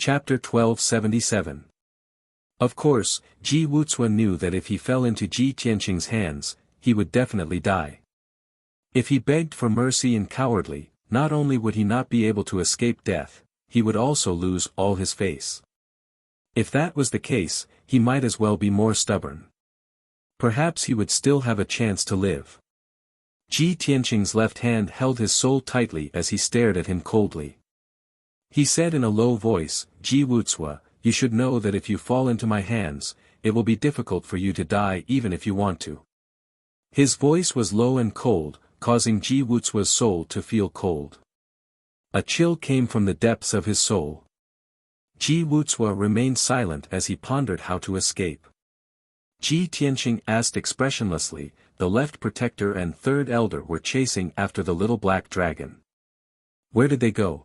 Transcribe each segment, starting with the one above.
Chapter 1277. Of course, Ji Wuxia knew that if he fell into Ji Tianqing's hands, he would definitely die. If he begged for mercy and cowardly, not only would he not be able to escape death, he would also lose all his face. If that was the case, he might as well be more stubborn. Perhaps he would still have a chance to live. Ji Tianqing's left hand held his soul tightly as he stared at him coldly. He said in a low voice, "Ji Wuxia, you should know that if you fall into my hands, it will be difficult for you to die even if you want to." His voice was low and cold, causing Ji Wuxia's soul to feel cold. A chill came from the depths of his soul. Ji Wuxia remained silent as he pondered how to escape. Ji Tianqing asked expressionlessly. The left protector and third elder were chasing after the little black dragon. Where did they go?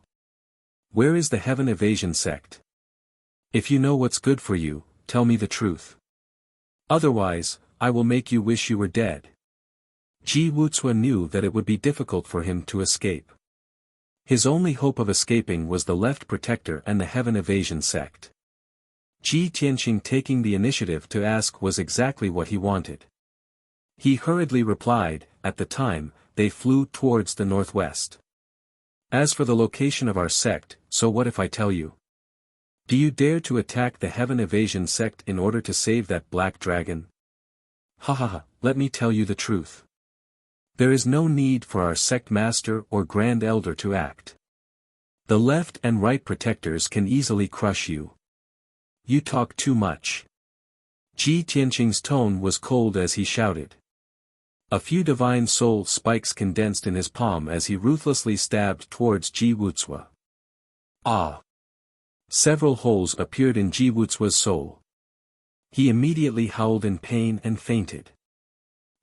Where is the Heaven Evasion sect? If you know what's good for you, tell me the truth. Otherwise, I will make you wish you were dead. Ji Wuxia knew that it would be difficult for him to escape. His only hope of escaping was the left protector and the Heaven Evasion sect. Ji Tianqing taking the initiative to ask was exactly what he wanted. He hurriedly replied, "At the time, they flew towards the northwest. As for the location of our sect, so what if I tell you? Do you dare to attack the Heaven Evasion sect in order to save that black dragon? Ha ha ha, let me tell you the truth. There is no need for our sect master or grand elder to act. The left and right protectors can easily crush you. You talk too much." Ji Tianqing's tone was cold as he shouted. A few divine soul spikes condensed in his palm as he ruthlessly stabbed towards Ji Wuxia. Ah! Several holes appeared in Ji Wuxia's soul. He immediately howled in pain and fainted.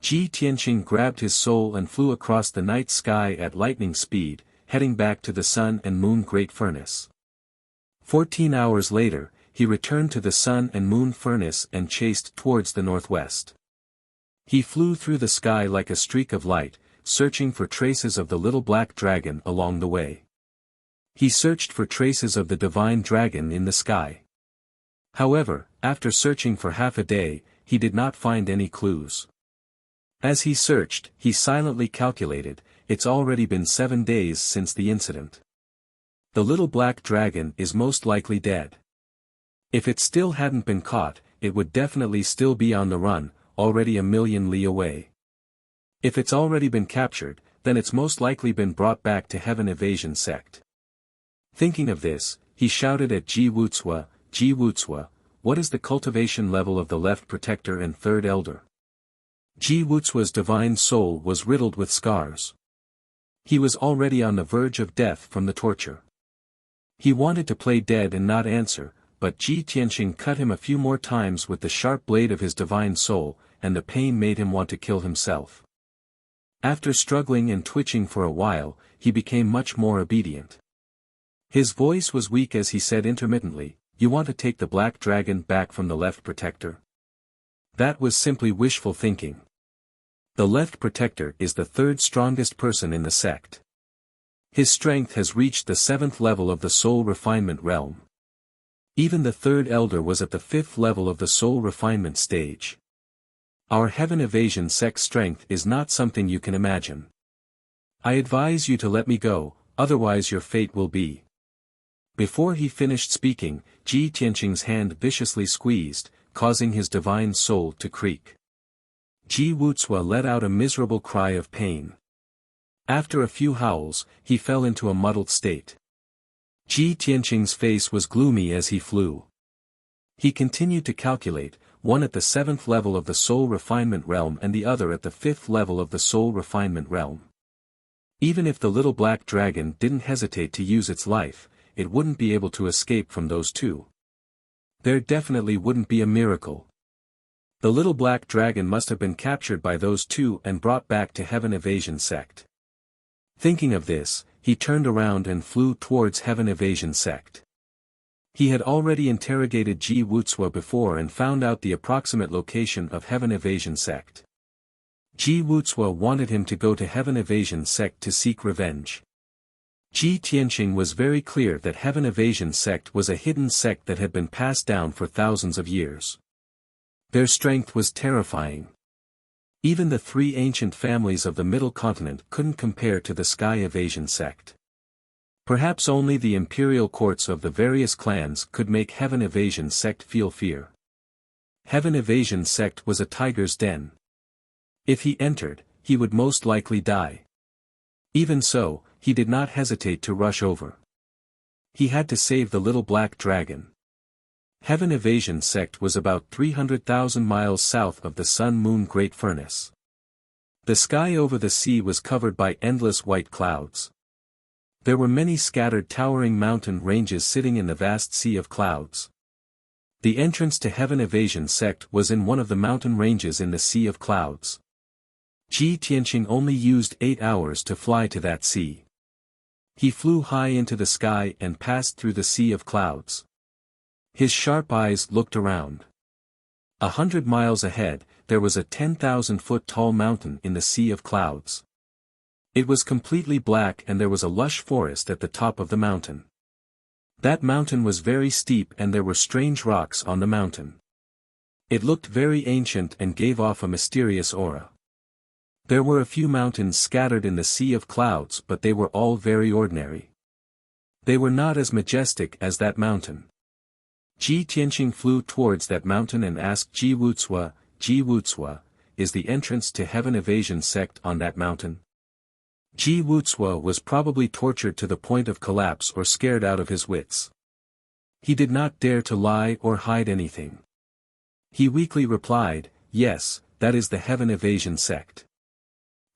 Ji Tianqing grabbed his soul and flew across the night sky at lightning speed, heading back to the Sun and Moon Great Furnace. 14 hours later, he returned to the Sun and Moon Furnace and chased towards the northwest. He flew through the sky like a streak of light, searching for traces of the little black dragon along the way. He searched for traces of the divine dragon in the sky. However, after searching for half a day, he did not find any clues. As he searched, he silently calculated, it's already been 7 days since the incident. The little black dragon is most likely dead. If it still hadn't been caught, it would definitely still be on the run, already a million li away. If it's already been captured, then it's most likely been brought back to Heaven Evasion sect. Thinking of this, he shouted at Ji Wuxia, "Ji Wuxia, what is the cultivation level of the left protector and third elder?" Ji Wuxia's divine soul was riddled with scars. He was already on the verge of death from the torture. He wanted to play dead and not answer, but Ji Tianqing cut him a few more times with the sharp blade of his divine soul, and the pain made him want to kill himself. After struggling and twitching for a while, he became much more obedient. His voice was weak as he said intermittently, "You want to take the black dragon back from the left protector?" That was simply wishful thinking. The left protector is the third strongest person in the sect. His strength has reached the 7th level of the soul refinement realm. Even the third elder was at the 5th level of the soul refinement stage. Our Heaven Evasion sect strength is not something you can imagine. I advise you to let me go, otherwise your fate will be. Before he finished speaking, Ji Tianqing's hand viciously squeezed, causing his divine soul to creak. Ji Wuxia let out a miserable cry of pain. After a few howls, he fell into a muddled state. Ji Tianqing's face was gloomy as he flew. He continued to calculate, one at the 7th level of the soul refinement realm and the other at the 5th level of the soul refinement realm. Even if the little black dragon didn't hesitate to use its life, it wouldn't be able to escape from those two. There definitely wouldn't be a miracle. The little black dragon must have been captured by those two and brought back to Heaven Evasion sect. Thinking of this, he turned around and flew towards Heaven Evasion sect. He had already interrogated Ji Wuxia before and found out the approximate location of Heaven Evasion sect. Ji Wuxia wanted him to go to Heaven Evasion sect to seek revenge. Ji Tianqing was very clear that Heaven Evasion sect was a hidden sect that had been passed down for thousands of years. Their strength was terrifying. Even the three ancient families of the Middle Continent couldn't compare to the Sky Evasion sect. Perhaps only the imperial courts of the various clans could make Heaven Evasion sect feel fear. Heaven Evasion sect was a tiger's den. If he entered, he would most likely die. Even so, he did not hesitate to rush over. He had to save the little black dragon. Heaven Evasion sect was about 300,000 miles south of the Sun-Moon Great Furnace. The sky over the sea was covered by endless white clouds. There were many scattered towering mountain ranges sitting in the vast sea of clouds. The entrance to Heaven Evasion sect was in one of the mountain ranges in the sea of clouds. Ji Tianqing only used 8 hours to fly to that sea. He flew high into the sky and passed through the sea of clouds. His sharp eyes looked around. 100 miles ahead, there was a 10,000-foot tall mountain in the sea of clouds. It was completely black and there was a lush forest at the top of the mountain. That mountain was very steep and there were strange rocks on the mountain. It looked very ancient and gave off a mysterious aura. There were a few mountains scattered in the sea of clouds, but they were all very ordinary. They were not as majestic as that mountain. Ji Tianqing flew towards that mountain and asked Ji Wuxia, is the entrance to Heaven Evasion sect on that mountain? Ji Wuxia was probably tortured to the point of collapse or scared out of his wits. He did not dare to lie or hide anything. He weakly replied, yes, that is the Heaven Evasion sect.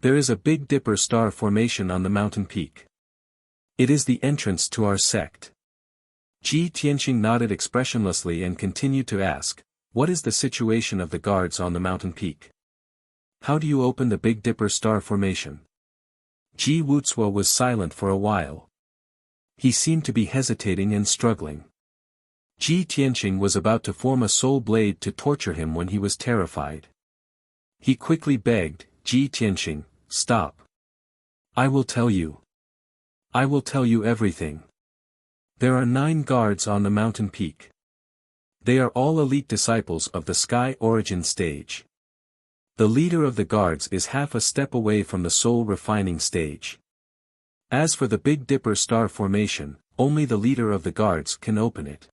There is a Big Dipper star formation on the mountain peak. It is the entrance to our sect. Ji Tianqing nodded expressionlessly and continued to ask, what is the situation of the guards on the mountain peak? How do you open the Big Dipper star formation? Ji Wuxia was silent for a while. He seemed to be hesitating and struggling. Ji Tianqing was about to form a soul blade to torture him when he was terrified. He quickly begged, Ji Tianqing, stop. I will tell you. I will tell you everything. There are 9 guards on the mountain peak. They are all elite disciples of the Sky Origin stage. The leader of the guards is half a step away from the soul refining stage. As for the Big Dipper star formation, only the leader of the guards can open it.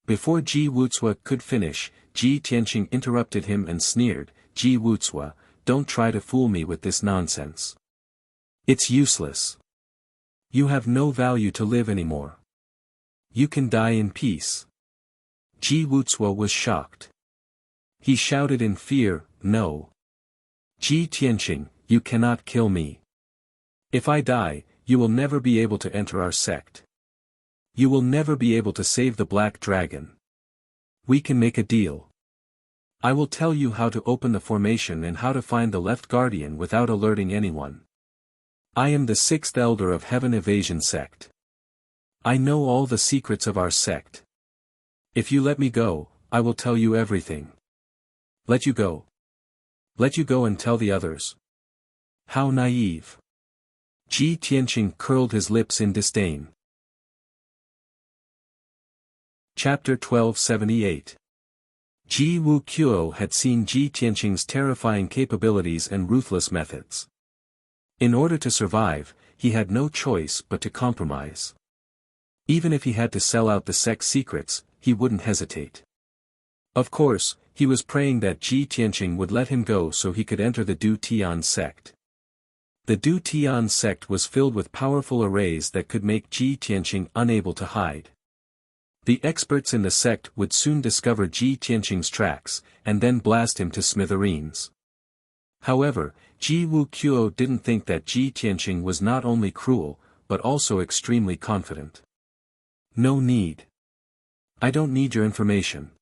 Before Ji Wuxia could finish, Ji Tianqing interrupted him and sneered, Ji Wuxia, don't try to fool me with this nonsense. It's useless. You have no value to live anymore. You can die in peace. Ji Wuxia was shocked. He shouted in fear, no. Ji Tianqing, you cannot kill me. If I die, you will never be able to enter our sect. You will never be able to save the Black Dragon. We can make a deal. I will tell you how to open the formation and how to find the left guardian without alerting anyone. I am the 6th elder of Heaven Evasion sect. I know all the secrets of our sect. If you let me go, I will tell you everything. Let you go. Let you go and tell the others. How naive. Ji Tianqing curled his lips in disdain. Chapter 1278. Ji Wuxia had seen Ji Tianqing's terrifying capabilities and ruthless methods. In order to survive, he had no choice but to compromise. Even if he had to sell out the sect's secrets, he wouldn't hesitate. Of course, he was praying that Ji Tianqing would let him go so he could enter the Du Tian sect. The Du Tian sect was filled with powerful arrays that could make Ji Tianqing unable to hide. The experts in the sect would soon discover Ji Tianqing's tracks, and then blast him to smithereens. However, Ji Wuxia didn't think that Ji Tianqing was not only cruel, but also extremely confident. No need. I don't need your information.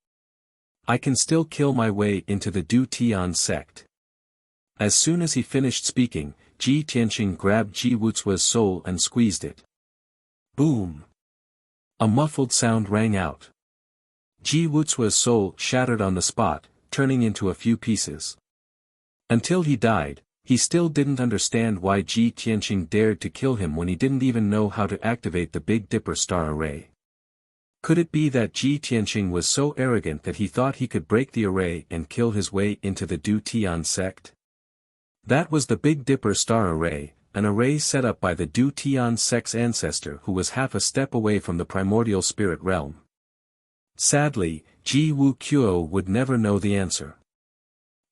I can still kill my way into the Du Tian sect. As soon as he finished speaking, Ji Tianqing grabbed Ji Wuxia's soul and squeezed it. Boom! A muffled sound rang out. Ji Wuxia's soul shattered on the spot, turning into a few pieces. Until he died, He still didn't understand why Ji Tianqing dared to kill him when he didn't even know how to activate the Big Dipper star array. Could it be that Ji Tianqing was so arrogant that he thought he could break the array and kill his way into the Du Tian sect? That was the Big Dipper star array, an array set up by the Du Tian sect's ancestor who was half a step away from the primordial spirit realm. Sadly, Ji Wuxia would never know the answer.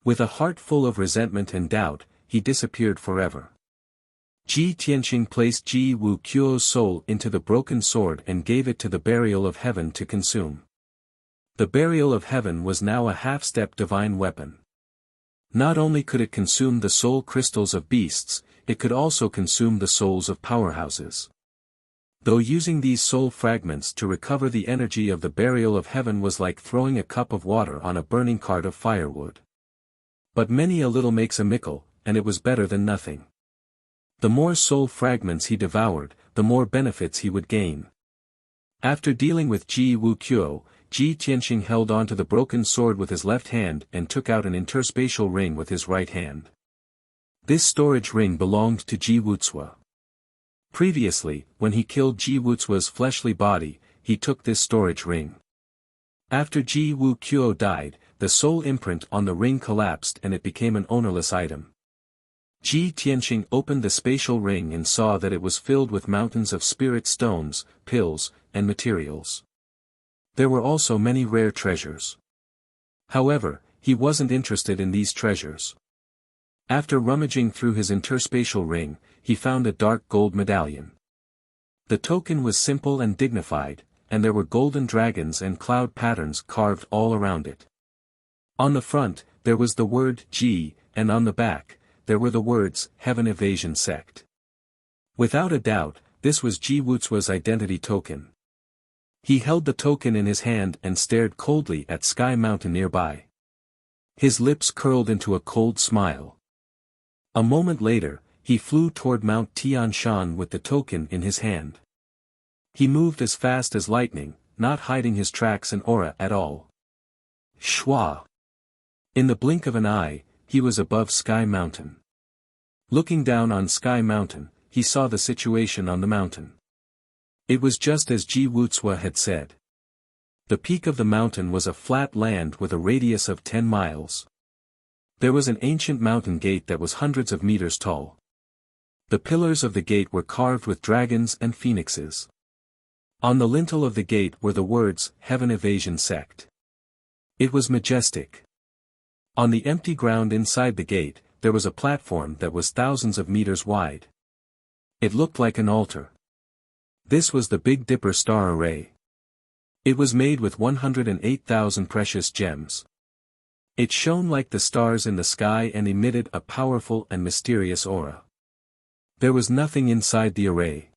With a heart full of resentment and doubt, he disappeared forever. Ji Tianqing placed Ji Wuxia's soul into the broken sword and gave it to the burial of heaven to consume. The burial of heaven was now a half-step divine weapon. Not only could it consume the soul crystals of beasts, it could also consume the souls of powerhouses. Though using these soul fragments to recover the energy of the burial of heaven was like throwing a cup of water on a burning cart of firewood. But many a little makes a mickle, and it was better than nothing. The more soul fragments he devoured, the more benefits he would gain. After dealing with Ji Wuxia, Ji Tianqing held onto the broken sword with his left hand and took out an interspatial ring with his right hand. This storage ring belonged to Ji Wuxia. Previously, when he killed Ji Wuxia's fleshly body, he took this storage ring. After Ji Wuxia died, the soul imprint on the ring collapsed and it became an ownerless item. Ji Tianqing opened the spatial ring and saw that it was filled with mountains of spirit stones, pills, and materials. There were also many rare treasures. However, he wasn't interested in these treasures. After rummaging through his interspatial ring, he found a dark gold medallion. The token was simple and dignified, and there were golden dragons and cloud patterns carved all around it. On the front, there was the word Ji, and on the back, there were the words Heaven Evasion Sect. Without a doubt, this was Ji Wuxia's identity token. He held the token in his hand and stared coldly at Sky Mountain nearby. His lips curled into a cold smile. A moment later, he flew toward Mount Tian Shan with the token in his hand. He moved as fast as lightning, not hiding his tracks and aura at all. Shwa! In the blink of an eye, he was above Sky Mountain. Looking down on Sky Mountain, he saw the situation on the mountain. It was just as Ji Wuxia had said. The peak of the mountain was a flat land with a radius of 10 miles. There was an ancient mountain gate that was hundreds of meters tall. The pillars of the gate were carved with dragons and phoenixes. On the lintel of the gate were the words, Heaven Evasion Sect. It was majestic. On the empty ground inside the gate, there was a platform that was thousands of meters wide. It looked like an altar. This was the Big Dipper star array. It was made with 108,000 precious gems. It shone like the stars in the sky and emitted a powerful and mysterious aura. There was nothing inside the array.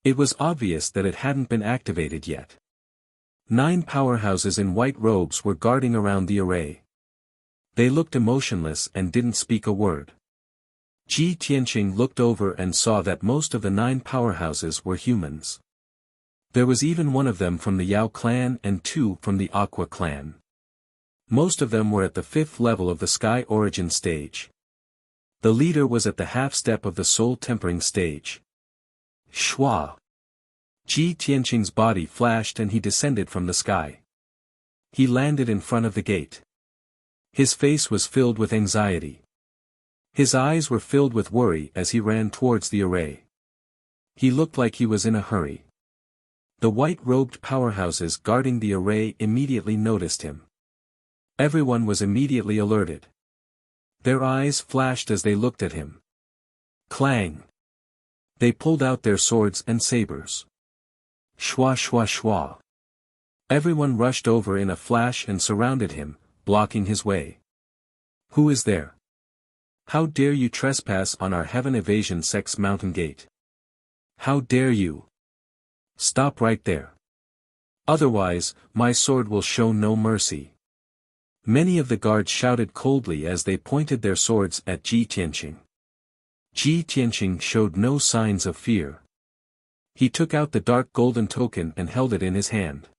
It was obvious that it hadn't been activated yet. 9 powerhouses in white robes were guarding around the array. They looked emotionless and didn't speak a word. Ji Tianqing looked over and saw that most of the 9 powerhouses were humans. There was even one of them from the Yao clan and 2 from the Aqua clan. Most of them were at the 5th level of the Sky Origin stage. The leader was at the half-step of the Soul Tempering stage. Shwa! Ji Tianqing's body flashed and he descended from the sky. He landed in front of the gate. His face was filled with anxiety. His eyes were filled with worry as he ran towards the array. He looked like he was in a hurry. The white-robed powerhouses guarding the array immediately noticed him. Everyone was immediately alerted. Their eyes flashed as they looked at him. Clang! They pulled out their swords and sabers. Shwa shwa shwa! Everyone rushed over in a flash and surrounded him, blocking his way. Who is there? How dare you trespass on our Heaven Evasion Sect's mountain gate? How dare you? Stop right there. Otherwise, my sword will show no mercy. Many of the guards shouted coldly as they pointed their swords at Ji Tianqing. Ji Tianqing showed no signs of fear. He took out the dark golden token and held it in his hand.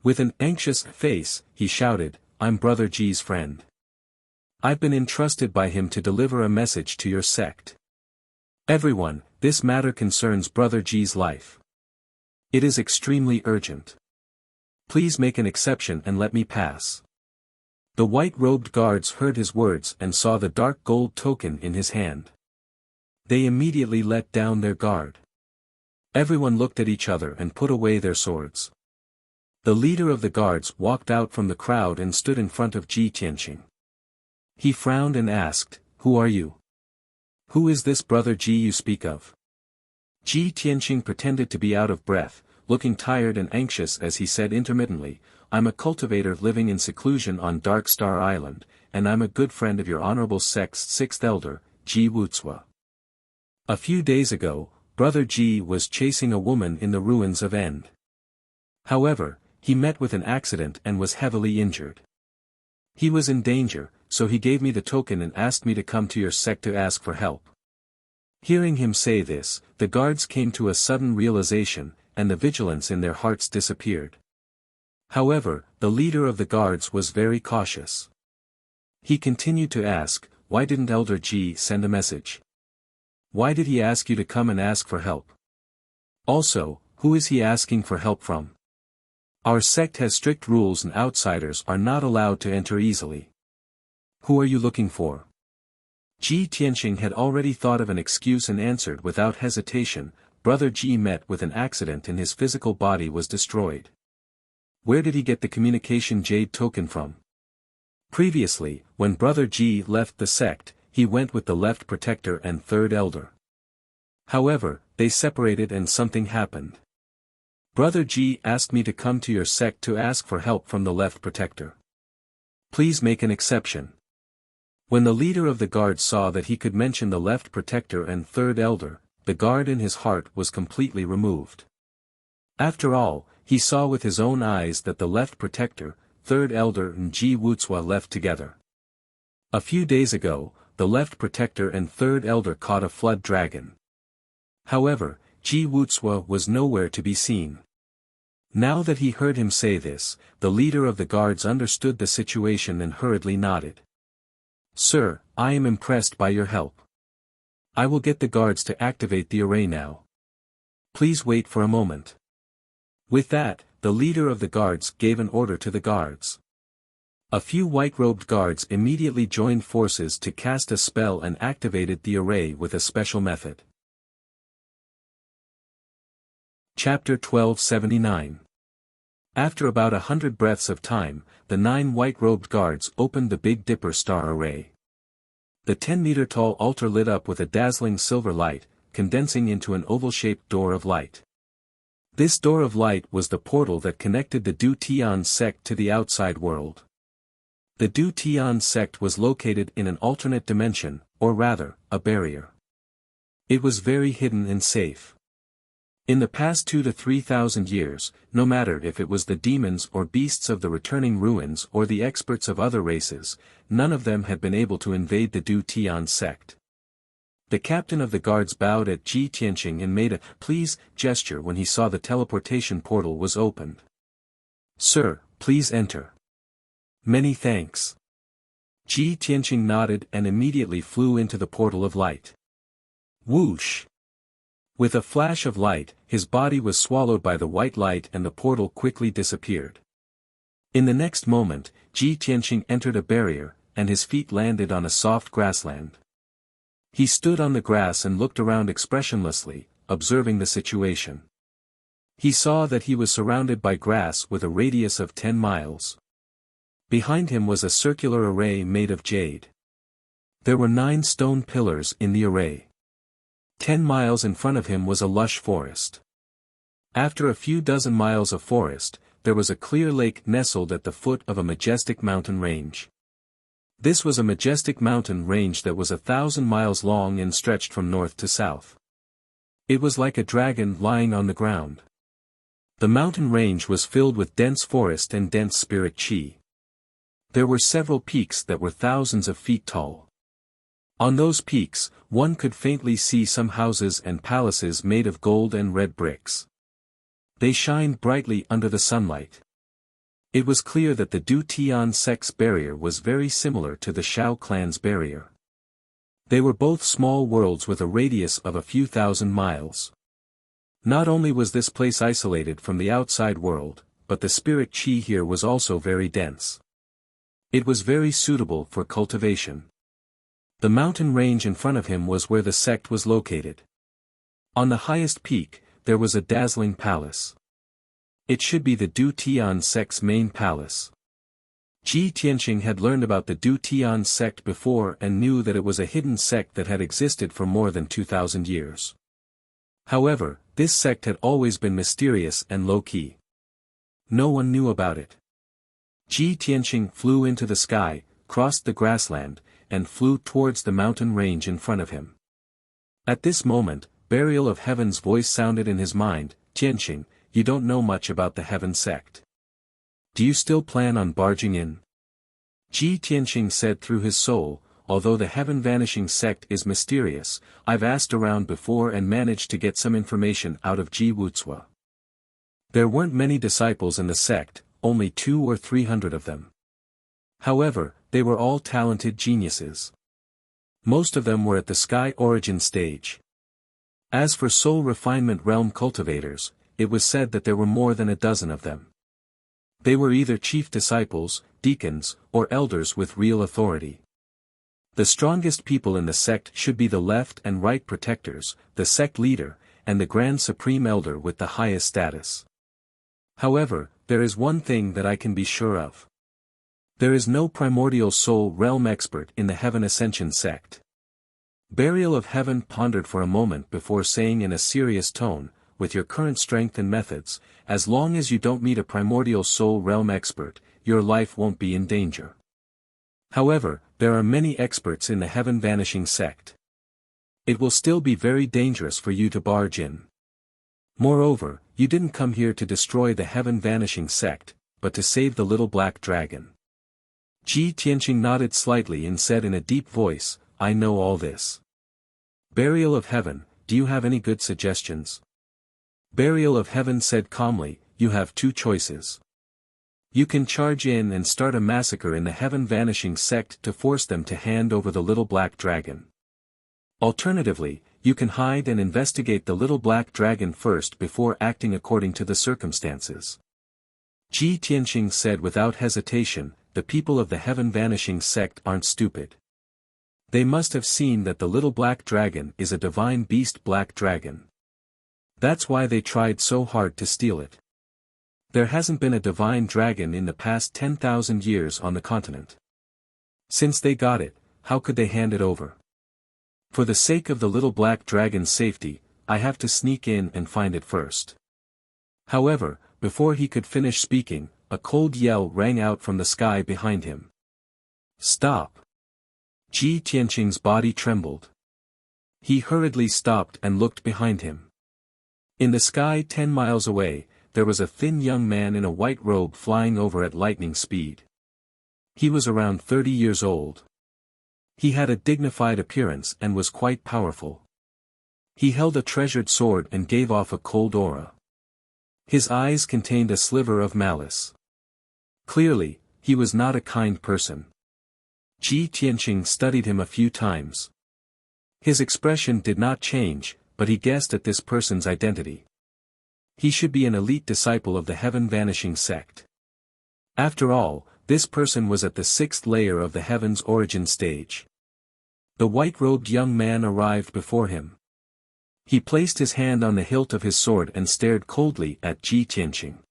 With an anxious face, he shouted, I'm Brother Ji's friend. I've been entrusted by him to deliver a message to your sect. Everyone, this matter concerns Brother G's life. It is extremely urgent. Please make an exception and let me pass. The white-robed guards heard his words and saw the dark gold token in his hand. They immediately let down their guard. Everyone looked at each other and put away their swords. The leader of the guards walked out from the crowd and stood in front of Ji Tianqing. He frowned and asked, "Who are you? Who is this Brother Ji you speak of?" Ji Tianqing pretended to be out of breath, looking tired and anxious as he said intermittently, "I'm a cultivator living in seclusion on Dark Star Island, and I'm a good friend of your honorable sect's sixth elder, Ji Wuxia. A few days ago, Brother Ji was chasing a woman in the ruins of End. However, he met with an accident and was heavily injured. He was in danger, so he gave me the token and asked me to come to your sect to ask for help." Hearing him say this, the guards came to a sudden realization, and the vigilance in their hearts disappeared. However, the leader of the guards was very cautious. He continued to ask, "Why didn't Elder Ji send a message? Why did he ask you to come and ask for help? Also, who is he asking for help from? Our sect has strict rules and outsiders are not allowed to enter easily. Who are you looking for?" Ji Tianqing had already thought of an excuse and answered without hesitation, "Brother Ji met with an accident and his physical body was destroyed." Where did he get the communication jade token from? Previously, when Brother Ji left the sect, he went with the left protector and third elder. However, they separated and something happened. Brother Ji asked me to come to your sect to ask for help from the left protector. Please make an exception. When the leader of the guard saw that he could mention the left protector and third elder, the guard in his heart was completely removed. After all, he saw with his own eyes that the left protector, third elder and Ji Wuxia left together. A few days ago, the left protector and third elder caught a flood dragon. However, Ji Wuxia was nowhere to be seen. Now that he heard him say this, the leader of the guards understood the situation and hurriedly nodded. "Sir, I am impressed by your help. I will get the guards to activate the array now. Please wait for a moment." With that, the leader of the guards gave an order to the guards. A few white-robed guards immediately joined forces to cast a spell and activated the array with a special method. Chapter 1279. After about 100 breaths of time, the 9 white-robed guards opened the Big Dipper star array. The 10-meter-tall altar lit up with a dazzling silver light, condensing into an oval-shaped door of light. This door of light was the portal that connected the Du Tian sect to the outside world. The Du Tian sect was located in an alternate dimension, or rather, a barrier. It was very hidden and safe. In the past 2,000 to 3,000 years, no matter if it was the demons or beasts of the returning ruins or the experts of other races, none of them had been able to invade the Du Tian sect. The captain of the guards bowed at Ji Tianqing and made a "please" gesture when he saw the teleportation portal was opened. "Sir, please enter." "Many thanks." Ji Tianqing nodded and immediately flew into the portal of light. Whoosh! With a flash of light, his body was swallowed by the white light and the portal quickly disappeared. In the next moment, Ji Tianqing entered a barrier, and his feet landed on a soft grassland. He stood on the grass and looked around expressionlessly, observing the situation. He saw that he was surrounded by grass with a radius of 10 miles. Behind him was a circular array made of jade. There were 9 stone pillars in the array. 10 miles in front of him was a lush forest. After a few dozen miles of forest, there was a clear lake nestled at the foot of a majestic mountain range. This was a majestic mountain range that was 1,000 miles long and stretched from north to south. It was like a dragon lying on the ground. The mountain range was filled with dense forest and dense spirit chi. There were several peaks that were thousands of feet tall. On those peaks, one could faintly see some houses and palaces made of gold and red bricks. They shined brightly under the sunlight. It was clear that the Du Tian sect's barrier was very similar to the Shao clan's barrier. They were both small worlds with a radius of a few thousand miles. Not only was this place isolated from the outside world, but the spirit qi here was also very dense. It was very suitable for cultivation. The mountain range in front of him was where the sect was located. On the highest peak, there was a dazzling palace. It should be the Du Tian sect's main palace. Ji Tianqing had learned about the Du Tian sect before and knew that it was a hidden sect that had existed for more than 2,000 years. However, this sect had always been mysterious and low-key. No one knew about it. Ji Tianqing flew into the sky, crossed the grassland, and flew towards the mountain range in front of him. At this moment, Burial of Heaven's voice sounded in his mind, "Tianqing, you don't know much about the Heaven sect. Do you still plan on barging in?" Ji Tianqing said through his soul, "Although the Heaven Vanishing sect is mysterious, I've asked around before and managed to get some information out of Ji Wuxia. There weren't many disciples in the sect, only 200 or 300 of them. However, they were all talented geniuses. Most of them were at the sky origin stage. As for soul refinement realm cultivators, it was said that there were more than a dozen of them. They were either chief disciples, deacons, or elders with real authority. The strongest people in the sect should be the left and right protectors, the sect leader, and the grand supreme elder with the highest status. However, there is one thing that I can be sure of. There is no primordial soul realm expert in the Heaven Ascension sect." Burial of Heaven pondered for a moment before saying in a serious tone, "With your current strength and methods, as long as you don't meet a primordial soul realm expert, your life won't be in danger. However, there are many experts in the Heaven Vanishing sect. It will still be very dangerous for you to barge in. Moreover, you didn't come here to destroy the Heaven Vanishing sect, but to save the little black dragon." Ji Tianqing nodded slightly and said in a deep voice, "I know all this." Burial of Heaven, do you have any good suggestions? Burial of Heaven said calmly, "You have two choices. You can charge in and start a massacre in the Heaven Vanishing sect to force them to hand over the little black dragon. Alternatively, you can hide and investigate the little black dragon first before acting according to the circumstances." Ji Tianqing said without hesitation, "The people of the Heaven Vanishing sect aren't stupid. They must have seen that the little black dragon is a divine beast black dragon. That's why they tried so hard to steal it. There hasn't been a divine dragon in the past 10,000 years on the continent. Since they got it, how could they hand it over? For the sake of the little black dragon's safety, I have to sneak in and find it first." However, before he could finish speaking, a cold yell rang out from the sky behind him. "Stop!" Ji Tianqing's body trembled. He hurriedly stopped and looked behind him. In the sky 10 miles away, there was a thin young man in a white robe flying over at lightning speed. He was around 30 years old. He had a dignified appearance and was quite powerful. He held a treasured sword and gave off a cold aura. His eyes contained a sliver of malice. Clearly, he was not a kind person. Ji Tianqing studied him a few times. His expression did not change, but he guessed at this person's identity. He should be an elite disciple of the Heaven Vanishing sect. After all, this person was at the 6th layer of the Heaven's origin stage. The white-robed young man arrived before him. He placed his hand on the hilt of his sword and stared coldly at Ji Tianqing.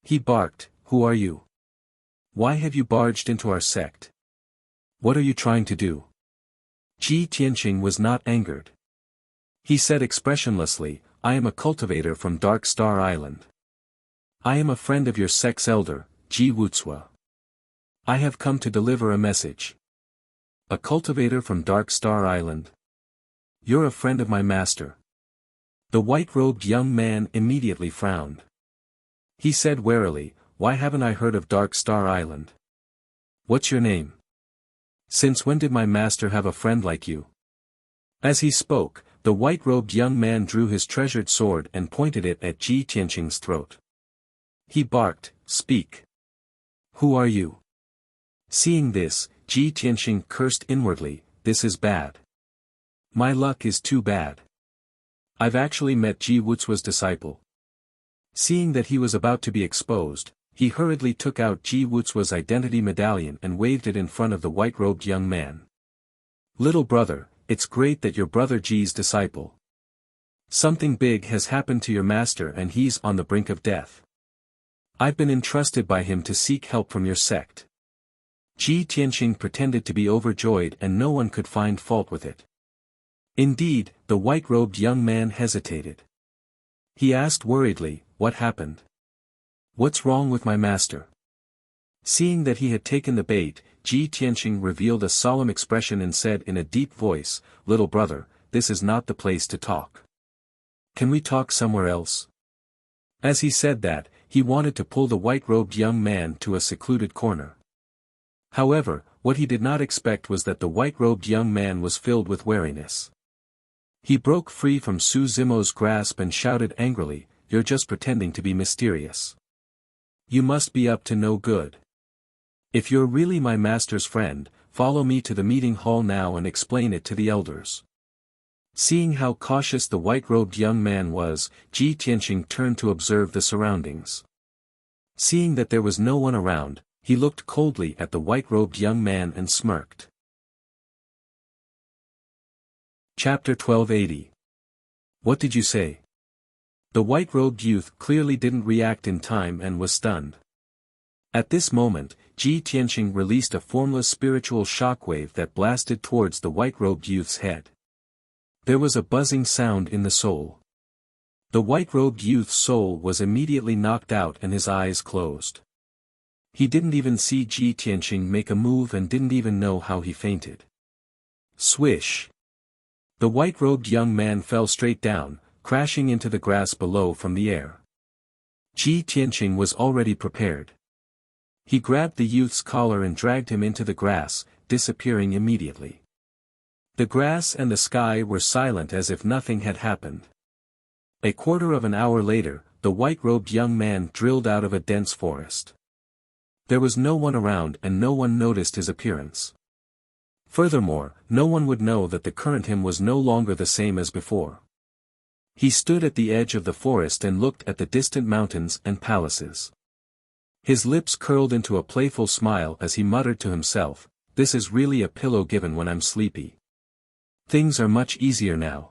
He barked, "Who are you? Why have you barged into our sect? What are you trying to do?" Ji Tianqing was not angered. He said expressionlessly, "I am a cultivator from Dark Star Island. I am a friend of your sect's elder, Ji Wuxia. I have come to deliver a message." "A cultivator from Dark Star Island? You're a friend of my master." The white-robed young man immediately frowned. He said warily, "Why haven't I heard of Dark Star Island? What's your name? Since when did my master have a friend like you?" As he spoke, the white-robed young man drew his treasured sword and pointed it at Ji Tianqing's throat. He barked, "Speak. Who are you? Seeing this, Ji Tianxing cursed inwardly, this is bad. My luck is too bad. I've actually met Ji Wuxua's disciple. Seeing that he was about to be exposed, he hurriedly took out Ji Wuxua's identity medallion and waved it in front of the white-robed young man. Little brother, it's great that you're brother Ji's disciple. Something big has happened to your master and he's on the brink of death. I've been entrusted by him to seek help from your sect. Ji Tianxing pretended to be overjoyed and no one could find fault with it. Indeed, the white-robed young man hesitated. He asked worriedly, what happened? What's wrong with my master? Seeing that he had taken the bait, Ji Tianxing revealed a solemn expression and said in a deep voice, little brother, this is not the place to talk. Can we talk somewhere else? As he said that, he wanted to pull the white-robed young man to a secluded corner. However, what he did not expect was that the white-robed young man was filled with wariness. He broke free from Su Zimo's grasp and shouted angrily, you're just pretending to be mysterious. You must be up to no good. If you're really my master's friend, follow me to the meeting hall now and explain it to the elders. Seeing how cautious the white-robed young man was, Ji Tianxing turned to observe the surroundings. Seeing that there was no one around, he looked coldly at the white-robed young man and smirked. Chapter 1280. What did you say? The white-robed youth clearly didn't react in time and was stunned. At this moment, Ji Tianxing released a formless spiritual shockwave that blasted towards the white-robed youth's head. There was a buzzing sound in the soul. The white-robed youth's soul was immediately knocked out and his eyes closed. He didn't even see Ji Tianxing make a move and didn't even know how he fainted. Swish! The white-robed young man fell straight down, crashing into the grass below from the air. Ji Tianxing was already prepared. He grabbed the youth's collar and dragged him into the grass, disappearing immediately. The grass and the sky were silent as if nothing had happened. A quarter of an hour later, the white-robed young man drilled out of a dense forest. There was no one around and no one noticed his appearance. Furthermore, no one would know that the current him was no longer the same as before. He stood at the edge of the forest and looked at the distant mountains and palaces. His lips curled into a playful smile as he muttered to himself, this is really a pillow given when I'm sleepy. Things are much easier now.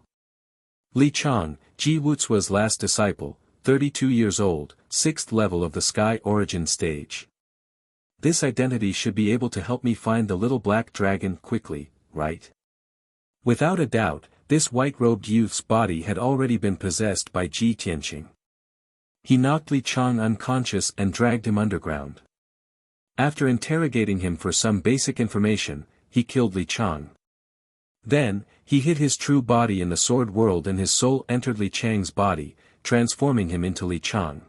Li Chang, Ji Wuxua's last disciple, 32 years old, 6th level of the Sky Origin stage. This identity should be able to help me find the little black dragon quickly, right? Without a doubt, this white-robed youth's body had already been possessed by Ji Tianxing. He knocked Li Chang unconscious and dragged him underground. After interrogating him for some basic information, he killed Li Chang. Then, he hid his true body in the sword world and his soul entered Li Chang's body, transforming him into Li Chang.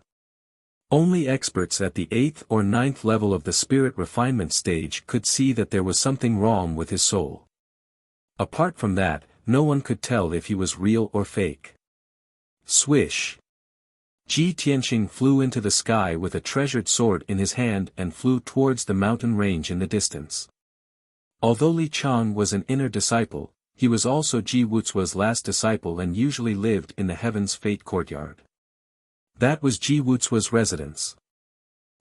Only experts at the 8th or 9th level of the spirit refinement stage could see that there was something wrong with his soul. Apart from that, no one could tell if he was real or fake. Swish! Ji Tianxing flew into the sky with a treasured sword in his hand and flew towards the mountain range in the distance. Although Li Chang was an inner disciple, he was also Ji Wuxua's last disciple and usually lived in the Heaven's Fate courtyard. That was Ji Wuxua's residence.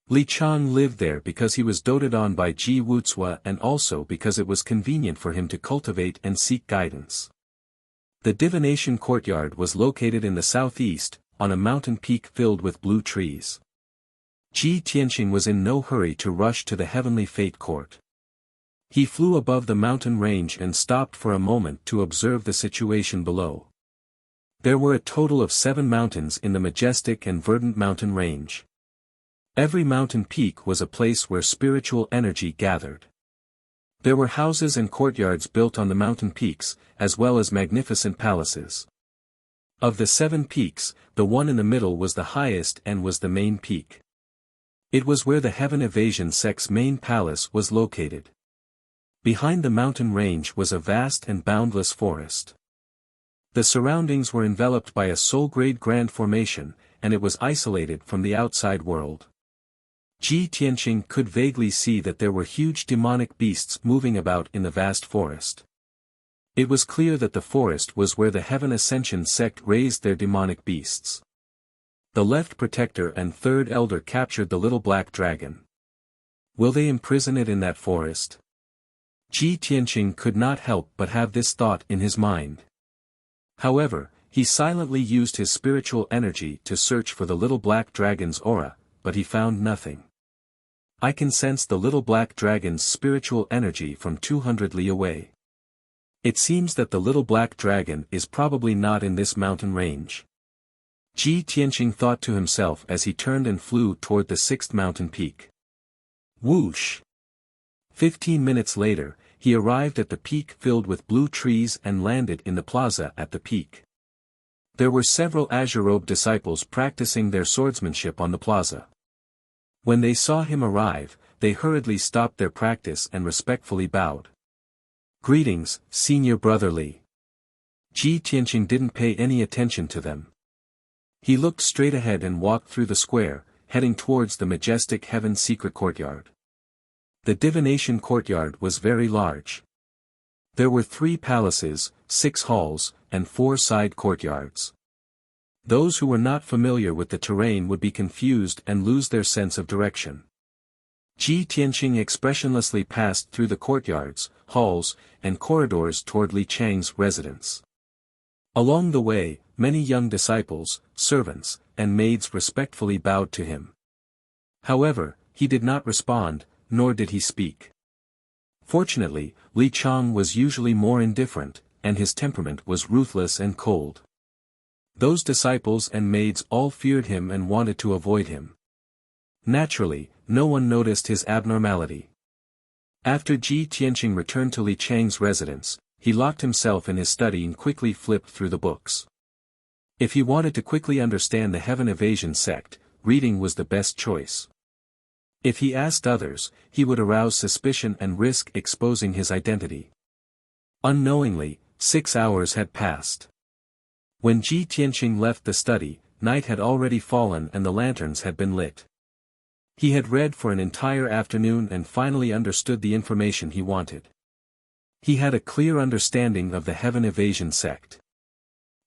Li Chang lived there because he was doted on by Ji Wuxua and also because it was convenient for him to cultivate and seek guidance. The divination courtyard was located in the southeast, on a mountain peak filled with blue trees. Ji Tianxing was in no hurry to rush to the heavenly fate court. He flew above the mountain range and stopped for a moment to observe the situation below. There were a total of 7 mountains in the majestic and verdant mountain range. Every mountain peak was a place where spiritual energy gathered. There were houses and courtyards built on the mountain peaks, as well as magnificent palaces. Of the 7 peaks, the one in the middle was the highest and was the main peak. It was where the Heaven Evasion sect's main palace was located. Behind the mountain range was a vast and boundless forest. The surroundings were enveloped by a soul-grade grand formation, and it was isolated from the outside world. Ji Tianqing could vaguely see that there were huge demonic beasts moving about in the vast forest. It was clear that the forest was where the Heaven Ascension sect raised their demonic beasts. The left protector and third elder captured the little black dragon. Will they imprison it in that forest? Ji Tianqing could not help but have this thought in his mind. However, he silently used his spiritual energy to search for the little black dragon's aura, but he found nothing. I can sense the little black dragon's spiritual energy from 200 li away. It seems that the little black dragon is probably not in this mountain range. Ji Tianqing thought to himself as he turned and flew toward the 6th mountain peak. Whoosh! 15 minutes later, he arrived at the peak filled with blue trees and landed in the plaza at the peak. There were several azure-robed disciples practicing their swordsmanship on the plaza. When they saw him arrive, they hurriedly stopped their practice and respectfully bowed. Greetings, Senior Brother Li. Ji Tianqing didn't pay any attention to them. He looked straight ahead and walked through the square, heading towards the majestic Heaven's secret courtyard. The divination courtyard was very large. There were 3 palaces, 6 halls, and 4 side courtyards. Those who were not familiar with the terrain would be confused and lose their sense of direction. Ji Tianqing expressionlessly passed through the courtyards, halls, and corridors toward Li Chang's residence. Along the way, many young disciples, servants, and maids respectfully bowed to him. However, he did not respond, nor did he speak. Fortunately, Li Chang was usually more indifferent, and his temperament was ruthless and cold. Those disciples and maids all feared him and wanted to avoid him. Naturally, no one noticed his abnormality. After Ji Tianqing returned to Li Chang's residence, he locked himself in his study and quickly flipped through the books. If he wanted to quickly understand the Heaven Evasion sect, reading was the best choice. If he asked others, he would arouse suspicion and risk exposing his identity. Unknowingly, 6 hours had passed. When Ji Tianqing left the study, night had already fallen and the lanterns had been lit. He had read for an entire afternoon and finally understood the information he wanted. He had a clear understanding of the Heaven Evasion sect.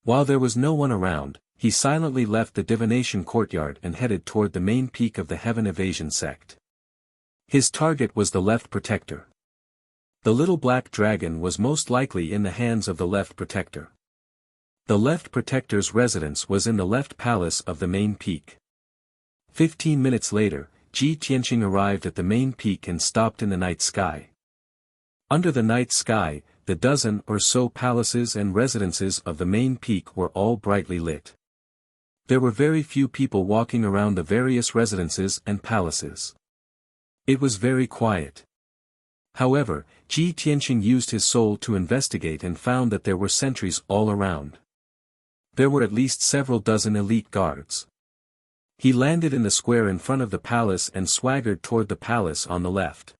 While there was no one around, he silently left the divination courtyard and headed toward the main peak of the Heaven Evasion sect. His target was the left protector. The little black dragon was most likely in the hands of the left protector. The left protector's residence was in the left palace of the main peak. 15 minutes later, Ji Tianqing arrived at the main peak and stopped in the night sky. Under the night sky, the dozen or so palaces and residences of the main peak were all brightly lit. There were very few people walking around the various residences and palaces. It was very quiet. However, Ji Tianqing used his soul to investigate and found that there were sentries all around. There were at least several dozen elite guards. He landed in the square in front of the palace and swaggered toward the palace on the left.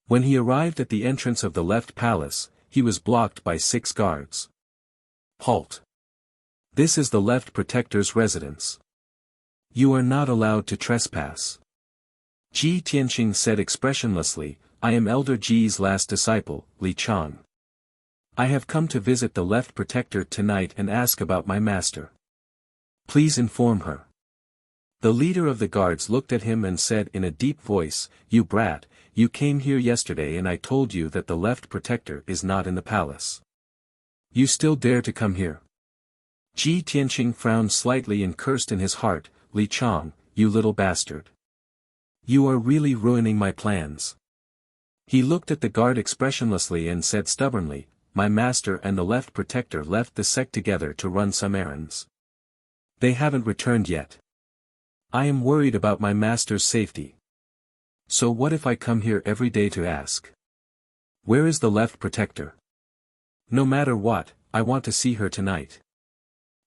When he arrived at the entrance of the left palace, he was blocked by 6 guards. Halt! This is the left protector's residence. You are not allowed to trespass. Ji Tianqing said expressionlessly, I am Elder Ji's last disciple, Li Chang. I have come to visit the left protector tonight and ask about my master. Please inform her. The leader of the guards looked at him and said in a deep voice, You brat, you came here yesterday and I told you that the left protector is not in the palace. You still dare to come here? Ji Tianqing frowned slightly and cursed in his heart, Li Chang, you little bastard. You are really ruining my plans. He looked at the guard expressionlessly and said stubbornly, My master and the left protector left the sect together to run some errands. They haven't returned yet. I am worried about my master's safety. So what if I come here every day to ask? Where is the left protector? No matter what, I want to see her tonight.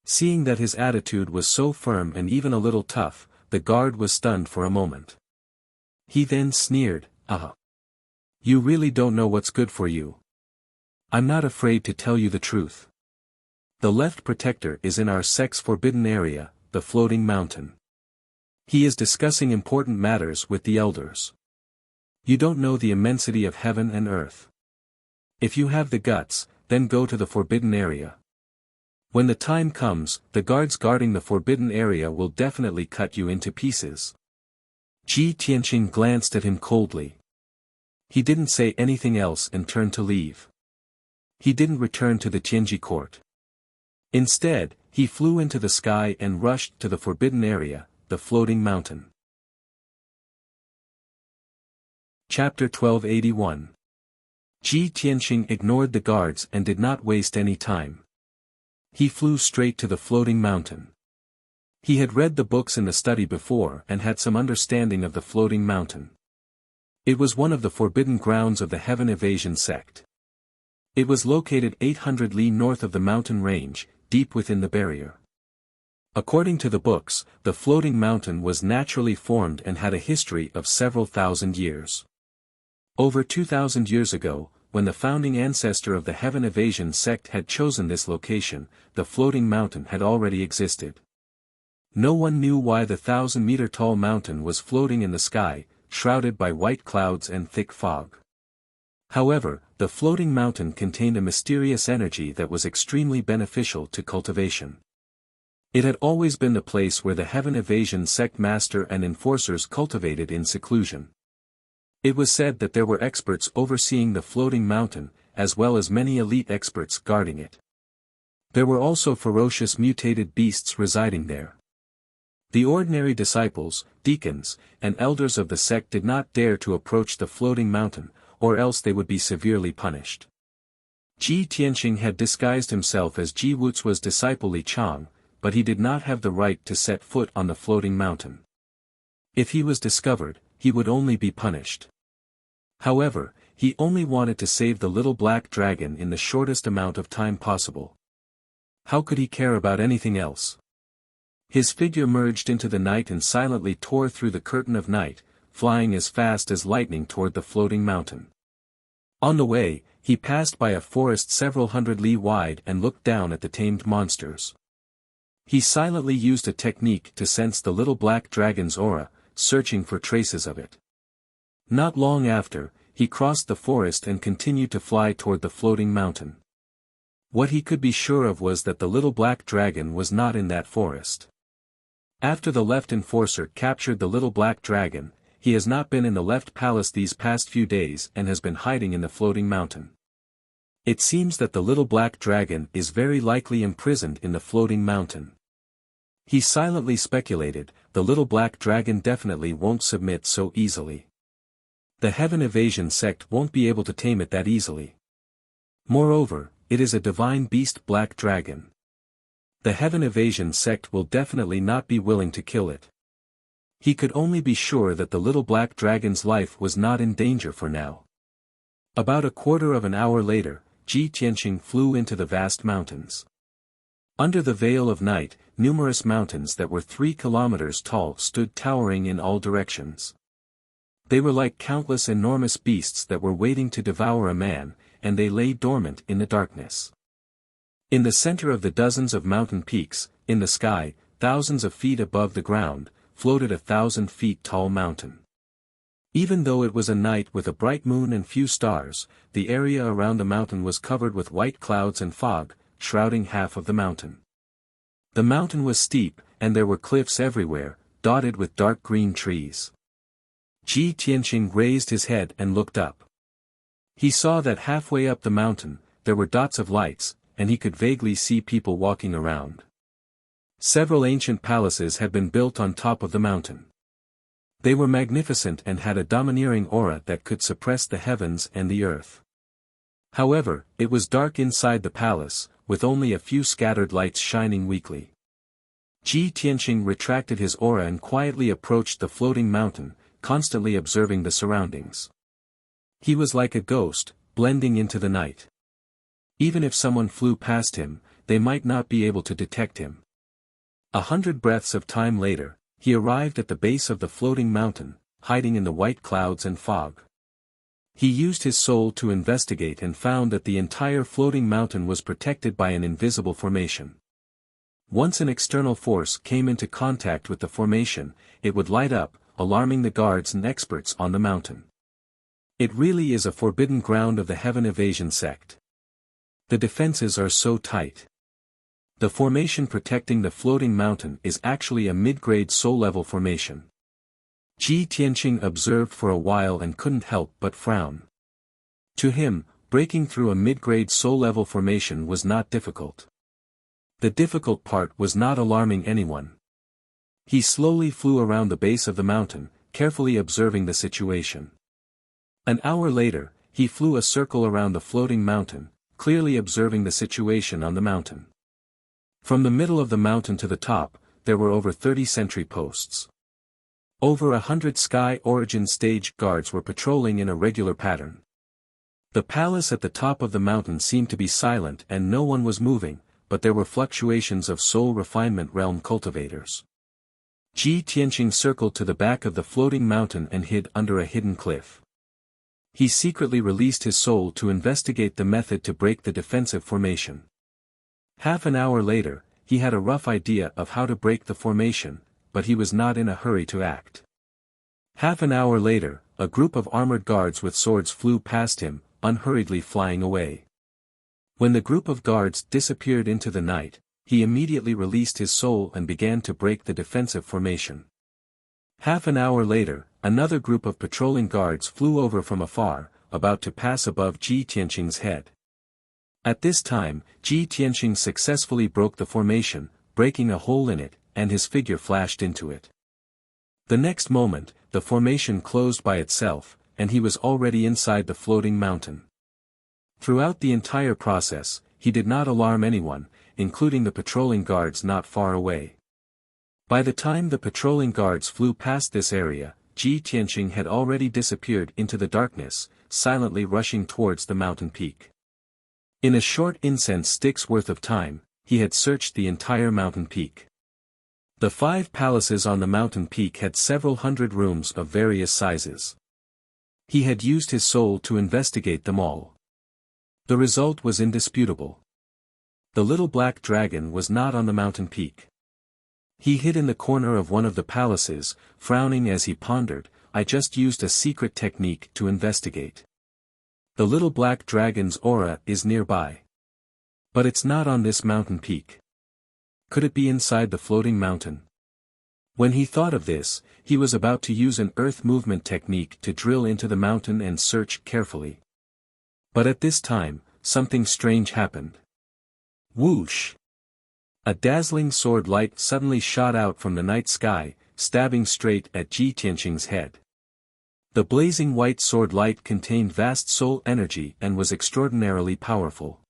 Seeing that his attitude was so firm and even a little tough, the guard was stunned for a moment. He then sneered, You really don't know what's good for you. I'm not afraid to tell you the truth. The left protector is in our sect's forbidden area, the floating mountain. He is discussing important matters with the elders. You don't know the immensity of heaven and earth. If you have the guts, then go to the forbidden area. When the time comes, the guards guarding the forbidden area will definitely cut you into pieces. Ji Tianqing glanced at him coldly. He didn't say anything else and turned to leave. He didn't return to the Tianji court. Instead, he flew into the sky and rushed to the forbidden area, the floating mountain. Chapter 1281. Ji Tianqing ignored the guards and did not waste any time. He flew straight to the floating mountain. He had read the books in the study before and had some understanding of the floating mountain. It was one of the forbidden grounds of the Heaven Evasion sect. It was located 800 li north of the mountain range, deep within the barrier. According to the books, the floating mountain was naturally formed and had a history of several thousand years. Over 2,000 years ago, when the founding ancestor of the Heaven Evasion sect had chosen this location, the floating mountain had already existed. No one knew why the 1,000-meter-tall mountain was floating in the sky, shrouded by white clouds and thick fog. However, the floating mountain contained a mysterious energy that was extremely beneficial to cultivation. It had always been the place where the Heaven Evasion sect master and enforcers cultivated in seclusion. It was said that there were experts overseeing the floating mountain, as well as many elite experts guarding it. There were also ferocious mutated beasts residing there. The ordinary disciples, deacons, and elders of the sect did not dare to approach the floating mountain, or else they would be severely punished. Ji Tianqing had disguised himself as Ji Wuxua's disciple Li Chang, but he did not have the right to set foot on the floating mountain. If he was discovered, he would only be punished. However, he only wanted to save the little black dragon in the shortest amount of time possible. How could he care about anything else? His figure merged into the night and silently tore through the curtain of night, flying as fast as lightning toward the floating mountain. On the way, he passed by a forest several hundred li wide and looked down at the tamed monsters. He silently used a technique to sense the little black dragon's aura, searching for traces of it. Not long after, he crossed the forest and continued to fly toward the floating mountain. What he could be sure of was that the little black dragon was not in that forest. After the left enforcer captured the little black dragon, he has not been in the left palace these past few days and has been hiding in the floating mountain. It seems that the little black dragon is very likely imprisoned in the floating mountain. He silently speculated, the little black dragon definitely won't submit so easily. The Heaven Evasion sect won't be able to tame it that easily. Moreover, it is a divine beast black dragon. The Heaven Evasion sect will definitely not be willing to kill it. He could only be sure that the little black dragon's life was not in danger for now. About a quarter of an hour later, Ji Tianqing flew into the vast mountains. Under the veil of night, numerous mountains that were 3 kilometers tall stood towering in all directions. They were like countless enormous beasts that were waiting to devour a man, and they lay dormant in the darkness. In the center of the dozens of mountain peaks, in the sky, thousands of feet above the ground, floated a 1,000 feet tall mountain. Even though it was a night with a bright moon and few stars, the area around the mountain was covered with white clouds and fog, shrouding half of the mountain. The mountain was steep, and there were cliffs everywhere, dotted with dark green trees. Ji Tianqing raised his head and looked up. He saw that halfway up the mountain, there were dots of lights, and he could vaguely see people walking around. Several ancient palaces had been built on top of the mountain. They were magnificent and had a domineering aura that could suppress the heavens and the earth. However, it was dark inside the palace, with only a few scattered lights shining weakly. Ji Tianqing retracted his aura and quietly approached the floating mountain, constantly observing the surroundings. He was like a ghost, blending into the night. Even if someone flew past him, they might not be able to detect him. 100 breaths of time later, he arrived at the base of the floating mountain, hiding in the white clouds and fog. He used his soul to investigate and found that the entire floating mountain was protected by an invisible formation. Once an external force came into contact with the formation, it would light up, alarming the guards and experts on the mountain. It really is a forbidden ground of the Heaven Evasion sect. The defenses are so tight. The formation protecting the floating mountain is actually a mid-grade soul-level formation. Ji Tianqing observed for a while and couldn't help but frown. To him, breaking through a mid-grade soul-level formation was not difficult. The difficult part was not alarming anyone. He slowly flew around the base of the mountain, carefully observing the situation. An hour later, he flew a circle around the floating mountain, clearly observing the situation on the mountain. From the middle of the mountain to the top, there were over 30 sentry posts. Over 100 Sky Origin stage guards were patrolling in a regular pattern. The palace at the top of the mountain seemed to be silent and no one was moving, but there were fluctuations of soul refinement realm cultivators. Ji Tianqing circled to the back of the floating mountain and hid under a hidden cliff. He secretly released his soul to investigate the method to break the defensive formation. Half an hour later, he had a rough idea of how to break the formation, but he was not in a hurry to act. Half an hour later, a group of armored guards with swords flew past him, unhurriedly flying away. When the group of guards disappeared into the night, he immediately released his soul and began to break the defensive formation. Half an hour later, another group of patrolling guards flew over from afar, about to pass above Ji Tianqing's head. At this time, Ji Tianqing successfully broke the formation, breaking a hole in it, and his figure flashed into it. The next moment, the formation closed by itself, and he was already inside the floating mountain. Throughout the entire process, he did not alarm anyone, including the patrolling guards not far away. By the time the patrolling guards flew past this area, Ji Tianqing had already disappeared into the darkness, silently rushing towards the mountain peak. In a short incense stick's worth of time, he had searched the entire mountain peak. The 5 palaces on the mountain peak had several hundred rooms of various sizes. He had used his soul to investigate them all. The result was indisputable. The little black dragon was not on the mountain peak. He hid in the corner of one of the palaces, frowning as he pondered, "I just used a secret technique to investigate. The little black dragon's aura is nearby. But it's not on this mountain peak. Could it be inside the floating mountain?" When he thought of this, he was about to use an earth movement technique to drill into the mountain and search carefully. But at this time, something strange happened. Whoosh! A dazzling sword light suddenly shot out from the night sky, stabbing straight at Ji Tianqing's head. The blazing white sword light contained vast soul energy and was extraordinarily powerful.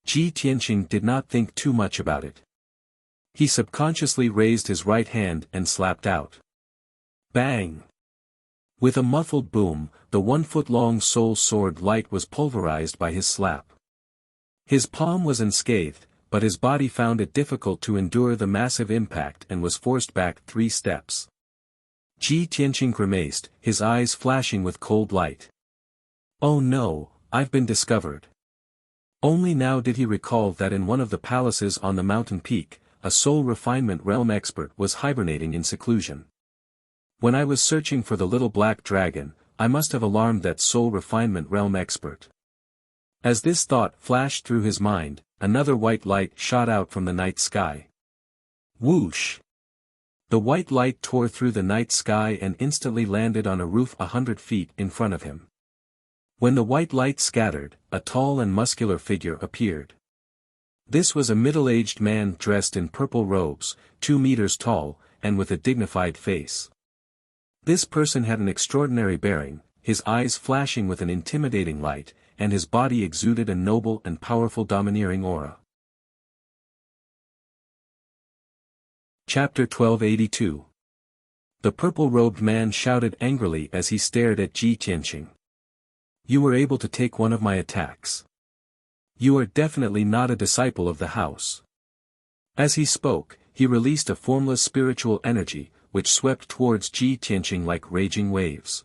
Ji Tianqing did not think too much about it. He subconsciously raised his right hand and slapped out. Bang! With a muffled boom, the 1-foot-long soul sword light was pulverized by his slap. His palm was unscathed, but his body found it difficult to endure the massive impact and was forced back 3 steps. Ji Tianqing grimaced, his eyes flashing with cold light. "Oh no, I've been discovered." Only now did he recall that in one of the palaces on the mountain peak, a soul refinement realm expert was hibernating in seclusion. When I was searching for the little black dragon, I must have alarmed that soul refinement realm expert. As this thought flashed through his mind, another white light shot out from the night sky. Whoosh! The white light tore through the night sky and instantly landed on a roof 100 feet in front of him. When the white light scattered, a tall and muscular figure appeared. This was a middle-aged man dressed in purple robes, 2 meters tall, and with a dignified face. This person had an extraordinary bearing, his eyes flashing with an intimidating light, and his body exuded a noble and powerful domineering aura. Chapter 1282. The purple-robed man shouted angrily as he stared at Ji Tianqing. "You were able to take one of my attacks. You are definitely not a disciple of the house." As he spoke, he released a formless spiritual energy, which swept towards Ji Tianqing like raging waves.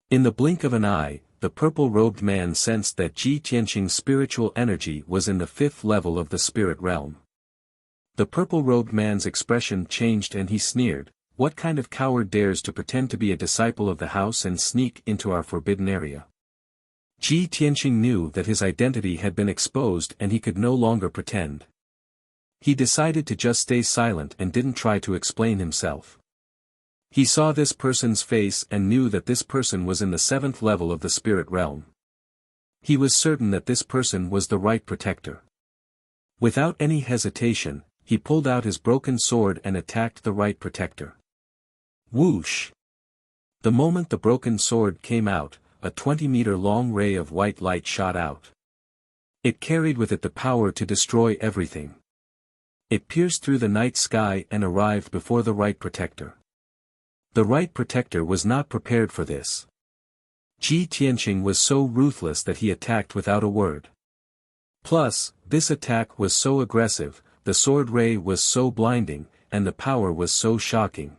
In the blink of an eye, the purple-robed man sensed that Ji Tianqing's spiritual energy was in the 5th level of the spirit realm. The purple-robed man's expression changed and he sneered, "What kind of coward dares to pretend to be a disciple of the house and sneak into our forbidden area?" Ji Tianqing knew that his identity had been exposed and he could no longer pretend. He decided to just stay silent and didn't try to explain himself. He saw this person's face and knew that this person was in the 7th level of the spirit realm. He was certain that this person was the right protector. Without any hesitation, he pulled out his broken sword and attacked the right protector. Whoosh! The moment the broken sword came out, a 20-meter-long ray of white light shot out. It carried with it the power to destroy everything. It pierced through the night sky and arrived before the right protector. The right protector was not prepared for this. Ji Tianqing was so ruthless that he attacked without a word. Plus, this attack was so aggressive, the sword ray was so blinding, and the power was so shocking.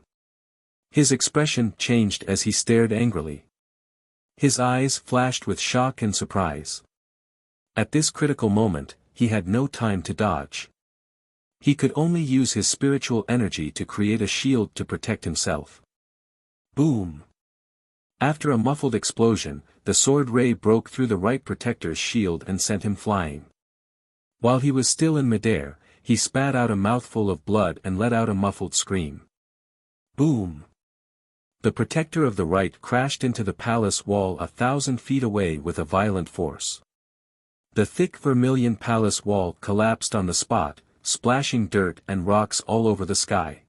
His expression changed as he stared angrily. His eyes flashed with shock and surprise. At this critical moment, he had no time to dodge. He could only use his spiritual energy to create a shield to protect himself. Boom! After a muffled explosion, the sword ray broke through the right protector's shield and sent him flying. While he was still in midair, he spat out a mouthful of blood and let out a muffled scream. Boom! The protector of the right crashed into the palace wall 1,000 feet away with a violent force. The thick vermilion palace wall collapsed on the spot, splashing dirt and rocks all over the sky.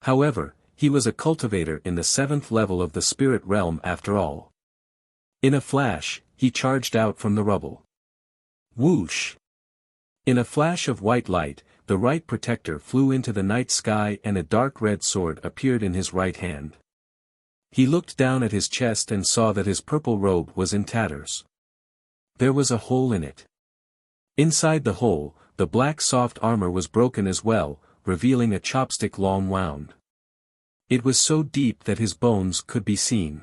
However, he was a cultivator in the 7th level of the spirit realm after all. In a flash, he charged out from the rubble. Whoosh! In a flash of white light, the right protector flew into the night sky and a dark red sword appeared in his right hand. He looked down at his chest and saw that his purple robe was in tatters. There was a hole in it. Inside the hole, the black soft armor was broken as well, revealing a chopstick long wound. It was so deep that his bones could be seen.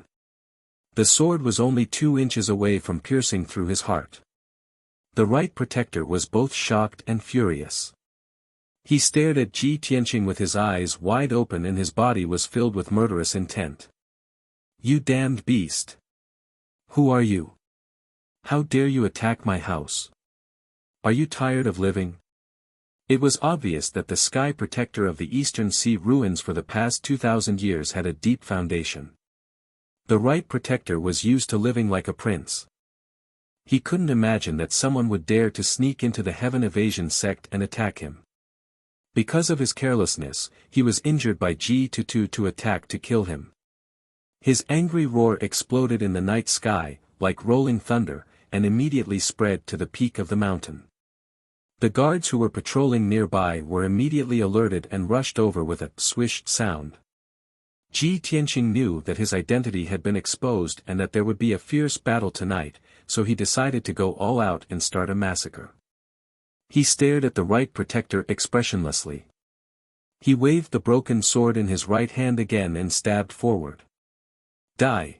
The sword was only 2 inches away from piercing through his heart. The right protector was both shocked and furious. He stared at Ji Tianqing with his eyes wide open and his body was filled with murderous intent. "You damned beast! Who are you? How dare you attack my house? Are you tired of living?" It was obvious that the sky protector of the Eastern Sea ruins for the past 2,000 years had a deep foundation. The right protector was used to living like a prince. He couldn't imagine that someone would dare to sneak into the Heaven Evasion sect and attack him. Because of his carelessness, he was injured by Ji Tutu to attack to kill him. His angry roar exploded in the night sky, like rolling thunder, and immediately spread to the peak of the mountain. The guards who were patrolling nearby were immediately alerted and rushed over with a swish sound. Ji Tianqing knew that his identity had been exposed and that there would be a fierce battle tonight, so he decided to go all out and start a massacre. He stared at the right protector expressionlessly. He waved the broken sword in his right hand again and stabbed forward. Die!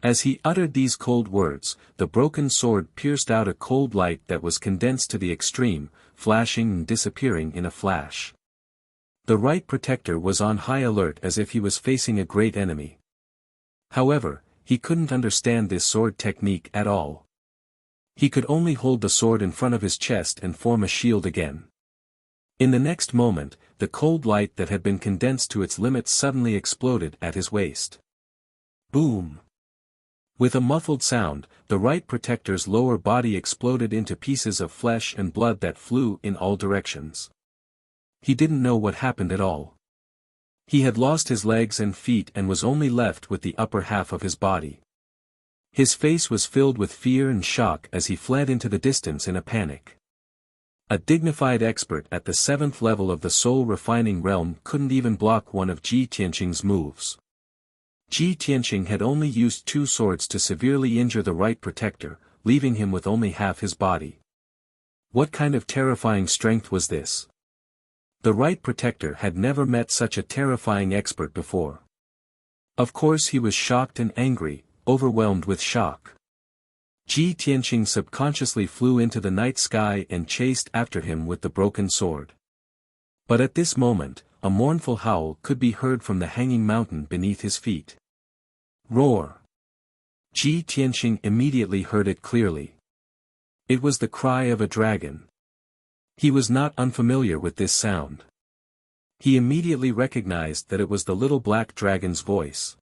As he uttered these cold words, the broken sword pierced out a cold light that was condensed to the extreme, flashing and disappearing in a flash. The right protector was on high alert as if he was facing a great enemy. However, he couldn't understand this sword technique at all. He could only hold the sword in front of his chest and form a shield again. In the next moment, the cold light that had been condensed to its limits suddenly exploded at his waist. Boom! With a muffled sound, the right protector's lower body exploded into pieces of flesh and blood that flew in all directions. He didn't know what happened at all. He had lost his legs and feet and was only left with the upper half of his body. His face was filled with fear and shock as he fled into the distance in a panic. A dignified expert at the 7th level of the soul refining realm couldn't even block one of Ji Tianqing's moves. Ji Tianqing had only used 2 swords to severely injure the right protector, leaving him with only half his body. What kind of terrifying strength was this? The right protector had never met such a terrifying expert before. Of course he was shocked and angry, overwhelmed with shock. Ji Tianqing subconsciously flew into the night sky and chased after him with the broken sword. But at this moment, a mournful howl could be heard from the hanging mountain beneath his feet. Roar! Ji Tianqing immediately heard it clearly. It was the cry of a dragon. He was not unfamiliar with this sound. He immediately recognized that it was the little black dragon's voice.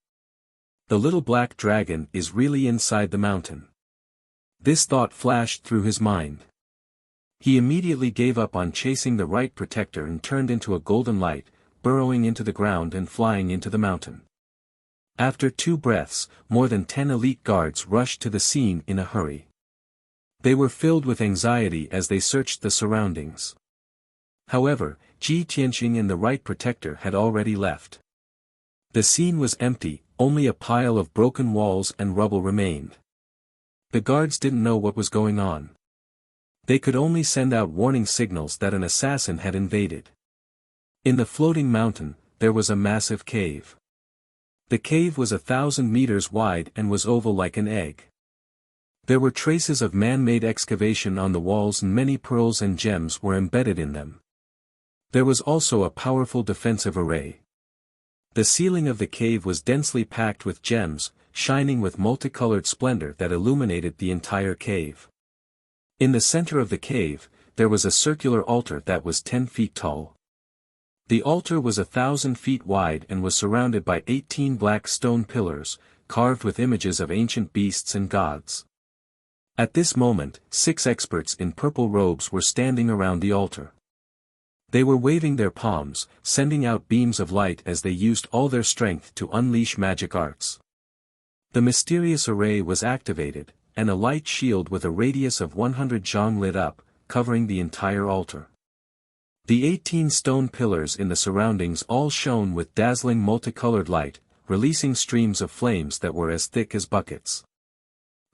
The little black dragon is really inside the mountain. This thought flashed through his mind. He immediately gave up on chasing the right protector and turned into a golden light, burrowing into the ground and flying into the mountain. After 2 breaths, more than 10 elite guards rushed to the scene in a hurry. They were filled with anxiety as they searched the surroundings. However, Ji Tianqing and the right protector had already left. The scene was empty, only a pile of broken walls and rubble remained. The guards didn't know what was going on. They could only send out warning signals that an assassin had invaded. In the floating mountain, there was a massive cave. The cave was 1,000 meters wide and was oval like an egg. There were traces of man-made excavation on the walls and many pearls and gems were embedded in them. There was also a powerful defensive array. The ceiling of the cave was densely packed with gems, shining with multicolored splendor that illuminated the entire cave. In the center of the cave, there was a circular altar that was 10 feet tall. The altar was 1,000 feet wide and was surrounded by 18 black stone pillars, carved with images of ancient beasts and gods. At this moment, 6 experts in purple robes were standing around the altar. They were waving their palms, sending out beams of light as they used all their strength to unleash magic arts. The mysterious array was activated, and a light shield with a radius of 100 zhang lit up, covering the entire altar. The 18 stone pillars in the surroundings all shone with dazzling multicolored light, releasing streams of flames that were as thick as buckets.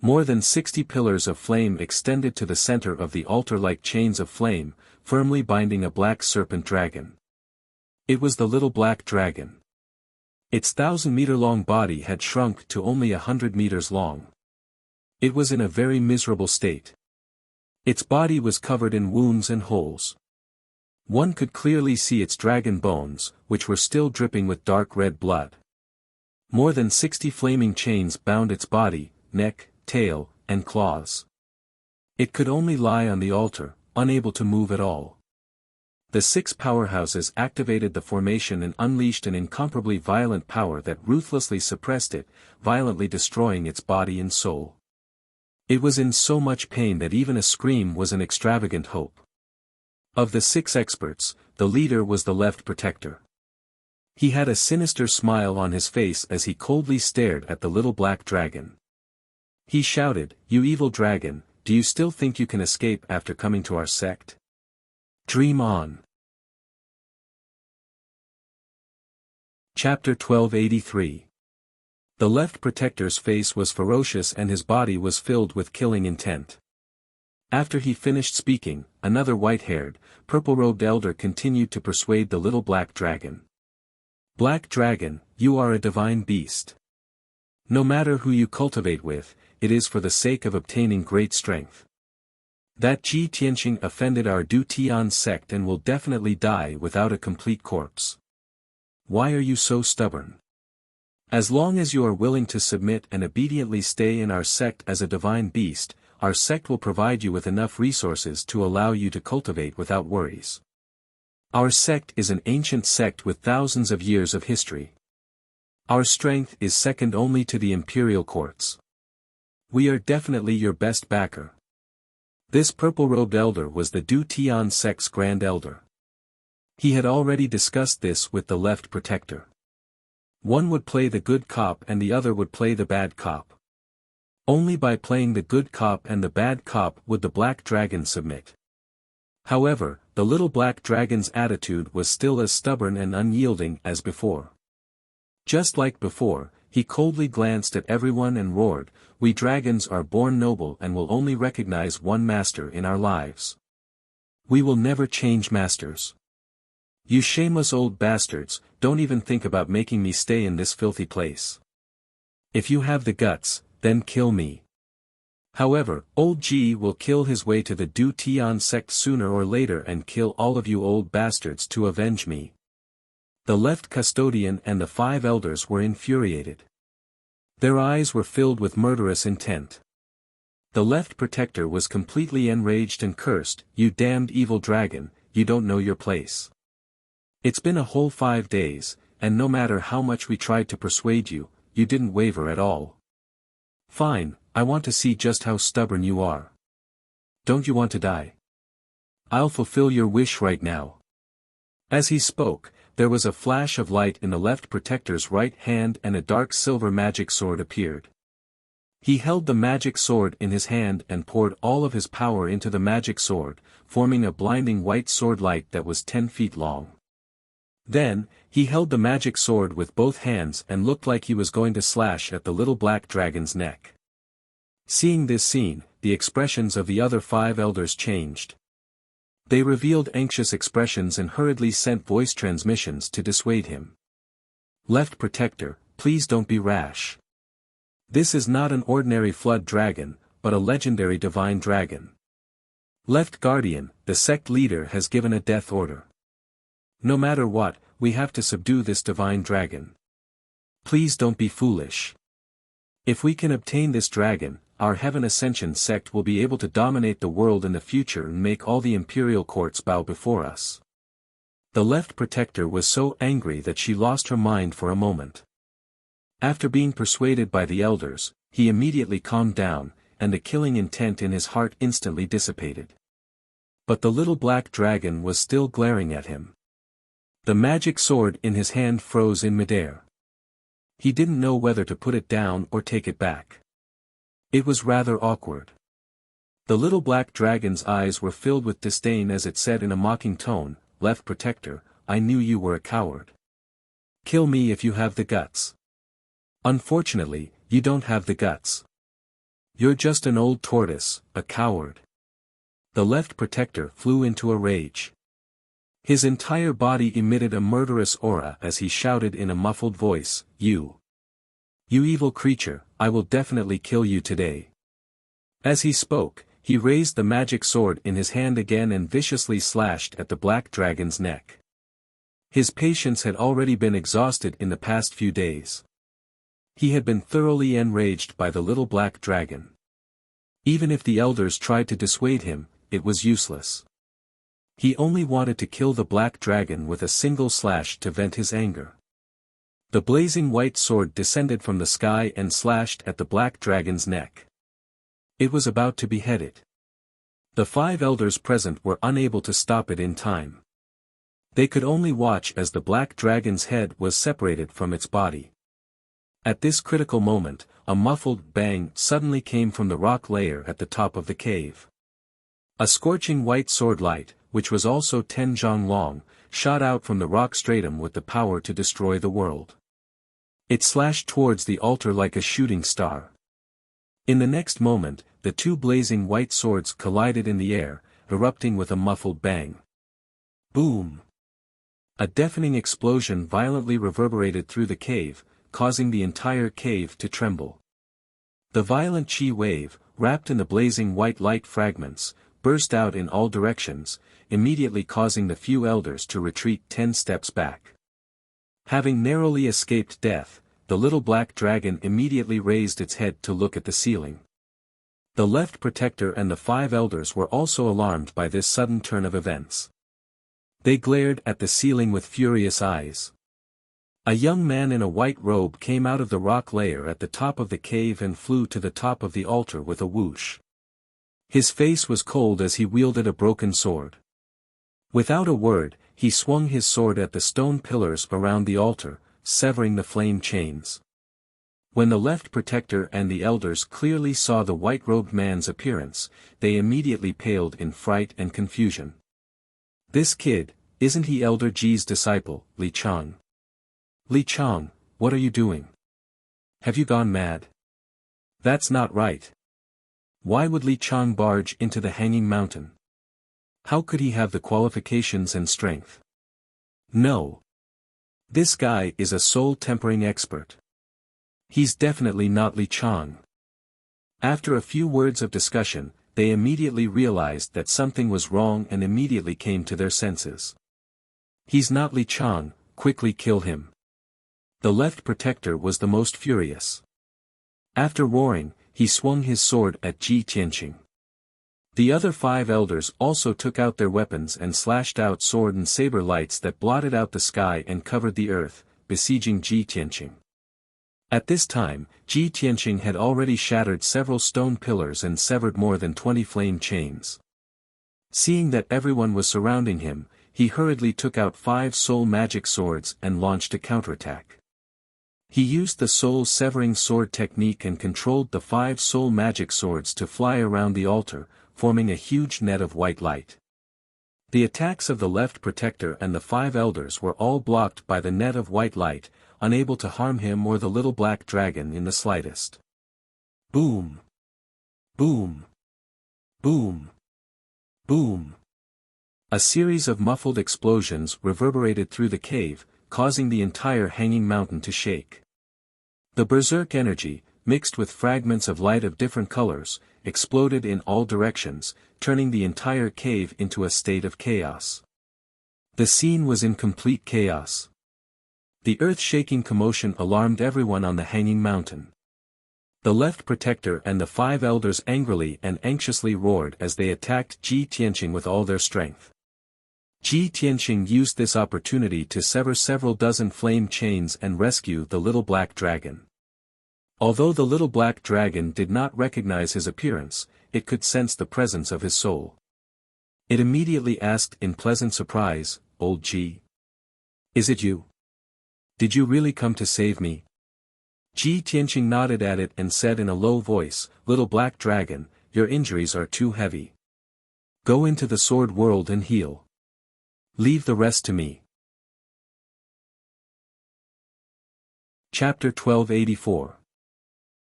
More than 60 pillars of flame extended to the center of the altar like chains of flame, firmly binding a black serpent dragon. It was the little black dragon. Its 1,000-meter-long body had shrunk to only 100 meters long. It was in a very miserable state. Its body was covered in wounds and holes. One could clearly see its dragon bones, which were still dripping with dark red blood. More than 60 flaming chains bound its body, neck, tail, and claws. It could only lie on the altar, unable to move at all. The 6 powerhouses activated the formation and unleashed an incomparably violent power that ruthlessly suppressed it, violently destroying its body and soul. It was in so much pain that even a scream was an extravagant hope. Of the 6 experts, the leader was the left protector. He had a sinister smile on his face as he coldly stared at the little black dragon. He shouted, "You evil dragon, do you still think you can escape after coming to our sect? Dream on." Chapter 1283. The left protector's face was ferocious and his body was filled with killing intent. After he finished speaking, another white-haired, purple-robed elder continued to persuade the little black dragon. "Black dragon, you are a divine beast. No matter who you cultivate with, it is for the sake of obtaining great strength. That Ji Tianqing offended our Du Tian sect and will definitely die without a complete corpse. Why are you so stubborn? As long as you are willing to submit and obediently stay in our sect as a divine beast, our sect will provide you with enough resources to allow you to cultivate without worries. Our sect is an ancient sect with thousands of years of history. Our strength is second only to the imperial courts. We are definitely your best backer." This purple-robed elder was the Du Tian sect's grand elder. He had already discussed this with the left protector. One would play the good cop and the other would play the bad cop. Only by playing the good cop and the bad cop would the black dragon submit. However, the little black dragon's attitude was still as stubborn and unyielding as before. Just like before, he coldly glanced at everyone and roared, "We dragons are born noble and will only recognize one master in our lives. We will never change masters. You shameless old bastards, don't even think about making me stay in this filthy place. If you have the guts, then kill me. However, old Ji will kill his way to the Du Tian sect sooner or later and kill all of you old bastards to avenge me. The left custodian and the 5 elders were infuriated. Their eyes were filled with murderous intent. The left protector was completely enraged and cursed, "You damned evil dragon, you don't know your place. It's been a whole 5 days, and no matter how much we tried to persuade you, you didn't waver at all. Fine, I want to see just how stubborn you are. Don't you want to die? I'll fulfill your wish right now." As he spoke, there was a flash of light in the left protector's right hand and a dark silver magic sword appeared. He held the magic sword in his hand and poured all of his power into the magic sword, forming a blinding white sword light that was 10 feet long. Then, he held the magic sword with both hands and looked like he was going to slash at the little black dragon's neck. Seeing this scene, the expressions of the other 5 elders changed. They revealed anxious expressions and hurriedly sent voice transmissions to dissuade him. "Left protector, please don't be rash. This is not an ordinary flood dragon, but a legendary divine dragon. Left guardian, the sect leader has given a death order. No matter what, we have to subdue this divine dragon. Please don't be foolish. If we can obtain this dragon, our Heaven Ascension sect will be able to dominate the world in the future and make all the imperial courts bow before us." The left protector was so angry that she lost her mind for a moment. After being persuaded by the elders, he immediately calmed down, and the killing intent in his heart instantly dissipated. But the little black dragon was still glaring at him. The magic sword in his hand froze in midair. He didn't know whether to put it down or take it back. It was rather awkward. The little black dragon's eyes were filled with disdain as it said in a mocking tone, "Left protector, I knew you were a coward. Kill me if you have the guts. Unfortunately, you don't have the guts. You're just an old tortoise, a coward." The left protector flew into a rage. His entire body emitted a murderous aura as he shouted in a muffled voice, You evil creature, I will definitely kill you today." As he spoke, he raised the magic sword in his hand again and viciously slashed at the black dragon's neck. His patience had already been exhausted in the past few days. He had been thoroughly enraged by the little black dragon. Even if the elders tried to dissuade him, it was useless. He only wanted to kill the black dragon with a single slash to vent his anger. The blazing white sword descended from the sky and slashed at the black dragon's neck. It was about to behead it. The 5 elders present were unable to stop it in time. They could only watch as the black dragon's head was separated from its body. At this critical moment, a muffled bang suddenly came from the rock layer at the top of the cave. A scorching white sword light, which was also 10 zhang long, shot out from the rock stratum with the power to destroy the world. It slashed towards the altar like a shooting star. In the next moment, the 2 blazing white swords collided in the air, erupting with a muffled bang. Boom! A deafening explosion violently reverberated through the cave, causing the entire cave to tremble. The violent chi wave, wrapped in the blazing white light fragments, burst out in all directions, immediately causing the few elders to retreat 10 steps back. Having narrowly escaped death, the little black dragon immediately raised its head to look at the ceiling. The left protector and the 5 elders were also alarmed by this sudden turn of events. They glared at the ceiling with furious eyes. A young man in a white robe came out of the rock layer at the top of the cave and flew to the top of the altar with a whoosh. His face was cold as he wielded a broken sword. Without a word, he swung his sword at the stone pillars around the altar, severing the flame chains. When the left protector and the elders clearly saw the white-robed man's appearance, they immediately paled in fright and confusion. "This kid, isn't he Elder Ji's disciple, Li Chang? Li Chang, what are you doing? Have you gone mad? That's not right. Why would Li Chang barge into the Hanging Mountain? How could he have the qualifications and strength? No. This guy is a soul-tempering expert. He's definitely not Li Chang." After a few words of discussion, they immediately realized that something was wrong and immediately came to their senses. "He's not Li Chang, quickly kill him." The left protector was the most furious. After roaring, he swung his sword at Ji Tianqing. The other 5 elders also took out their weapons and slashed out sword and saber lights that blotted out the sky and covered the earth, besieging Ji Tianqing. At this time, Ji Tianqing had already shattered several stone pillars and severed more than 20 flame chains. Seeing that everyone was surrounding him, he hurriedly took out 5 soul magic swords and launched a counterattack. He used the soul-severing sword technique and controlled the 5 soul magic swords to fly around the altar, forming a huge net of white light. The attacks of the left protector and the 5 elders were all blocked by the net of white light, unable to harm him or the little black dragon in the slightest. Boom! Boom! Boom! Boom! A series of muffled explosions reverberated through the cave, causing the entire hanging mountain to shake. The berserk energy, mixed with fragments of light of different colors, exploded in all directions, turning the entire cave into a state of chaos. The scene was in complete chaos. The earth-shaking commotion alarmed everyone on the hanging mountain. The left protector and the 5 elders angrily and anxiously roared as they attacked Ji Tianqing with all their strength. Ji Tianqing used this opportunity to sever several dozen flame chains and rescue the little black dragon. Although the little black dragon did not recognize his appearance, it could sense the presence of his soul. It immediately asked in pleasant surprise, "Old Ji? Is it you? Did you really come to save me?" Ji Tianqing nodded at it and said in a low voice, "Little black dragon, your injuries are too heavy. Go into the sword world and heal. Leave the rest to me." Chapter 1284.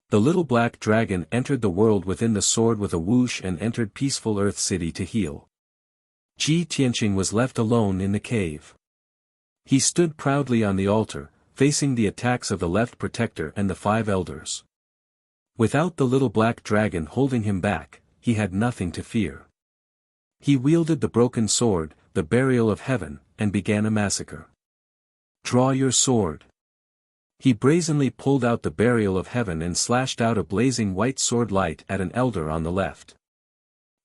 The little black dragon entered the world within the sword with a whoosh and entered peaceful Earth City to heal. Ji Tianqing was left alone in the cave. He stood proudly on the altar, facing the attacks of the left protector and the 5 elders. Without the little black dragon holding him back, he had nothing to fear. He wielded the broken sword, the burial of heaven, and began a massacre. "Draw your sword." He brazenly pulled out the burial of heaven and slashed out a blazing white sword light at an elder on the left.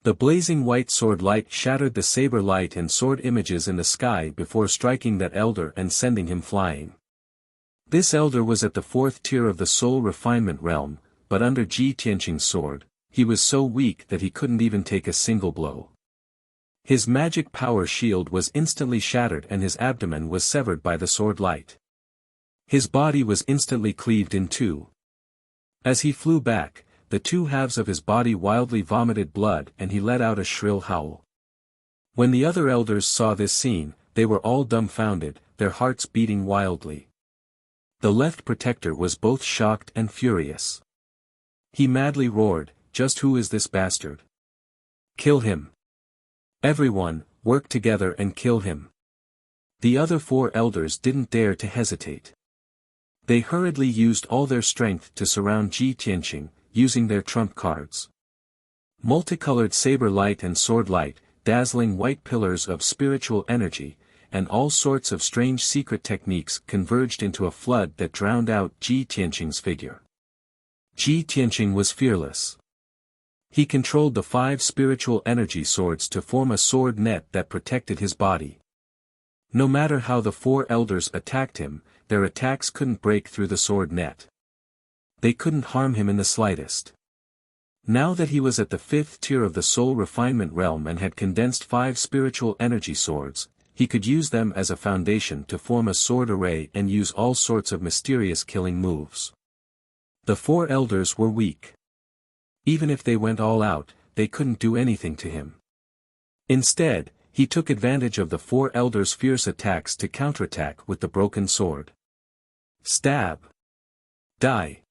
The blazing white sword light shattered the saber light and sword images in the sky before striking that elder and sending him flying. This elder was at the 4th tier of the soul refinement realm, but under Ji Tianqing's sword, he was so weak that he couldn't even take a single blow. His magic power shield was instantly shattered and his abdomen was severed by the sword light. His body was instantly cleaved in 2. As he flew back, the 2 halves of his body wildly vomited blood and he let out a shrill howl. When the other elders saw this scene, they were all dumbfounded, their hearts beating wildly. The left protector was both shocked and furious. He madly roared, "Just who is this bastard? Kill him! Everyone, work together and kill him!" The other 4 elders didn't dare to hesitate. They hurriedly used all their strength to surround Ji Tianqing, using their trump cards. Multicolored saber light and sword light, dazzling white pillars of spiritual energy, and all sorts of strange secret techniques converged into a flood that drowned out Ji Tianqing's figure. Ji Tianqing was fearless. He controlled the 5 spiritual energy swords to form a sword net that protected his body. No matter how the 4 elders attacked him, their attacks couldn't break through the sword net. They couldn't harm him in the slightest. Now that he was at the 5th tier of the soul refinement realm and had condensed 5 spiritual energy swords, he could use them as a foundation to form a sword array and use all sorts of mysterious killing moves. The 4 elders were weak. Even if they went all out, they couldn't do anything to him. Instead, he took advantage of the 4 elders' fierce attacks to counterattack with the broken sword. Stab! Die!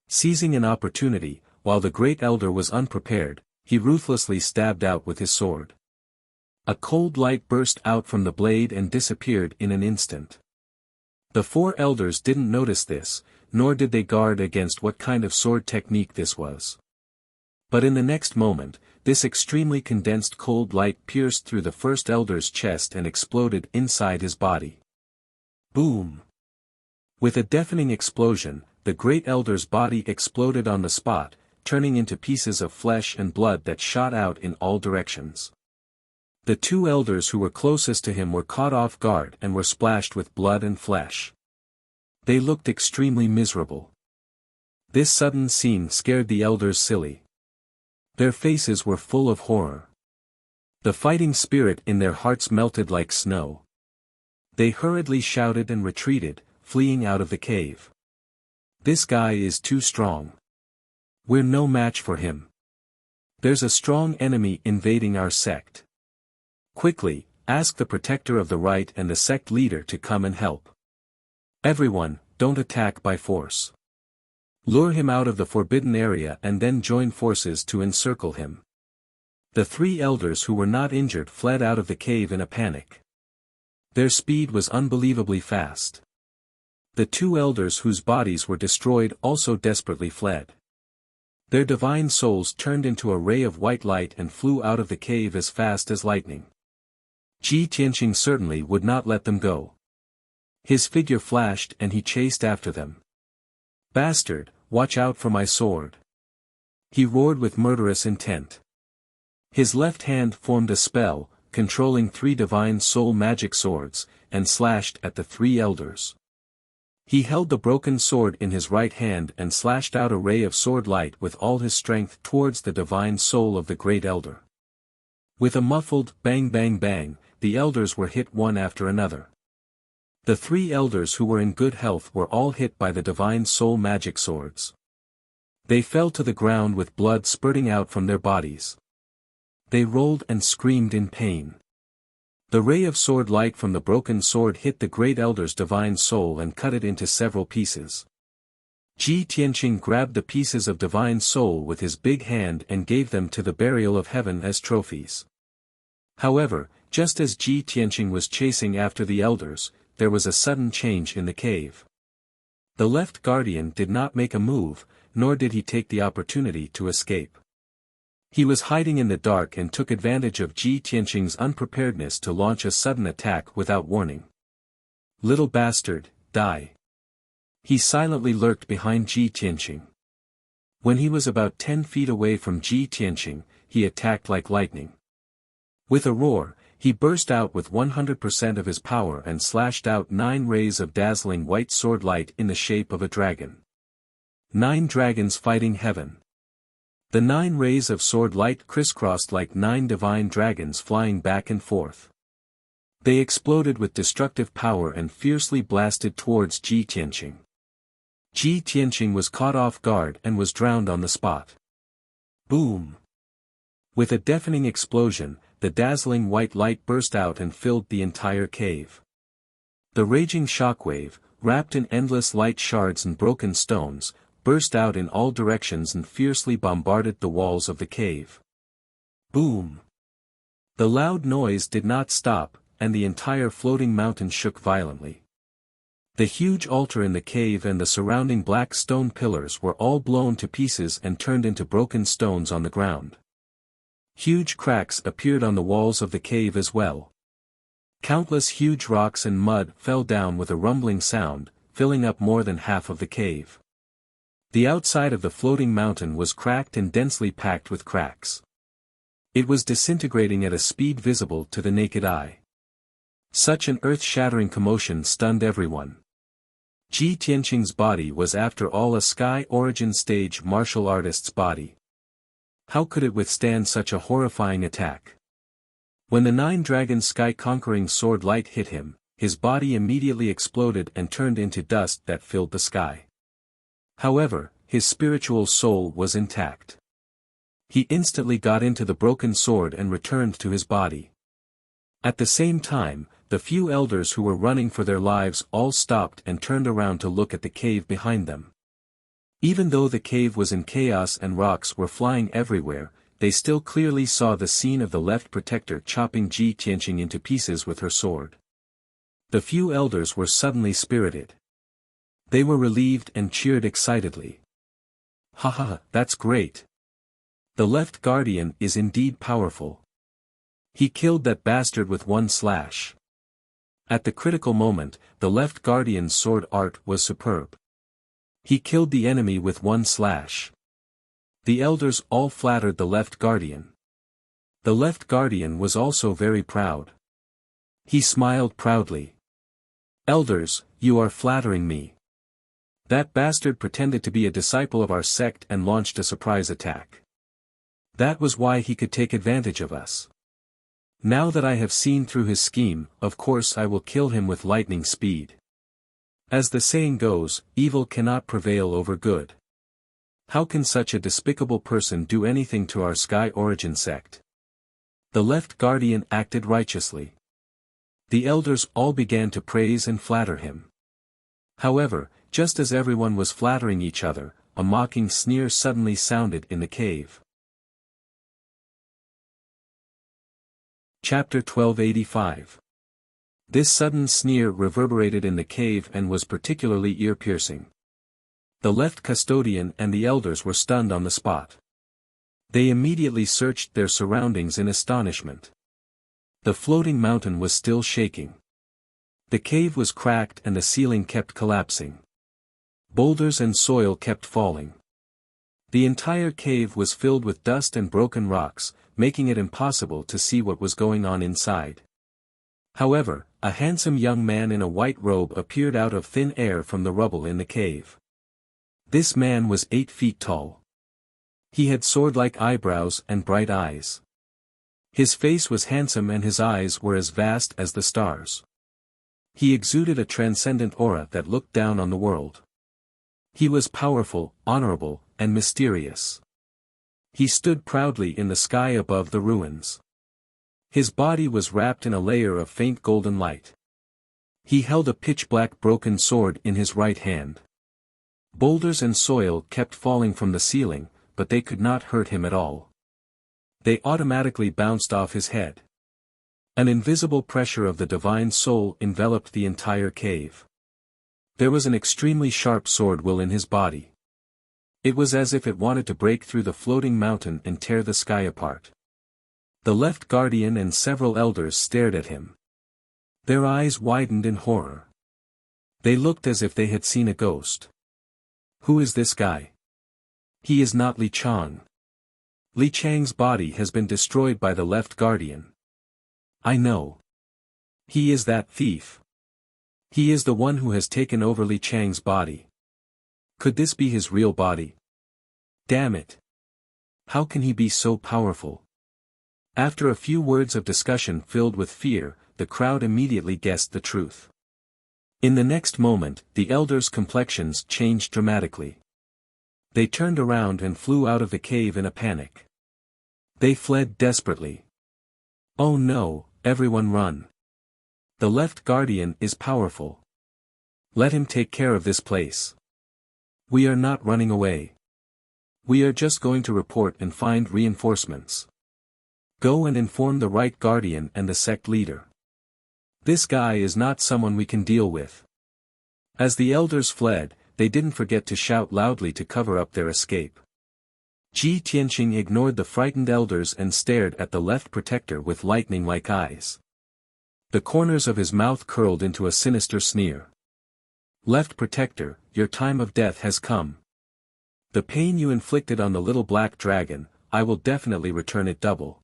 Seizing an opportunity, while the great elder was unprepared, he ruthlessly stabbed out with his sword. A cold light burst out from the blade and disappeared in an instant. The 4 elders didn't notice this, nor did they guard against what kind of sword technique this was. But in the next moment, this extremely condensed cold light pierced through the first elder's chest and exploded inside his body. Boom! With a deafening explosion, the great elder's body exploded on the spot, turning into pieces of flesh and blood that shot out in all directions. The two elders who were closest to him were caught off guard and were splashed with blood and flesh. They looked extremely miserable. This sudden scene scared the elders silly. Their faces were full of horror. The fighting spirit in their hearts melted like snow. They hurriedly shouted and retreated, fleeing out of the cave. This guy is too strong. We're no match for him. There's a strong enemy invading our sect. Quickly, ask the protector of the right and the sect leader to come and help. Everyone, don't attack by force. Lure him out of the forbidden area and then join forces to encircle him. The three elders who were not injured fled out of the cave in a panic. Their speed was unbelievably fast. The two elders whose bodies were destroyed also desperately fled. Their divine souls turned into a ray of white light and flew out of the cave as fast as lightning. Ji Tianqing certainly would not let them go. His figure flashed and he chased after them. Bastard, watch out for my sword! He roared with murderous intent. His left hand formed a spell, controlling three divine soul magic swords, and slashed at the three elders. He held the broken sword in his right hand and slashed out a ray of sword light with all his strength towards the divine soul of the great elder. With a muffled bang bang bang, the elders were hit one after another. The three elders who were in good health were all hit by the divine soul magic swords. They fell to the ground with blood spurting out from their bodies. They rolled and screamed in pain. The ray of sword light from the broken sword hit the great elder's divine soul and cut it into several pieces. Ji Tianqing grabbed the pieces of divine soul with his big hand and gave them to the burial of heaven as trophies. However, just as Ji Tianqing was chasing after the elders, there was a sudden change in the cave. The left guardian did not make a move, nor did he take the opportunity to escape. He was hiding in the dark and took advantage of Ji Tianqing's unpreparedness to launch a sudden attack without warning. Little bastard, die! He silently lurked behind Ji Tianqing. When he was about 10 feet away from Ji Tianqing, he attacked like lightning. With a roar, he burst out with 100% of his power and slashed out 9 rays of dazzling white sword light in the shape of a dragon. 9 dragons fighting heaven. The 9 rays of sword light crisscrossed like 9 divine dragons flying back and forth. They exploded with destructive power and fiercely blasted towards Ji Tianqing. Ji Tianqing was caught off guard and was drowned on the spot. Boom! With a deafening explosion, the dazzling white light burst out and filled the entire cave. The raging shockwave, wrapped in endless light shards and broken stones, burst out in all directions and fiercely bombarded the walls of the cave. Boom! The loud noise did not stop, and the entire floating mountain shook violently. The huge altar in the cave and the surrounding black stone pillars were all blown to pieces and turned into broken stones on the ground. Huge cracks appeared on the walls of the cave as well. Countless huge rocks and mud fell down with a rumbling sound, filling up more than half of the cave. The outside of the floating mountain was cracked and densely packed with cracks. It was disintegrating at a speed visible to the naked eye. Such an earth-shattering commotion stunned everyone. Ji Tianqing's body was after all a Sky Origin stage martial artist's body. How could it withstand such a horrifying attack? When the 9-dragon sky-conquering sword light hit him, his body immediately exploded and turned into dust that filled the sky. However, his spiritual soul was intact. He instantly got into the broken sword and returned to his body. At the same time, the few elders who were running for their lives all stopped and turned around to look at the cave behind them. Even though the cave was in chaos and rocks were flying everywhere, they still clearly saw the scene of the left protector chopping Ji Tianqing into pieces with her sword. The few elders were suddenly spirited. They were relieved and cheered excitedly. "Ha ha, that's great! The left guardian is indeed powerful. He killed that bastard with one slash. At the critical moment, the left guardian's sword art was superb. He killed the enemy with one slash. The elders all flattered the left guardian. The left guardian was also very proud. He smiled proudly. Elders, you are flattering me. That bastard pretended to be a disciple of our sect and launched a surprise attack. That was why he could take advantage of us. Now that I have seen through his scheme, of course I will kill him with lightning speed. As the saying goes, evil cannot prevail over good. How can such a despicable person do anything to our Sky Origin sect? The left guardian acted righteously. The elders all began to praise and flatter him. However, just as everyone was flattering each other, a mocking sneer suddenly sounded in the cave. Chapter 1285. This sudden sneer reverberated in the cave and was particularly ear-piercing. The left custodian and the elders were stunned on the spot. They immediately searched their surroundings in astonishment. The floating mountain was still shaking. The cave was cracked and the ceiling kept collapsing. Boulders and soil kept falling. The entire cave was filled with dust and broken rocks, making it impossible to see what was going on inside. However, a handsome young man in a white robe appeared out of thin air from the rubble in the cave. This man was 8 feet tall. He had sword-like eyebrows and bright eyes. His face was handsome and his eyes were as vast as the stars. He exuded a transcendent aura that looked down on the world. He was powerful, honorable, and mysterious. He stood proudly in the sky above the ruins. His body was wrapped in a layer of faint golden light. He held a pitch-black broken sword in his right hand. Boulders and soil kept falling from the ceiling, but they could not hurt him at all. They automatically bounced off his head. An invisible pressure of the divine soul enveloped the entire cave. There was an extremely sharp sword will in his body. It was as if it wanted to break through the floating mountain and tear the sky apart. The left guardian and several elders stared at him. Their eyes widened in horror. They looked as if they had seen a ghost. Who is this guy? He is not Li Chang. Li Chang's body has been destroyed by the left guardian. I know. He is that thief. He is the one who has taken over Li Chang's body. Could this be his real body? Damn it. How can he be so powerful? After a few words of discussion filled with fear, the crowd immediately guessed the truth. In the next moment, the elders' complexions changed dramatically. They turned around and flew out of the cave in a panic. They fled desperately. Oh no, everyone run. The left guardian is powerful. Let him take care of this place. We are not running away. We are just going to report and find reinforcements. Go and inform the right guardian and the sect leader. This guy is not someone we can deal with. As the elders fled, they didn't forget to shout loudly to cover up their escape. Ji Tianqing ignored the frightened elders and stared at the left protector with lightning-like eyes. The corners of his mouth curled into a sinister sneer. Left protector, your time of death has come. The pain you inflicted on the little black dragon, I will definitely return it double.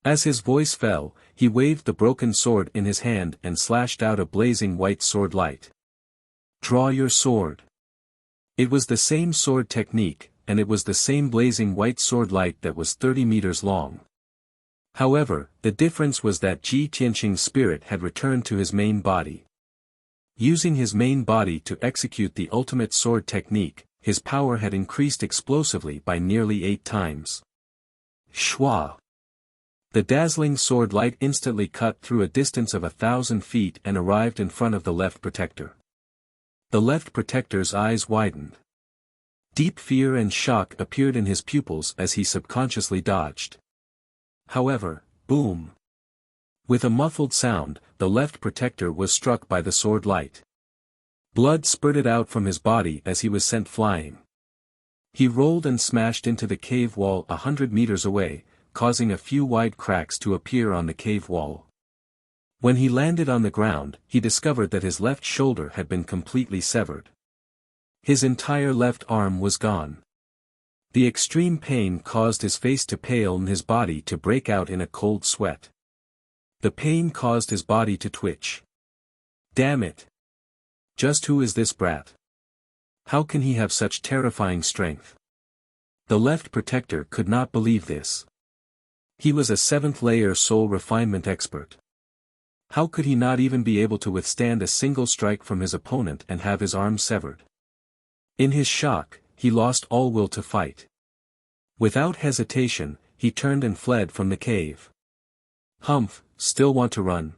As his voice fell, he waved the broken sword in his hand and slashed out a blazing white sword light. Draw your sword. It was the same sword technique, and it was the same blazing white sword light that was 30 meters long. However, the difference was that Ji Tianqing's spirit had returned to his main body. Using his main body to execute the ultimate sword technique, his power had increased explosively by nearly 8 times. Shwa! The dazzling sword light instantly cut through a distance of 1,000 feet and arrived in front of the left protector. The left protector's eyes widened. Deep fear and shock appeared in his pupils as he subconsciously dodged. However, boom! With a muffled sound, the left protector was struck by the sword light. Blood spurted out from his body as he was sent flying. He rolled and smashed into the cave wall 100 meters away, causing a few wide cracks to appear on the cave wall. When he landed on the ground, he discovered that his left shoulder had been completely severed. His entire left arm was gone. The extreme pain caused his face to pale and his body to break out in a cold sweat. The pain caused his body to twitch. Damn it! Just who is this brat? How can he have such terrifying strength? The left protector could not believe this. He was a 7th-layer soul refinement expert. How could he not even be able to withstand a single strike from his opponent and have his arm severed? In his shock, he lost all will to fight. Without hesitation, he turned and fled from the cave. Humph, still want to run?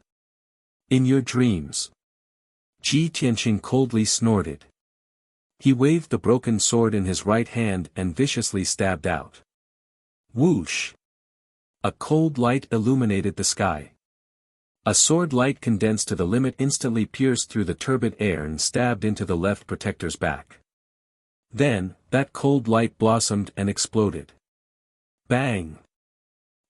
In your dreams. Ji Tianqing coldly snorted. He waved the broken sword in his right hand and viciously stabbed out. Whoosh! A cold light illuminated the sky. A sword light condensed to the limit instantly pierced through the turbid air and stabbed into the left protector's back. Then, that cold light blossomed and exploded. Bang!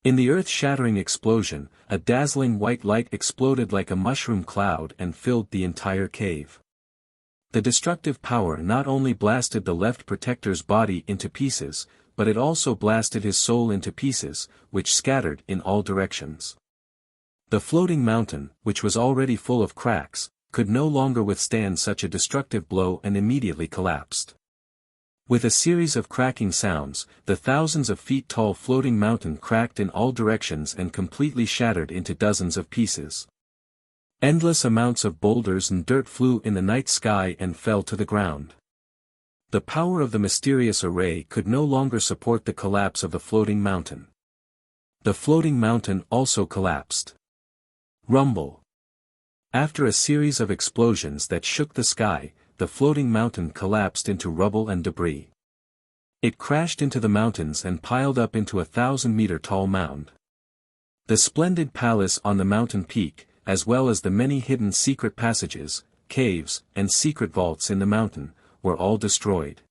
In the earth-shattering explosion, a dazzling white light exploded like a mushroom cloud and filled the entire cave. The destructive power not only blasted the left protector's body into pieces, but it also blasted his soul into pieces, which scattered in all directions. The floating mountain, which was already full of cracks, could no longer withstand such a destructive blow and immediately collapsed. With a series of cracking sounds, the thousands of feet tall floating mountain cracked in all directions and completely shattered into dozens of pieces. Endless amounts of boulders and dirt flew in the night sky and fell to the ground. The power of the mysterious array could no longer support the collapse of the floating mountain. The floating mountain also collapsed. Rumble. After a series of explosions that shook the sky, the floating mountain collapsed into rubble and debris. It crashed into the mountains and piled up into a 1,000-meter-tall mound. The splendid palace on the mountain peak, as well as the many hidden secret passages, caves, and secret vaults in the mountain, were all destroyed.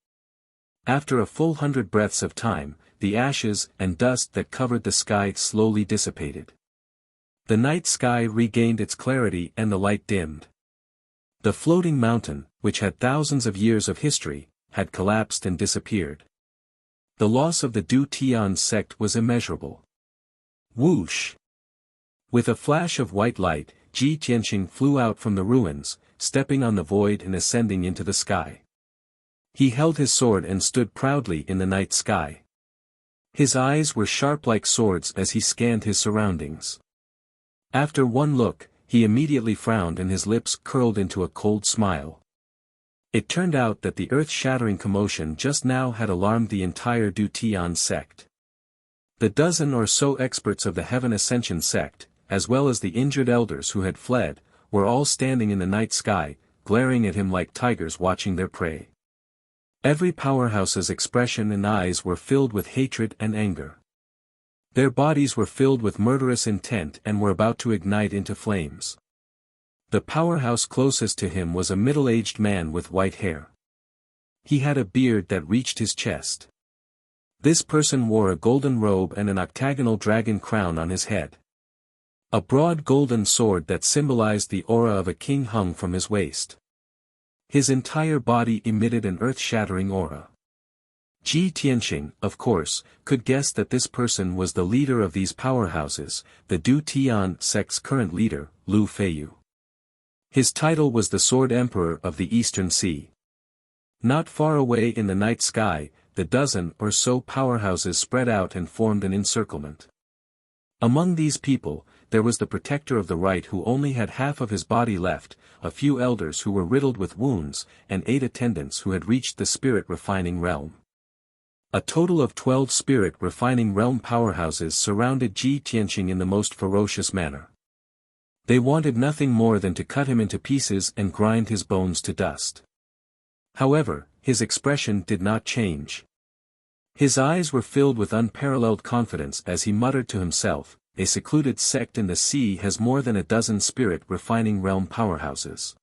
After a full 100 breaths of time, the ashes and dust that covered the sky slowly dissipated. The night sky regained its clarity and the light dimmed. The floating mountain, which had thousands of years of history, had collapsed and disappeared. The loss of the Du Tian sect was immeasurable. Whoosh! With a flash of white light, Ji Tianqing flew out from the ruins, stepping on the void and ascending into the sky. He held his sword and stood proudly in the night sky. His eyes were sharp like swords as he scanned his surroundings. After one look, he immediately frowned and his lips curled into a cold smile. It turned out that the earth-shattering commotion just now had alarmed the entire Du Tian sect. The dozen or so experts of the Heaven Ascension sect, as well as the injured elders who had fled, were all standing in the night sky, glaring at him like tigers watching their prey. Every powerhouse's expression and eyes were filled with hatred and anger. Their bodies were filled with murderous intent and were about to ignite into flames. The powerhouse closest to him was a middle-aged man with white hair. He had a beard that reached his chest. This person wore a golden robe and an octagonal dragon crown on his head. A broad golden sword that symbolized the aura of a king hung from his waist. His entire body emitted an earth-shattering aura. Ji Tianqing, of course, could guess that this person was the leader of these powerhouses, the Du Tian sect's current leader, Lu Feiyu. His title was the Sword Emperor of the Eastern Sea. Not far away in the night sky, the dozen or so powerhouses spread out and formed an encirclement. Among these people, there was the protector of the right who only had half of his body left, a few elders who were riddled with wounds, and 8 attendants who had reached the spirit-refining realm. A total of 12 spirit-refining realm powerhouses surrounded Ji Tianqing in the most ferocious manner. They wanted nothing more than to cut him into pieces and grind his bones to dust. However, his expression did not change. His eyes were filled with unparalleled confidence as he muttered to himself, "A secluded sect in the sea has more than a dozen spirit-refining realm powerhouses.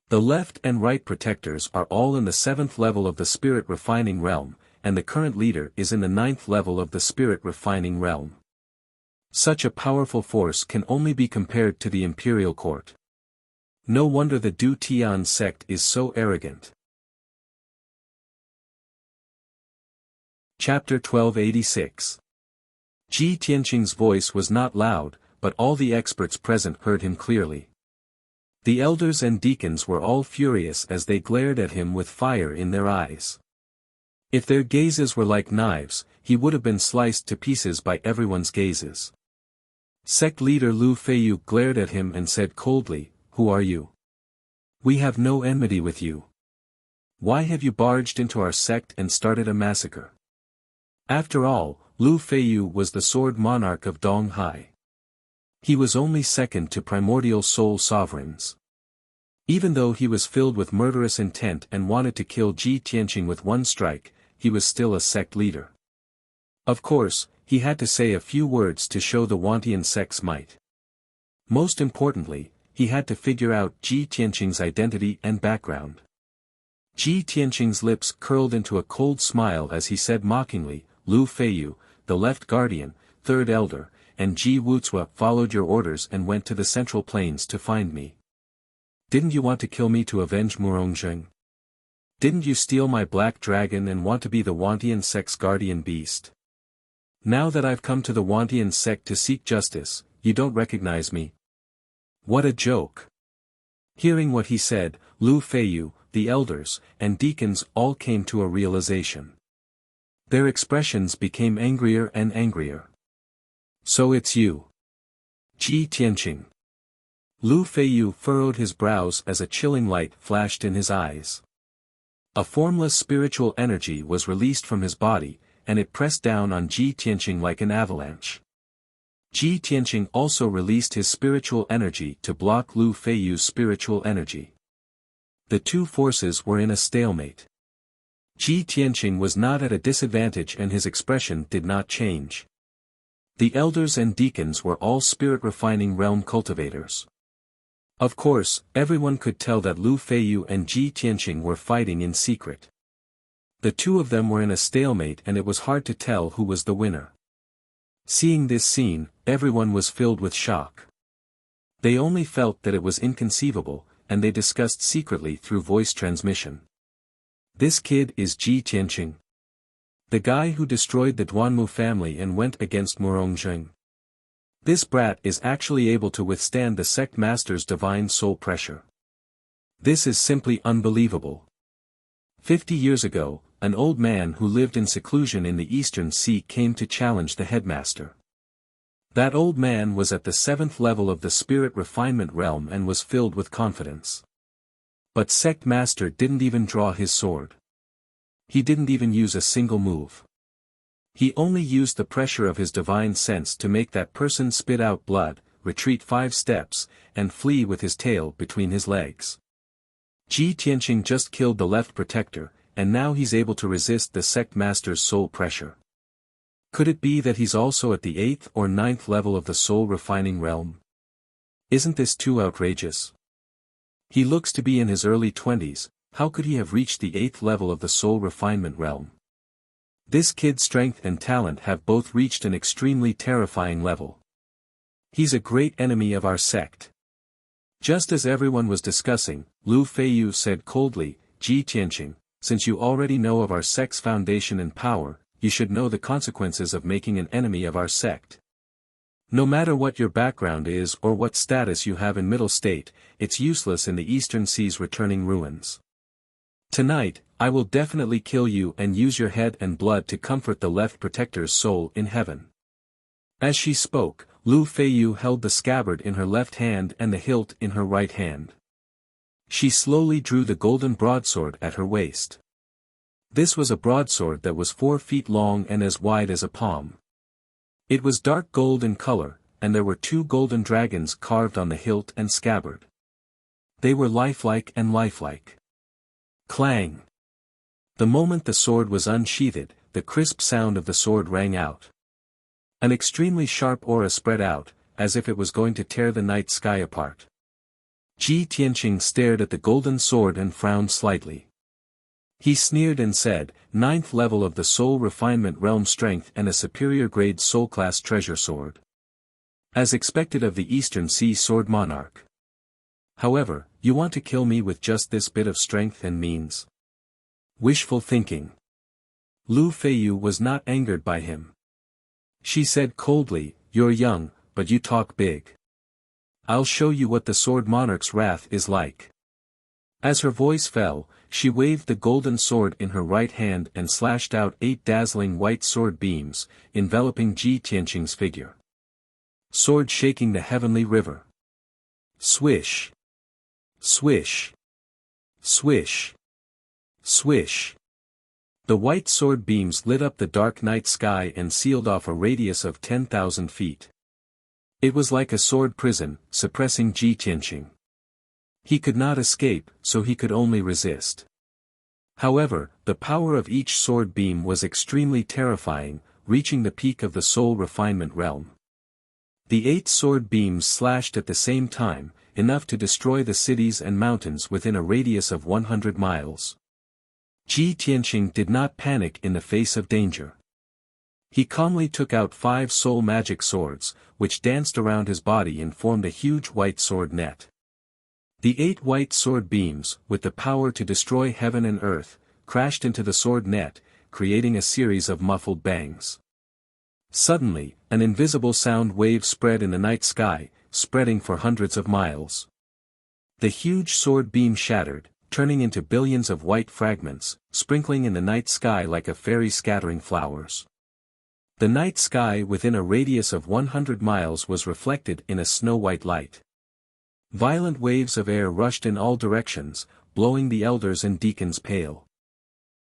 The left and right protectors are all in the 7th level of the spirit-refining realm, and the current leader is in the 9th level of the spirit refining realm. Such a powerful force can only be compared to the imperial court. No wonder the Du Tian sect is so arrogant. Chapter 1286. Ji Tianqing's voice was not loud, but all the experts present heard him clearly. The elders and deacons were all furious as they glared at him with fire in their eyes. If their gazes were like knives, he would have been sliced to pieces by everyone's gazes. Sect leader Lu Feiyu glared at him and said coldly, "Who are you? We have no enmity with you. Why have you barged into our sect and started a massacre?" After all, Lu Feiyu was the sword monarch of Donghai. He was only second to primordial soul sovereigns. Even though he was filled with murderous intent and wanted to kill Ji Tianqing with one strike, he was still a sect leader. Of course, he had to say a few words to show the Wantian sect's might. Most importantly, he had to figure out Ji Tianqing's identity and background. Ji Tianqing's lips curled into a cold smile as he said mockingly, "Lu Feiyu, the left guardian, third elder, and Ji Wuxia followed your orders and went to the Central Plains to find me. Didn't you want to kill me to avenge Murongjing? Didn't you steal my black dragon and want to be the Wantian sect's guardian beast? Now that I've come to the Wantian sect to seek justice, you don't recognize me? What a joke." Hearing what he said, Lu Feiyu, the elders, and deacons all came to a realization. Their expressions became angrier and angrier. "So it's you, Ji Tianqing." Lu Feiyu furrowed his brows as a chilling light flashed in his eyes. A formless spiritual energy was released from his body, and it pressed down on Ji Tianqing like an avalanche. Ji Tianqing also released his spiritual energy to block Lu Feiyu's spiritual energy. The two forces were in a stalemate. Ji Tianqing was not at a disadvantage and his expression did not change. The elders and deacons were all spirit-refining realm cultivators. Of course, everyone could tell that Lu Feiyu and Ji Tianqing were fighting in secret. The two of them were in a stalemate and it was hard to tell who was the winner. Seeing this scene, everyone was filled with shock. They only felt that it was inconceivable, and they discussed secretly through voice transmission. "This kid is Ji Tianqing. The guy who destroyed the Duanmu family and went against Murongjing. This brat is actually able to withstand the sect master's divine soul pressure. This is simply unbelievable." 50 years ago, an old man who lived in seclusion in the Eastern Sea came to challenge the headmaster. That old man was at the 7th level of the spirit refinement realm and was filled with confidence. But sect master didn't even draw his sword. He didn't even use a single move. He only used the pressure of his divine sense to make that person spit out blood, retreat 5 steps, and flee with his tail between his legs. Ji Tianqing just killed the left protector, and now he's able to resist the sect master's soul pressure. Could it be that he's also at the 8th or 9th level of the soul refining realm? Isn't this too outrageous? He looks to be in his early 20s, how could he have reached the 8th level of the soul refinement realm? This kid's strength and talent have both reached an extremely terrifying level. He's a great enemy of our sect. Just as everyone was discussing, Lu Feiyu said coldly, "Ji Tianqing, since you already know of our sect's foundation and power, you should know the consequences of making an enemy of our sect. No matter what your background is or what status you have in Middle State, it's useless in the Eastern Sea's returning ruins. Tonight, I will definitely kill you and use your head and blood to comfort the left protector's soul in heaven." As she spoke, Lu Feiyu held the scabbard in her left hand and the hilt in her right hand. She slowly drew the golden broadsword at her waist. This was a broadsword that was 4 feet long and as wide as a palm. It was dark gold in color, and there were 2 golden dragons carved on the hilt and scabbard. They were lifelike and lifelike. Clang! The moment the sword was unsheathed, the crisp sound of the sword rang out. An extremely sharp aura spread out, as if it was going to tear the night sky apart. Ji Tianqing stared at the golden sword and frowned slightly. He sneered and said, "Ninth level of the soul refinement realm strength and a superior grade soul class treasure sword. As expected of the Eastern Sea Sword Monarch. However, you want to kill me with just this bit of strength and means? Wishful thinking." Lu Feiyu was not angered by him. She said coldly, "You're young, but you talk big. I'll show you what the Sword Monarch's wrath is like." As her voice fell, she waved the golden sword in her right hand and slashed out 8 dazzling white sword beams, enveloping Ji Tianqing's figure. Sword shaking the heavenly river. Swish. Swish. Swish. Swish. The white sword beams lit up the dark night sky and sealed off a radius of 10,000 feet. It was like a sword prison, suppressing Ji Tianqing. He could not escape, so he could only resist. However, the power of each sword beam was extremely terrifying, reaching the peak of the soul refinement realm. The 8 sword beams slashed at the same time, enough to destroy the cities and mountains within a radius of 100 miles. Ji Tianqing did not panic in the face of danger. He calmly took out 5 soul magic swords, which danced around his body and formed a huge white sword net. The 8 white sword beams, with the power to destroy heaven and earth, crashed into the sword net, creating a series of muffled bangs. Suddenly, an invisible sound wave spread in the night sky, spreading for hundreds of miles. The huge sword beam shattered, turning into billions of white fragments, sprinkling in the night sky like a fairy scattering flowers. The night sky within a radius of 100 miles was reflected in a snow-white light. Violent waves of air rushed in all directions, blowing the elders and deacons pale.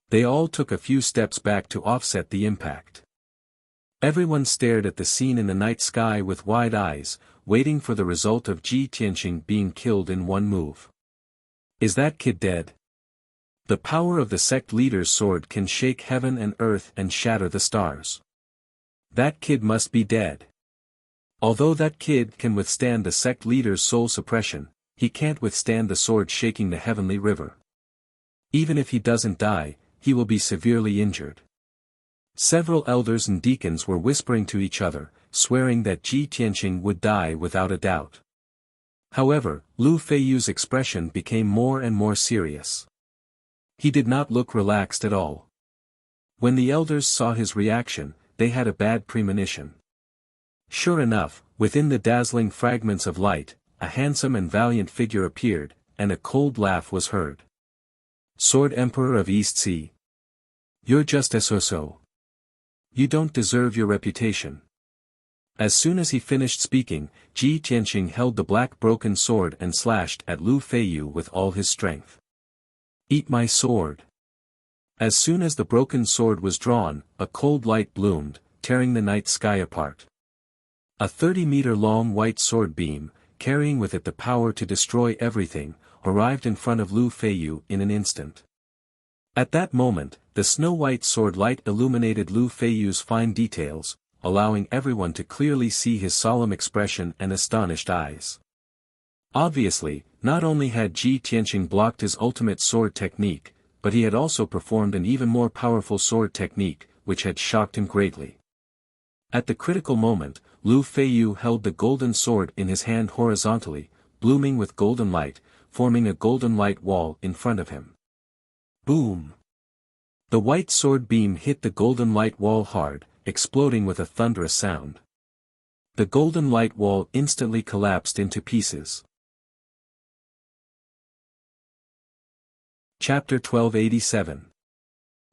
They all took a few steps back to offset the impact. Everyone stared at the scene in the night sky with wide eyes, waiting for the result of Ji Tianqing being killed in one move. Is that kid dead? The power of the sect leader's sword can shake heaven and earth and shatter the stars. That kid must be dead. Although that kid can withstand the sect leader's soul suppression, he can't withstand the sword shaking the heavenly river. Even if he doesn't die, he will be severely injured. Several elders and deacons were whispering to each other, swearing that Ji Tianqing would die without a doubt. However, Lu Feiyu's expression became more and more serious. He did not look relaxed at all. When the elders saw his reaction, they had a bad premonition. Sure enough, within the dazzling fragments of light, a handsome and valiant figure appeared, and a cold laugh was heard. Sword Emperor of East Sea. You're just a so-so. You don't deserve your reputation. As soon as he finished speaking, Ji Tianqing held the black broken sword and slashed at Lu Feiyu with all his strength. Eat my sword. As soon as the broken sword was drawn, a cold light bloomed, tearing the night sky apart. A 30-meter-long white sword beam, carrying with it the power to destroy everything, arrived in front of Lu Feiyu in an instant. At that moment, the snow-white sword light illuminated Lu Feiyu's fine details, allowing everyone to clearly see his solemn expression and astonished eyes. Obviously, not only had Ji Tianqing blocked his ultimate sword technique, but he had also performed an even more powerful sword technique, which had shocked him greatly. At the critical moment, Lu Feiyu held the golden sword in his hand horizontally, blooming with golden light, forming a golden light wall in front of him. Boom! The white sword beam hit the golden light wall hard, exploding with a thunderous sound. The golden light wall instantly collapsed into pieces. Chapter 1287.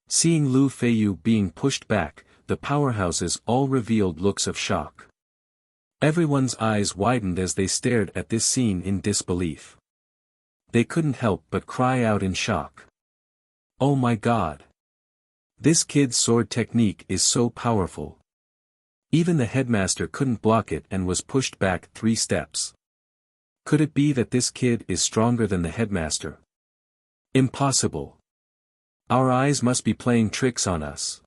Seeing Lu Feiyu being pushed back, the powerhouses all revealed looks of shock. Everyone's eyes widened as they stared at this scene in disbelief. They couldn't help but cry out in shock. Oh my God! This kid's sword technique is so powerful. Even the headmaster couldn't block it and was pushed back 3 steps. Could it be that this kid is stronger than the headmaster? Impossible. Our eyes must be playing tricks on us.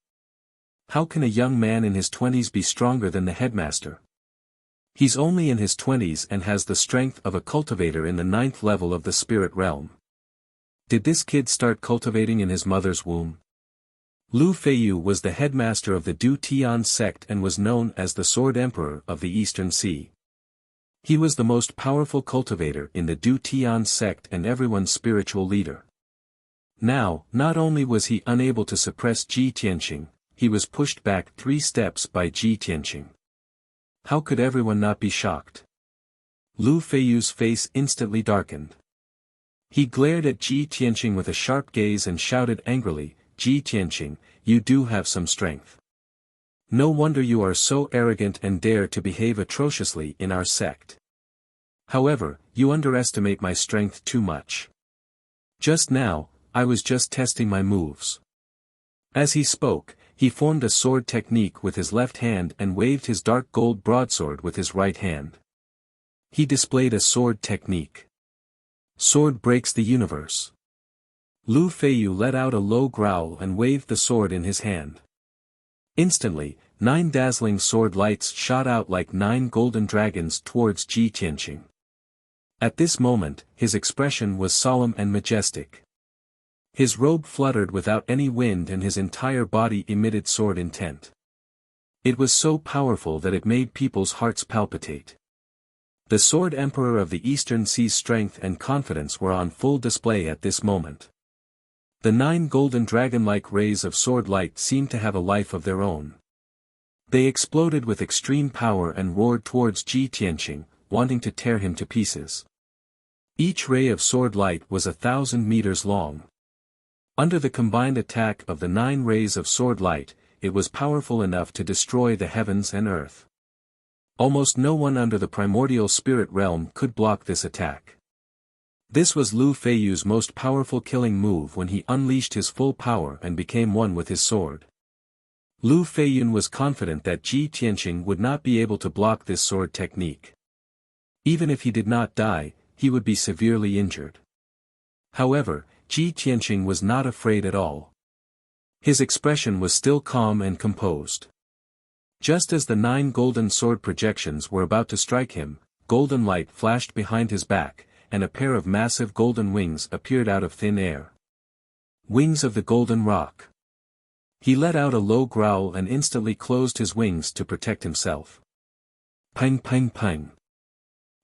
How can a young man in his 20s be stronger than the headmaster? He's only in his 20s and has the strength of a cultivator in the 9th level of the spirit realm. Did this kid start cultivating in his mother's womb? Lu Feiyu was the headmaster of the Du Tian sect and was known as the Sword Emperor of the Eastern Sea. He was the most powerful cultivator in the Du Tian sect and everyone's spiritual leader. Now, not only was he unable to suppress Ji Tianqing, he was pushed back 3 steps by Ji Tianqing. How could everyone not be shocked? Lu Feiyu's face instantly darkened. He glared at Ji Tianqing with a sharp gaze and shouted angrily, "Ji Tianqing, you do have some strength. No wonder you are so arrogant and dare to behave atrociously in our sect. However, you underestimate my strength too much. Just now, I was just testing my moves." As he spoke, he formed a sword technique with his left hand and waved his dark gold broadsword with his right hand. He displayed a sword technique. Sword breaks the universe. Lu Feiyu let out a low growl and waved the sword in his hand. Instantly, 9 dazzling sword lights shot out like 9 golden dragons towards Ji Tianqing. At this moment, his expression was solemn and majestic. His robe fluttered without any wind and his entire body emitted sword intent. It was so powerful that it made people's hearts palpitate. The Sword Emperor of the Eastern Sea's strength and confidence were on full display at this moment. The 9 golden dragon-like rays of sword light seemed to have a life of their own. They exploded with extreme power and roared towards Ji Tianqing, wanting to tear him to pieces. Each ray of sword light was 1,000 meters long. Under the combined attack of the 9 rays of sword light, it was powerful enough to destroy the heavens and earth. Almost no one under the primordial spirit realm could block this attack. This was Lu Feiyu's most powerful killing move when he unleashed his full power and became one with his sword. Lu Feiyun was confident that Ji Tianqing would not be able to block this sword technique. Even if he did not die, he would be severely injured. However, Ji Tianqing was not afraid at all. His expression was still calm and composed. Just as the 9 golden sword projections were about to strike him, golden light flashed behind his back, and a pair of massive golden wings appeared out of thin air. Wings of the Golden Rock. He let out a low growl and instantly closed his wings to protect himself. Pang pang pang.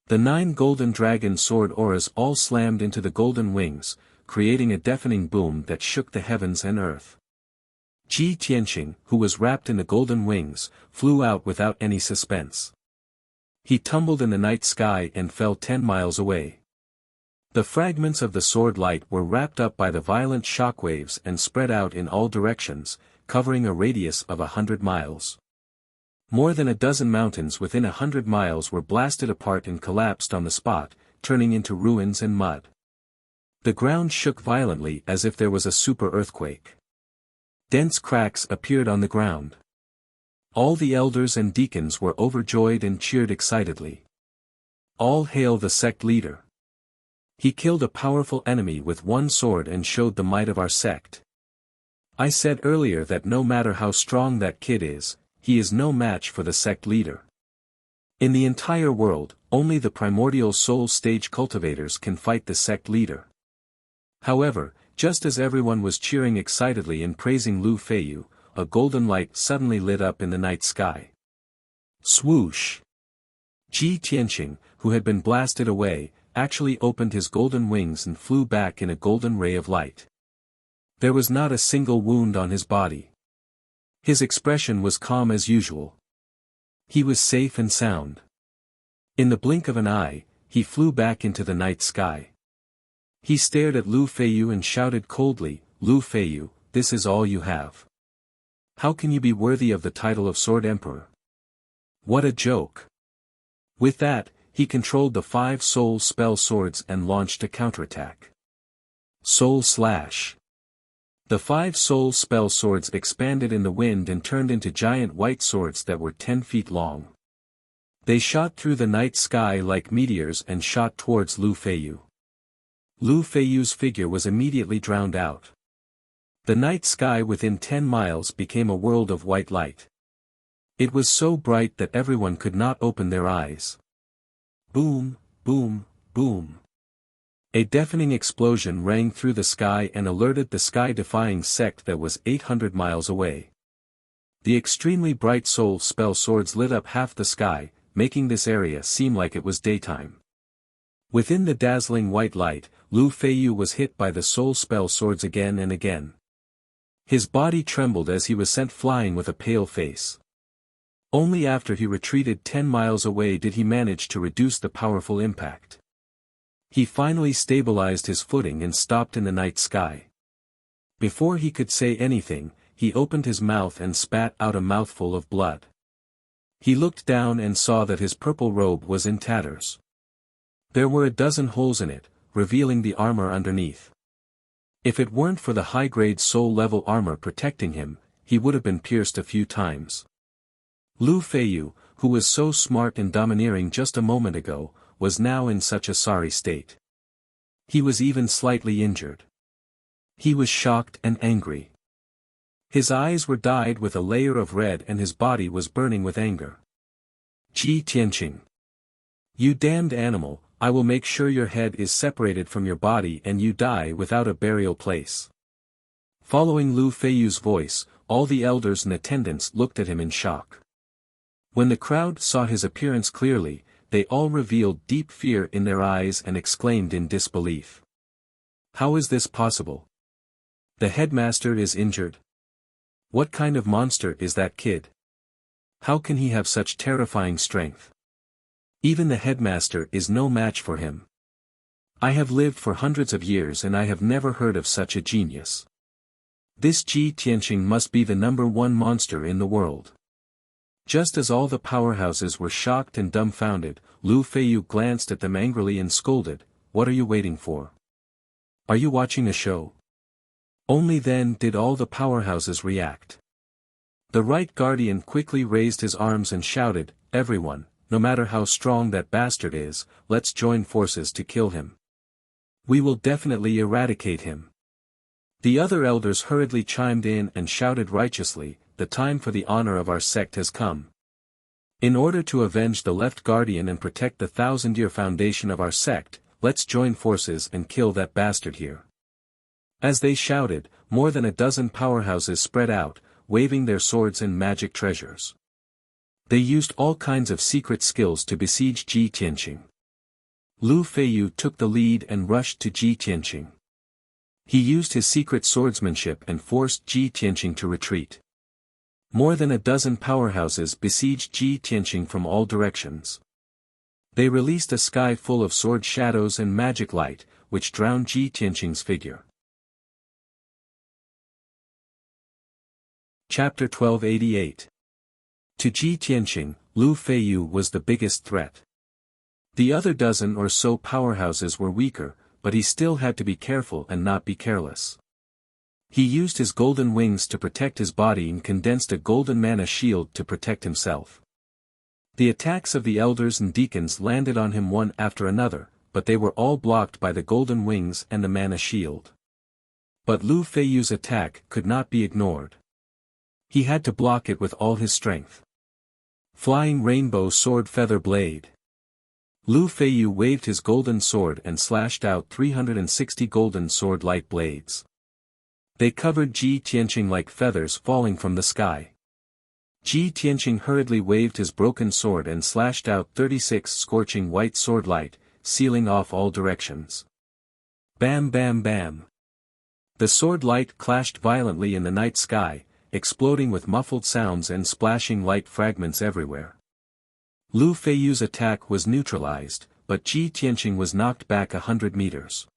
The 9 golden dragon sword auras all slammed into the golden wings, creating a deafening boom that shook the heavens and earth. Ji Tianqing, who was wrapped in the golden wings, flew out without any suspense. He tumbled in the night sky and fell 10 miles away. The fragments of the sword light were wrapped up by the violent shockwaves and spread out in all directions, covering a radius of 100 miles. More than a dozen mountains within 100 miles were blasted apart and collapsed on the spot, turning into ruins and mud. The ground shook violently as if there was a super earthquake. Dense cracks appeared on the ground. All the elders and deacons were overjoyed and cheered excitedly. All hail the sect leader. He killed a powerful enemy with 1 sword and showed the might of our sect. I said earlier that no matter how strong that kid is, he is no match for the sect leader. In the entire world, only the primordial soul stage cultivators can fight the sect leader. However, just as everyone was cheering excitedly and praising Lu Feiyu, a golden light suddenly lit up in the night sky. Swoosh! Ji Tianqing, who had been blasted away, actually opened his golden wings and flew back in a golden ray of light. There was not a single wound on his body. His expression was calm as usual. He was safe and sound. In the blink of an eye, he flew back into the night sky. He stared at Lu Feiyu and shouted coldly, "Lu Feiyu, this is all you have. How can you be worthy of the title of Sword Emperor? What a joke." With that, he controlled the 5 soul spell swords and launched a counterattack. Soul Slash. The 5 soul spell swords expanded in the wind and turned into giant white swords that were 10 feet long. They shot through the night sky like meteors and shot towards Lu Feiyu. Lu Feiyu's figure was immediately drowned out. The night sky within 10 miles became a world of white light. It was so bright that everyone could not open their eyes. Boom, boom, boom. A deafening explosion rang through the sky and alerted the sky-defying sect that was 800 miles away. The extremely bright soul spell swords lit up half the sky, making this area seem like it was daytime. Within the dazzling white light, Lu Feiyu was hit by the soul spell swords again and again. His body trembled as he was sent flying with a pale face. Only after he retreated 10 miles away did he manage to reduce the powerful impact. He finally stabilized his footing and stopped in the night sky. Before he could say anything, he opened his mouth and spat out a mouthful of blood. He looked down and saw that his purple robe was in tatters. There were a dozen holes in it, revealing the armor underneath. If it weren't for the high-grade soul-level armor protecting him, he would have been pierced a few times. Lu Feiyu, who was so smart and domineering just a moment ago, was now in such a sorry state. He was even slightly injured. He was shocked and angry. His eyes were dyed with a layer of red and his body was burning with anger. Ji Tianqing. You damned animal, I will make sure your head is separated from your body and you die without a burial place. Following Lu Feiyu's voice, all the elders and attendants looked at him in shock. When the crowd saw his appearance clearly, they all revealed deep fear in their eyes and exclaimed in disbelief. How is this possible? The headmaster is injured? What kind of monster is that kid? How can he have such terrifying strength? Even the headmaster is no match for him. I have lived for hundreds of years and I have never heard of such a genius. This Ji Tianqing must be the #1 monster in the world. Just as all the powerhouses were shocked and dumbfounded, Lu Feiyu glanced at them angrily and scolded, "What are you waiting for? Are you watching a show?" Only then did all the powerhouses react. The Right Guardian quickly raised his arms and shouted, "Everyone, no matter how strong that bastard is, let's join forces to kill him. We will definitely eradicate him." The other elders hurriedly chimed in and shouted righteously, "The time for the honor of our sect has come. In order to avenge the Left Guardian and protect the 1,000-year foundation of our sect, let's join forces and kill that bastard here." As they shouted, more than a dozen powerhouses spread out, waving their swords and magic treasures. They used all kinds of secret skills to besiege Ji Tianqing. Lu Feiyu took the lead and rushed to Ji Tianqing. He used his secret swordsmanship and forced Ji Tianqing to retreat. More than a dozen powerhouses besieged Ji Tianqing from all directions. They released a sky full of sword shadows and magic light, which drowned Ji Tianqing's figure. Chapter 1288. To Ji Tianqing, Lu Feiyu was the biggest threat. The other dozen or so powerhouses were weaker, but he still had to be careful and not be careless. He used his golden wings to protect his body and condensed a golden mana shield to protect himself. The attacks of the elders and deacons landed on him one after another, but they were all blocked by the golden wings and the mana shield. But Lu Feiyu's attack could not be ignored. He had to block it with all his strength. Flying Rainbow Sword Feather Blade. Lu Feiyu waved his golden sword and slashed out 360 golden sword light blades. They covered Ji Tianqing like feathers falling from the sky. Ji Tianqing hurriedly waved his broken sword and slashed out 36 scorching white sword light, sealing off all directions. Bam bam bam. The sword light clashed violently in the night sky, exploding with muffled sounds and splashing light fragments everywhere. Lu Feiyu's attack was neutralized, but Ji Tianqing was knocked back 100 meters.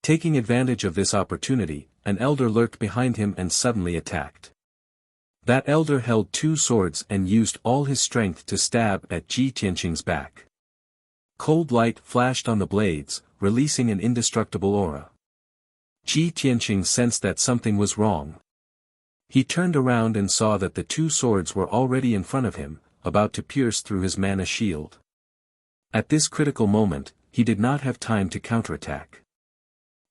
Taking advantage of this opportunity, an elder lurked behind him and suddenly attacked. That elder held 2 swords and used all his strength to stab at Ji Tianqing's back. Cold light flashed on the blades, releasing an indestructible aura. Ji Tianqing sensed that something was wrong. He turned around and saw that the 2 swords were already in front of him, about to pierce through his mana shield. At this critical moment, he did not have time to counterattack.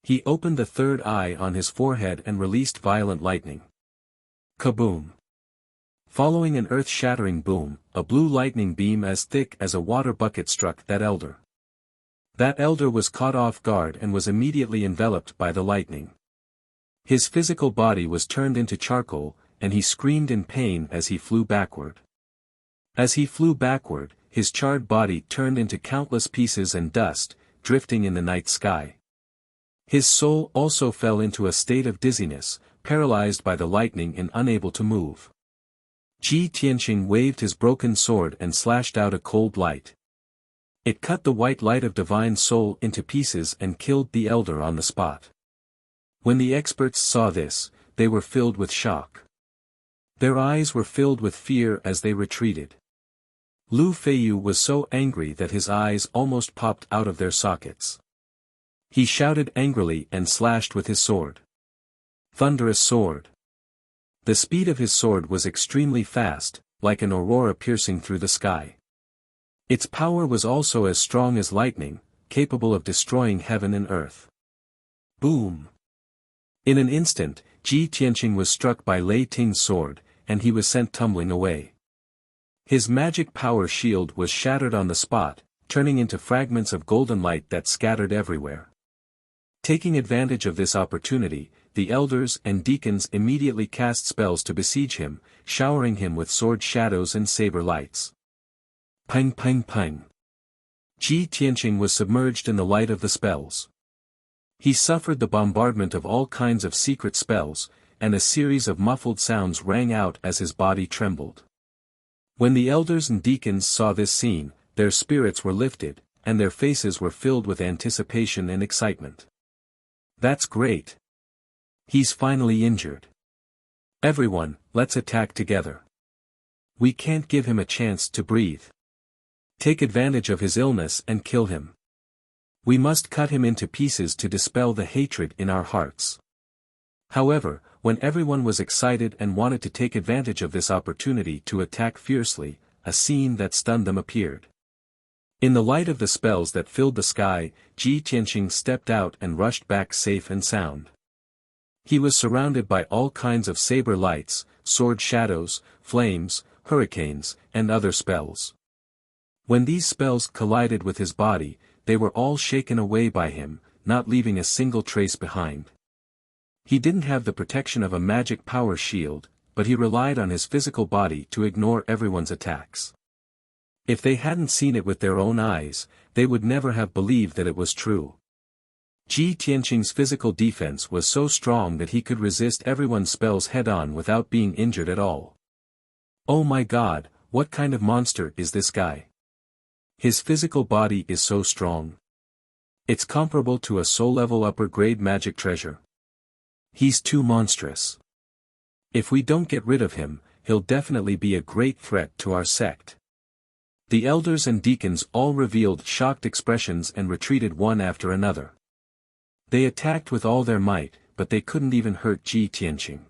He opened the third eye on his forehead and released violent lightning. Kaboom! Following an earth-shattering boom, a blue lightning beam as thick as a water bucket struck that elder. That elder was caught off guard and was immediately enveloped by the lightning. His physical body was turned into charcoal, and he screamed in pain as he flew backward. As he flew backward, his charred body turned into countless pieces and dust, drifting in the night sky. His soul also fell into a state of dizziness, paralyzed by the lightning and unable to move. Ji Tianqing waved his broken sword and slashed out a cold light. It cut the white light of divine soul into pieces and killed the elder on the spot. When the experts saw this, they were filled with shock. Their eyes were filled with fear as they retreated. Lu Feiyu was so angry that his eyes almost popped out of their sockets. He shouted angrily and slashed with his sword. Thunderous sword. The speed of his sword was extremely fast, like an aurora piercing through the sky. Its power was also as strong as lightning, capable of destroying heaven and earth. Boom! In an instant, Ji Tianqing was struck by Lei Ting's sword, and he was sent tumbling away. His magic power shield was shattered on the spot, turning into fragments of golden light that scattered everywhere. Taking advantage of this opportunity, the elders and deacons immediately cast spells to besiege him, showering him with sword shadows and saber lights. Pang pang pang. Ji Tianqing was submerged in the light of the spells. He suffered the bombardment of all kinds of secret spells, and a series of muffled sounds rang out as his body trembled. When the elders and deacons saw this scene, their spirits were lifted, and their faces were filled with anticipation and excitement. That's great. He's finally injured. Everyone, let's attack together. We can't give him a chance to breathe. Take advantage of his illness and kill him. We must cut him into pieces to dispel the hatred in our hearts. However, when everyone was excited and wanted to take advantage of this opportunity to attack fiercely, a scene that stunned them appeared. In the light of the spells that filled the sky, Ji Tianqing stepped out and rushed back safe and sound. He was surrounded by all kinds of saber lights, sword shadows, flames, hurricanes, and other spells. When these spells collided with his body, they were all shaken away by him, not leaving a single trace behind. He didn't have the protection of a magic power shield, but he relied on his physical body to ignore everyone's attacks. If they hadn't seen it with their own eyes, they would never have believed that it was true. Ji Tianqing's physical defense was so strong that he could resist everyone's spells head-on without being injured at all. Oh my God, what kind of monster is this guy? His physical body is so strong. It's comparable to a soul-level upper-grade magic treasure. He's too monstrous. If we don't get rid of him, he'll definitely be a great threat to our sect. The elders and deacons all revealed shocked expressions and retreated one after another. They attacked with all their might, but they couldn't even hurt Ji Tianqing.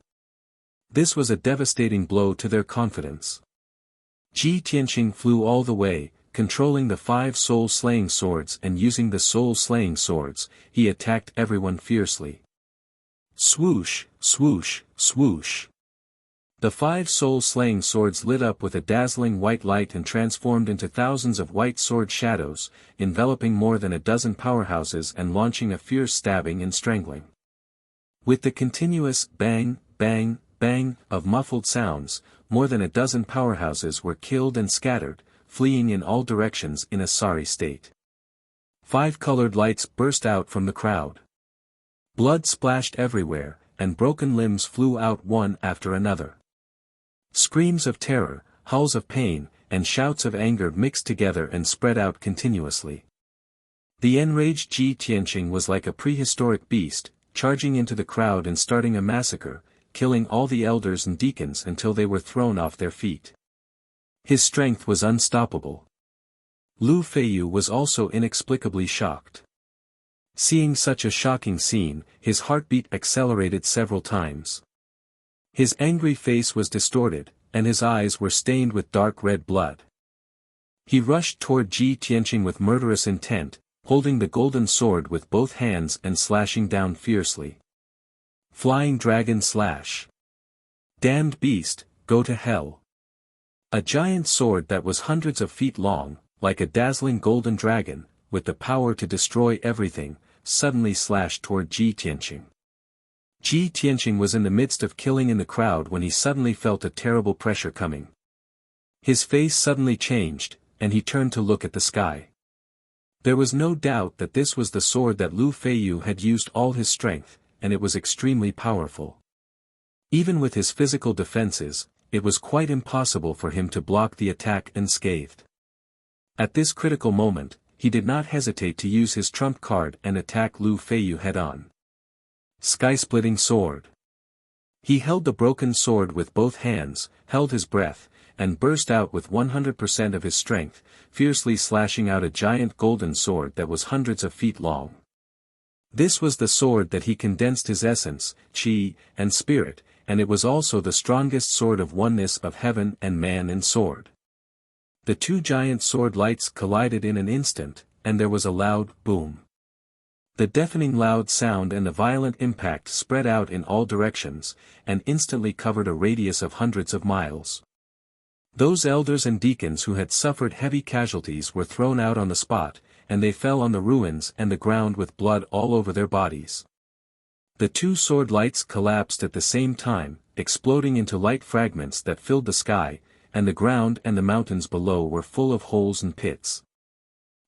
This was a devastating blow to their confidence. Ji Tianqing flew all the way, controlling the 5 soul-slaying swords and using the soul-slaying swords, he attacked everyone fiercely. Swoosh, swoosh, swoosh. The 5 soul-slaying swords lit up with a dazzling white light and transformed into thousands of white sword shadows, enveloping more than a dozen powerhouses and launching a fierce stabbing and strangling. With the continuous bang, bang, bang of muffled sounds, more than a dozen powerhouses were killed and scattered, fleeing in all directions in a sorry state. 5 colored lights burst out from the crowd. Blood splashed everywhere, and broken limbs flew out one after another. Screams of terror, howls of pain, and shouts of anger mixed together and spread out continuously. The enraged Ji Tianqing was like a prehistoric beast, charging into the crowd and starting a massacre, killing all the elders and deacons until they were thrown off their feet. His strength was unstoppable. Lu Feiyu was also inexplicably shocked. Seeing such a shocking scene, his heartbeat accelerated several times. His angry face was distorted, and his eyes were stained with dark red blood. He rushed toward Ji Tianqing with murderous intent, holding the golden sword with both hands and slashing down fiercely. Flying Dragon Slash. Damned beast, go to hell. A giant sword that was hundreds of feet long, like a dazzling golden dragon, with the power to destroy everything, suddenly slashed toward Ji Tianqing. Ji Tianqing was in the midst of killing in the crowd when he suddenly felt a terrible pressure coming. His face suddenly changed, and he turned to look at the sky. There was no doubt that this was the sword that Lu Feiyu had used all his strength, and it was extremely powerful. Even with his physical defenses, it was quite impossible for him to block the attack unscathed. At this critical moment, he did not hesitate to use his trump card and attack Lu Feiyu head-on. Sky-splitting sword. He held the broken sword with both hands, held his breath, and burst out with 100% of his strength, fiercely slashing out a giant golden sword that was hundreds of feet long. This was the sword that he condensed his essence, qi, and spirit, and it was also the strongest sword of oneness of heaven and man and sword. The two giant sword lights collided in an instant, and there was a loud boom. The deafening loud sound and the violent impact spread out in all directions, and instantly covered a radius of hundreds of miles. Those elders and deacons who had suffered heavy casualties were thrown out on the spot, and they fell on the ruins and the ground with blood all over their bodies. The two sword lights collapsed at the same time, exploding into light fragments that filled the sky, and the ground and the mountains below were full of holes and pits.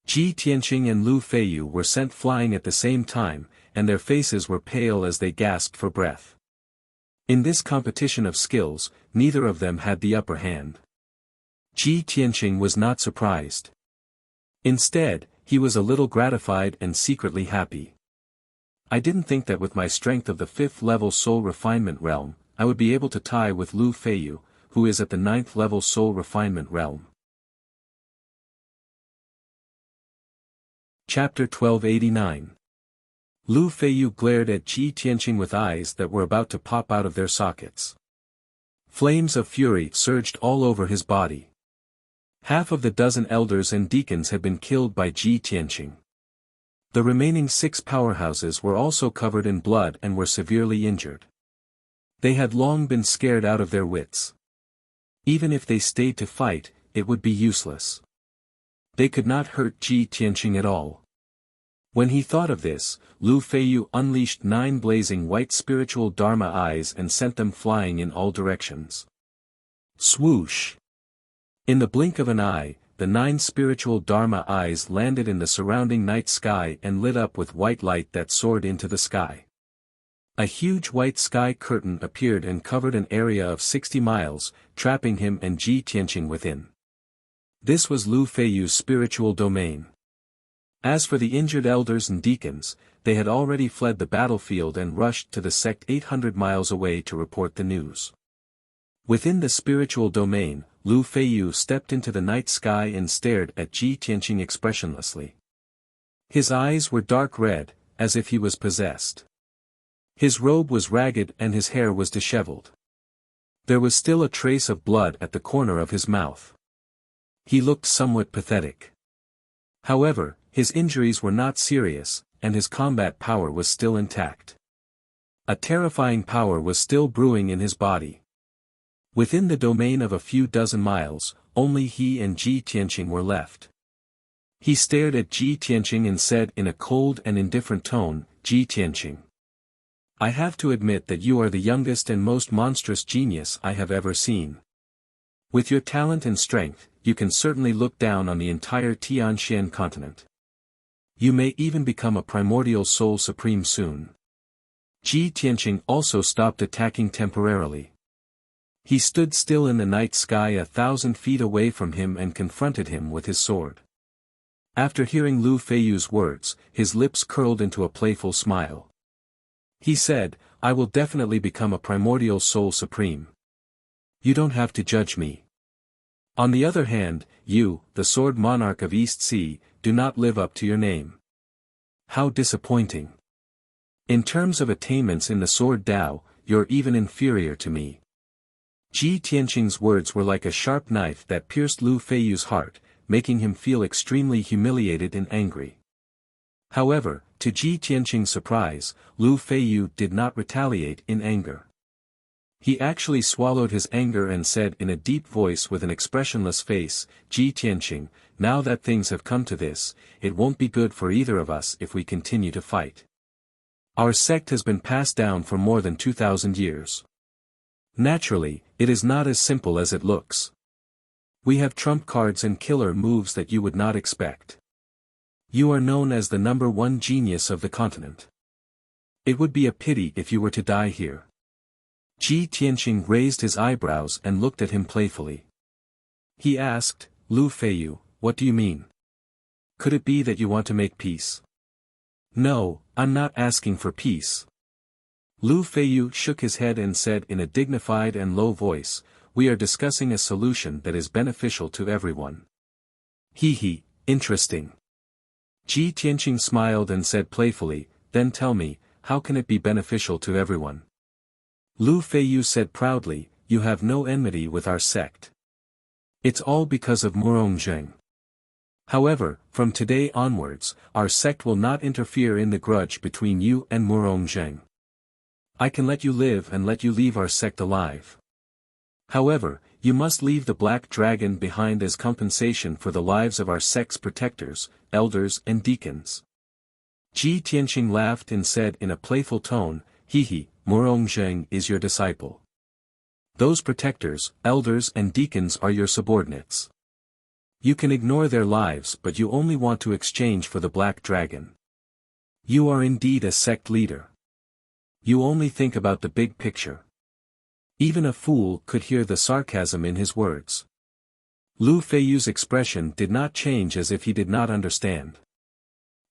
Ji Tianqing and Lu Feiyu were sent flying at the same time, and their faces were pale as they gasped for breath. In this competition of skills, neither of them had the upper hand. Ji Tianqing was not surprised. Instead, he was a little gratified and secretly happy. I didn't think that with my strength of the 5th level soul refinement realm, I would be able to tie with Lu Feiyu, who is at the 9th level soul refinement realm. Chapter 1289. Lu Feiyu glared at Ji Tianqing with eyes that were about to pop out of their sockets. Flames of fury surged all over his body. Half of the dozen elders and deacons had been killed by Ji Tianqing. The remaining 6 powerhouses were also covered in blood and were severely injured. They had long been scared out of their wits. Even if they stayed to fight, it would be useless. They could not hurt Ji Tianqing at all. When he thought of this, Lu Feiyu unleashed 9 blazing white spiritual Dharma eyes and sent them flying in all directions. Swoosh! In the blink of an eye, the 9 spiritual Dharma eyes landed in the surrounding night sky and lit up with white light that soared into the sky. A huge white sky curtain appeared and covered an area of 60 miles, trapping him and Ji Tianqing within. This was Lu Feiyu's spiritual domain. As for the injured elders and deacons, they had already fled the battlefield and rushed to the sect 800 miles away to report the news. Within the spiritual domain, Lu Feiyu stepped into the night sky and stared at Ji Tianqing expressionlessly. His eyes were dark red, as if he was possessed. His robe was ragged and his hair was disheveled. There was still a trace of blood at the corner of his mouth. He looked somewhat pathetic. However, his injuries were not serious, and his combat power was still intact. A terrifying power was still brewing in his body. Within the domain of a few dozen miles, only he and Ji Tianqing were left. He stared at Ji Tianqing and said in a cold and indifferent tone, "Ji Tianqing, I have to admit that you are the youngest and most monstrous genius I have ever seen. With your talent and strength, you can certainly look down on the entire Tianxian continent. You may even become a primordial soul supreme soon." Ji Tianqing also stopped attacking temporarily. He stood still in the night sky 1,000 feet away from him and confronted him with his sword. After hearing Lu Feiyu's words, his lips curled into a playful smile. He said, "I will definitely become a primordial soul supreme. You don't have to judge me. On the other hand, you, the sword monarch of East Sea, do not live up to your name. How disappointing. In terms of attainments in the sword Dao, you're even inferior to me." Ji Tianqing's words were like a sharp knife that pierced Lu Feiyu's heart, making him feel extremely humiliated and angry. However, to Ji Tianqing's surprise, Lu Feiyu did not retaliate in anger. He actually swallowed his anger and said in a deep voice with an expressionless face, Ji Tianqing, now that things have come to this, it won't be good for either of us if we continue to fight. Our sect has been passed down for more than 2,000 years. Naturally, it is not as simple as it looks. We have trump cards and killer moves that you would not expect. You are known as the #1 genius of the continent. It would be a pity if you were to die here. Ji Tianqing raised his eyebrows and looked at him playfully. He asked, Lu Feiyu, what do you mean? Could it be that you want to make peace? No, I'm not asking for peace. Lu Feiyu shook his head and said in a dignified and low voice, we are discussing a solution that is beneficial to everyone. He, interesting. Ji Tianqing smiled and said playfully, then tell me, how can it be beneficial to everyone? Lu Feiyu said proudly, you have no enmity with our sect. It's all because of Murongzheng. However, from today onwards, our sect will not interfere in the grudge between you and Murongzheng. I can let you live and let you leave our sect alive. However, you must leave the Black Dragon behind as compensation for the lives of our sect's protectors, elders and deacons. Ji Tianqing laughed and said in a playful tone, Murongzheng is your disciple. Those protectors, elders and deacons are your subordinates. You can ignore their lives but you only want to exchange for the Black Dragon. You are indeed a sect leader. You only think about the big picture. Even a fool could hear the sarcasm in his words. Lu Feiyu's expression did not change as if he did not understand.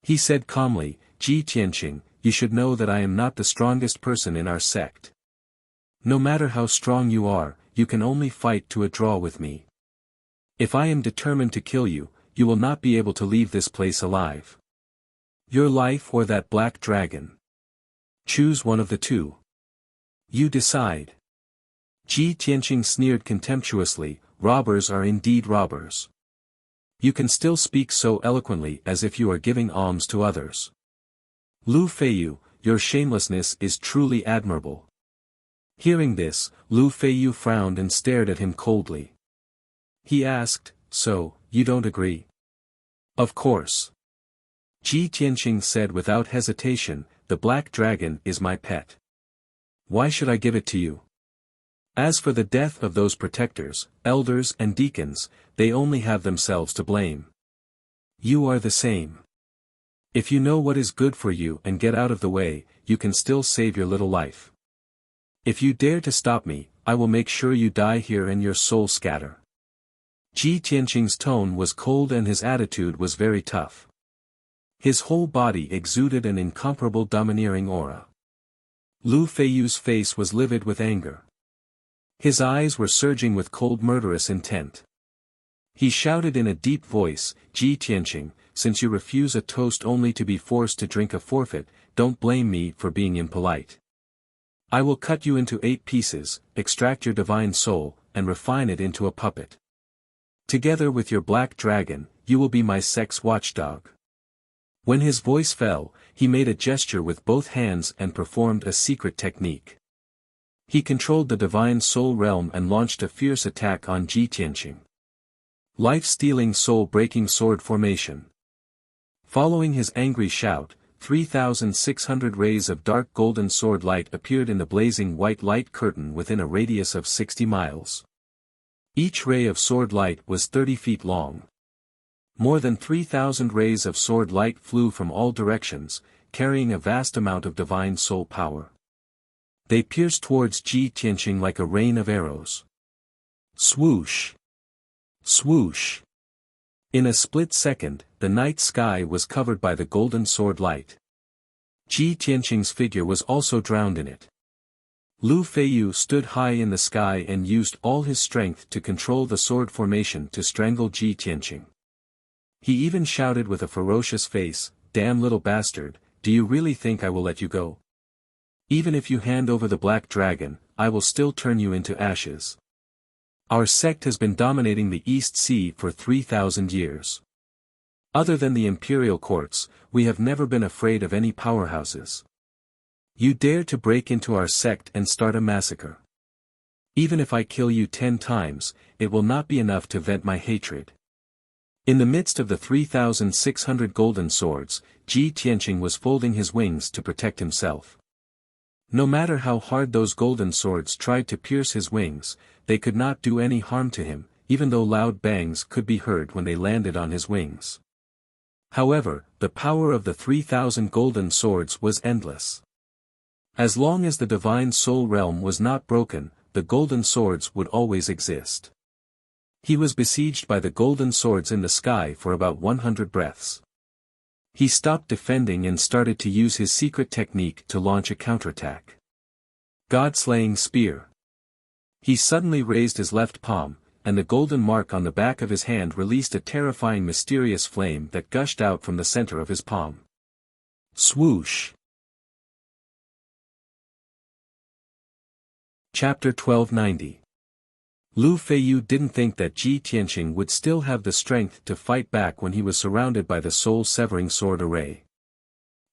He said calmly, Ji Tianqing, you should know that I am not the strongest person in our sect. No matter how strong you are, you can only fight to a draw with me. If I am determined to kill you, you will not be able to leave this place alive. Your life or that Black Dragon. Choose one of the two. You decide. Ji Tianqing sneered contemptuously, robbers are indeed robbers. You can still speak so eloquently as if you are giving alms to others. Lu Feiyu, your shamelessness is truly admirable. Hearing this, Lu Feiyu frowned and stared at him coldly. He asked, so, you don't agree? Of course. Ji Tianqing said without hesitation, the Black Dragon is my pet. Why should I give it to you? As for the death of those protectors, elders and deacons, they only have themselves to blame. You are the same. If you know what is good for you and get out of the way, you can still save your little life. If you dare to stop me, I will make sure you die here and your soul scatter. Ji Tianqing's tone was cold and his attitude was very tough. His whole body exuded an incomparable domineering aura. Lu Feiyu's face was livid with anger. His eyes were surging with cold murderous intent. He shouted in a deep voice, Ji Tianqing, since you refuse a toast only to be forced to drink a forfeit, don't blame me for being impolite. I will cut you into 8 pieces, extract your divine soul, and refine it into a puppet. Together with your Black Dragon, you will be my sect's watchdog. When his voice fell, he made a gesture with both hands and performed a secret technique. He controlled the divine soul realm and launched a fierce attack on Ji Tianqing. Life-stealing soul-breaking sword formation. Following his angry shout, 3,600 rays of dark golden sword light appeared in the blazing white light curtain within a radius of 60 miles. Each ray of sword light was 30 feet long. More than 3,000 rays of sword light flew from all directions, carrying a vast amount of divine soul power. They pierced towards Ji Tianqing like a rain of arrows. Swoosh! Swoosh! In a split second, the night sky was covered by the golden sword light. Ji Tianqing's figure was also drowned in it. Lu Feiyu stood high in the sky and used all his strength to control the sword formation to strangle Ji Tianqing. He even shouted with a ferocious face, damn little bastard, do you really think I will let you go? Even if you hand over the Black Dragon, I will still turn you into ashes. Our sect has been dominating the East Sea for 3,000 years. Other than the imperial courts, we have never been afraid of any powerhouses. You dare to break into our sect and start a massacre. Even if I kill you 10 times, it will not be enough to vent my hatred. In the midst of the 3,600 golden swords, Ji Tianqing was folding his wings to protect himself. No matter how hard those golden swords tried to pierce his wings, they could not do any harm to him, even though loud bangs could be heard when they landed on his wings. However, the power of the 3,000 golden swords was endless. As long as the divine soul realm was not broken, the golden swords would always exist. He was besieged by the golden swords in the sky for about 100 breaths. He stopped defending and started to use his secret technique to launch a counterattack. God-slaying spear. He suddenly raised his left palm, and the golden mark on the back of his hand released a terrifying mysterious flame that gushed out from the center of his palm. Swoosh! Chapter 1290. Lu Feiyu didn't think that Ji Tianqing would still have the strength to fight back when he was surrounded by the soul-severing sword array.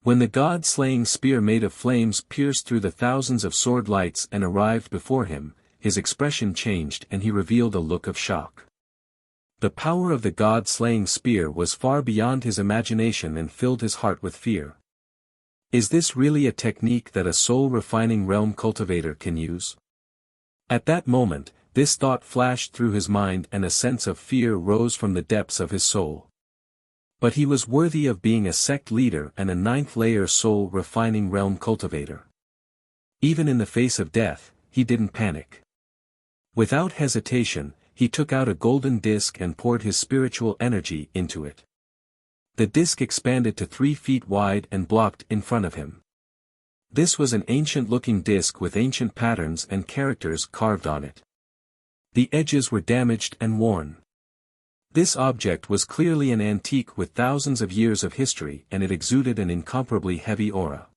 When the god-slaying spear made of flames pierced through the thousands of sword lights and arrived before him, his expression changed and he revealed a look of shock. The power of the god-slaying spear was far beyond his imagination and filled his heart with fear. Is this really a technique that a soul-refining realm cultivator can use? At that moment, this thought flashed through his mind and a sense of fear rose from the depths of his soul. But he was worthy of being a sect leader and a ninth-layer soul-refining realm cultivator. Even in the face of death, he didn't panic. Without hesitation, he took out a golden disc and poured his spiritual energy into it. The disc expanded to 3 feet wide and blocked in front of him. This was an ancient-looking disc with ancient patterns and characters carved on it. The edges were damaged and worn. This object was clearly an antique with thousands of years of history and it exuded an incomparably heavy aura.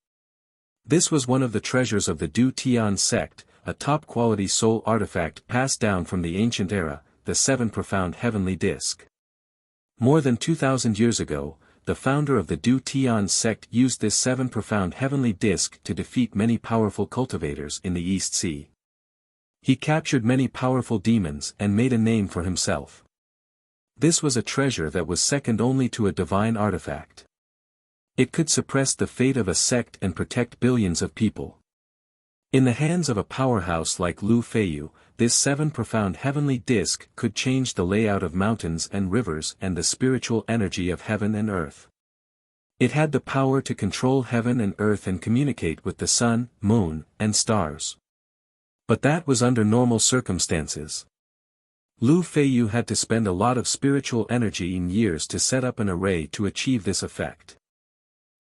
This was one of the treasures of the Du Tian sect, a top-quality soul artifact passed down from the ancient era, the 7 profound heavenly disc. More than 2,000 years ago, the founder of the Du Tian sect used this 7 profound heavenly disc to defeat many powerful cultivators in the East Sea. He captured many powerful demons and made a name for himself. This was a treasure that was second only to a divine artifact. It could suppress the fate of a sect and protect billions of people. In the hands of a powerhouse like Lu Feiyu, this 7 profound heavenly disc could change the layout of mountains and rivers and the spiritual energy of heaven and earth. It had the power to control heaven and earth and communicate with the sun, moon, and stars. But that was under normal circumstances. Lu Feiyu had to spend a lot of spiritual energy and years to set up an array to achieve this effect.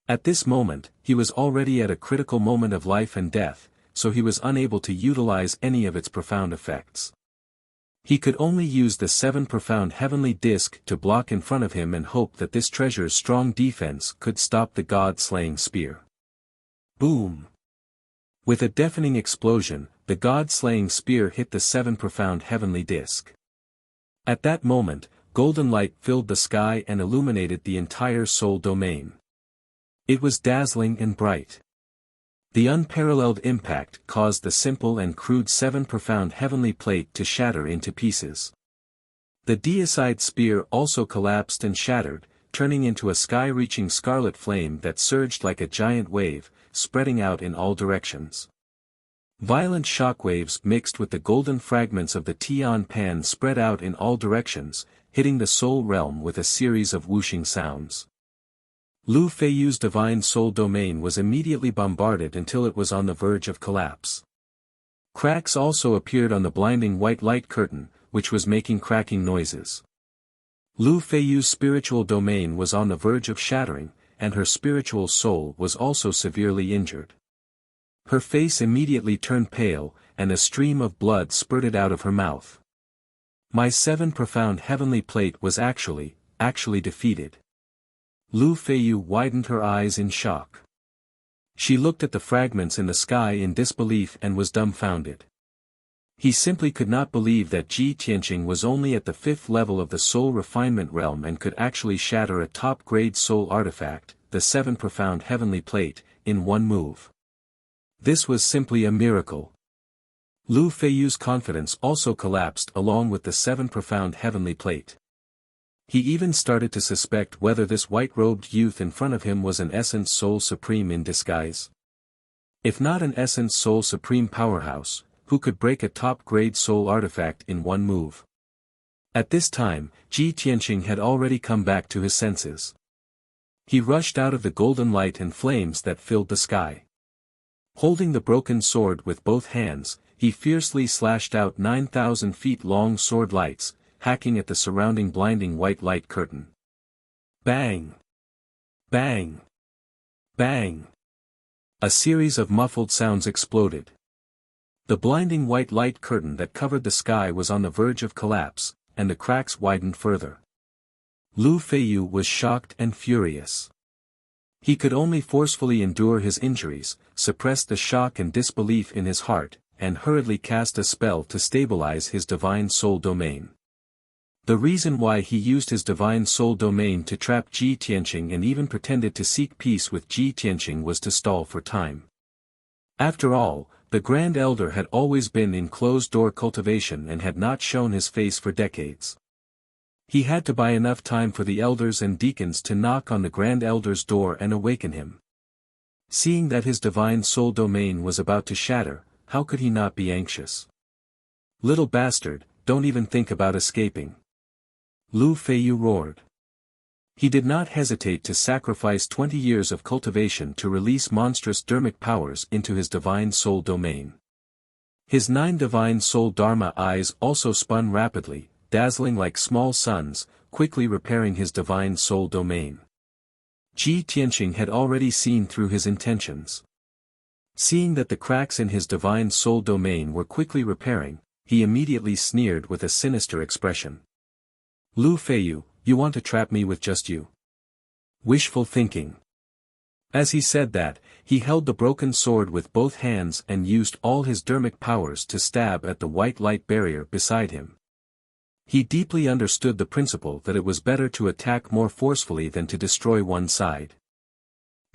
At this moment, he was already at a critical moment of life and death, so he was unable to utilize any of its profound effects. He could only use the 7 profound heavenly disc to block in front of him and hope that this treasure's strong defense could stop the god-slaying spear. Boom! With a deafening explosion, the god-slaying spear hit the 7 profound heavenly disc. At that moment, golden light filled the sky and illuminated the entire soul domain. It was dazzling and bright. The unparalleled impact caused the simple and crude 7 profound heavenly plate to shatter into pieces. The deicide spear also collapsed and shattered, turning into a sky-reaching scarlet flame that surged like a giant wave, spreading out in all directions. Violent shockwaves mixed with the golden fragments of the Tian Pan spread out in all directions, hitting the soul realm with a series of whooshing sounds. Lu Feiyu's divine soul domain was immediately bombarded until it was on the verge of collapse. Cracks also appeared on the blinding white light curtain, which was making cracking noises. Lu Feiyu's spiritual domain was on the verge of shattering, and her spiritual soul was also severely injured. Her face immediately turned pale, and a stream of blood spurted out of her mouth. My 7 profound heavenly plate was actually defeated. Lu Feiyu widened her eyes in shock. She looked at the fragments in the sky in disbelief and was dumbfounded. He simply could not believe that Ji Tianqing was only at the 5th level of the soul refinement realm and could actually shatter a top-grade soul artifact, the 7 profound heavenly plate, in one move. This was simply a miracle. Lu Feiyu's confidence also collapsed along with the 7 profound heavenly plate. He even started to suspect whether this white-robed youth in front of him was an Essence Soul Supreme in disguise. If not an Essence Soul Supreme powerhouse, who could break a top-grade soul artifact in one move? At this time, Ji Tianqing had already come back to his senses. He rushed out of the golden light and flames that filled the sky. Holding the broken sword with both hands, he fiercely slashed out 9,000 feet long sword lights, hacking at the surrounding blinding white light curtain. Bang! Bang! Bang! A series of muffled sounds exploded. The blinding white light curtain that covered the sky was on the verge of collapse, and the cracks widened further. Lu Feiyu was shocked and furious. He could only forcefully endure his injuries, suppress the shock and disbelief in his heart, and hurriedly cast a spell to stabilize his divine soul domain. The reason why he used his divine soul domain to trap Ji Tianqing and even pretended to seek peace with Ji Tianqing was to stall for time. After all, the Grand Elder had always been in closed-door cultivation and had not shown his face for decades. He had to buy enough time for the elders and deacons to knock on the Grand Elder's door and awaken him. Seeing that his divine soul domain was about to shatter, how could he not be anxious? "Little bastard, don't even think about escaping," Lu Feiyu roared. He did not hesitate to sacrifice 20 years of cultivation to release monstrous dermic powers into his divine soul domain. His 9 divine soul dharma eyes also spun rapidly, dazzling like small suns, quickly repairing his divine soul domain. Ji Tianqing had already seen through his intentions. Seeing that the cracks in his divine soul domain were quickly repairing, he immediately sneered with a sinister expression. "Lu Feiyu, you want to trap me with just you? Wishful thinking." As he said that, he held the broken sword with both hands and used all his dermic powers to stab at the white light barrier beside him. He deeply understood the principle that it was better to attack more forcefully than to destroy one side.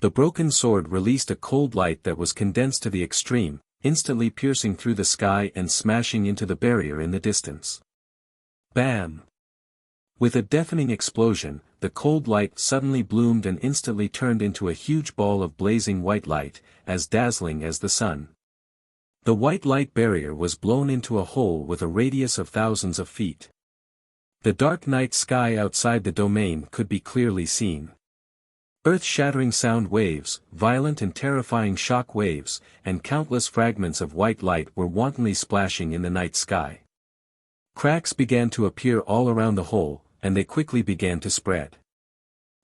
The broken sword released a cold light that was condensed to the extreme, instantly piercing through the sky and smashing into the barrier in the distance. Bam! With a deafening explosion, the cold light suddenly bloomed and instantly turned into a huge ball of blazing white light, as dazzling as the sun. The white light barrier was blown into a hole with a radius of thousands of feet. The dark night sky outside the domain could be clearly seen. Earth-shattering sound waves, violent and terrifying shock waves, and countless fragments of white light were wantonly splashing in the night sky. Cracks began to appear all around the hole, and they quickly began to spread.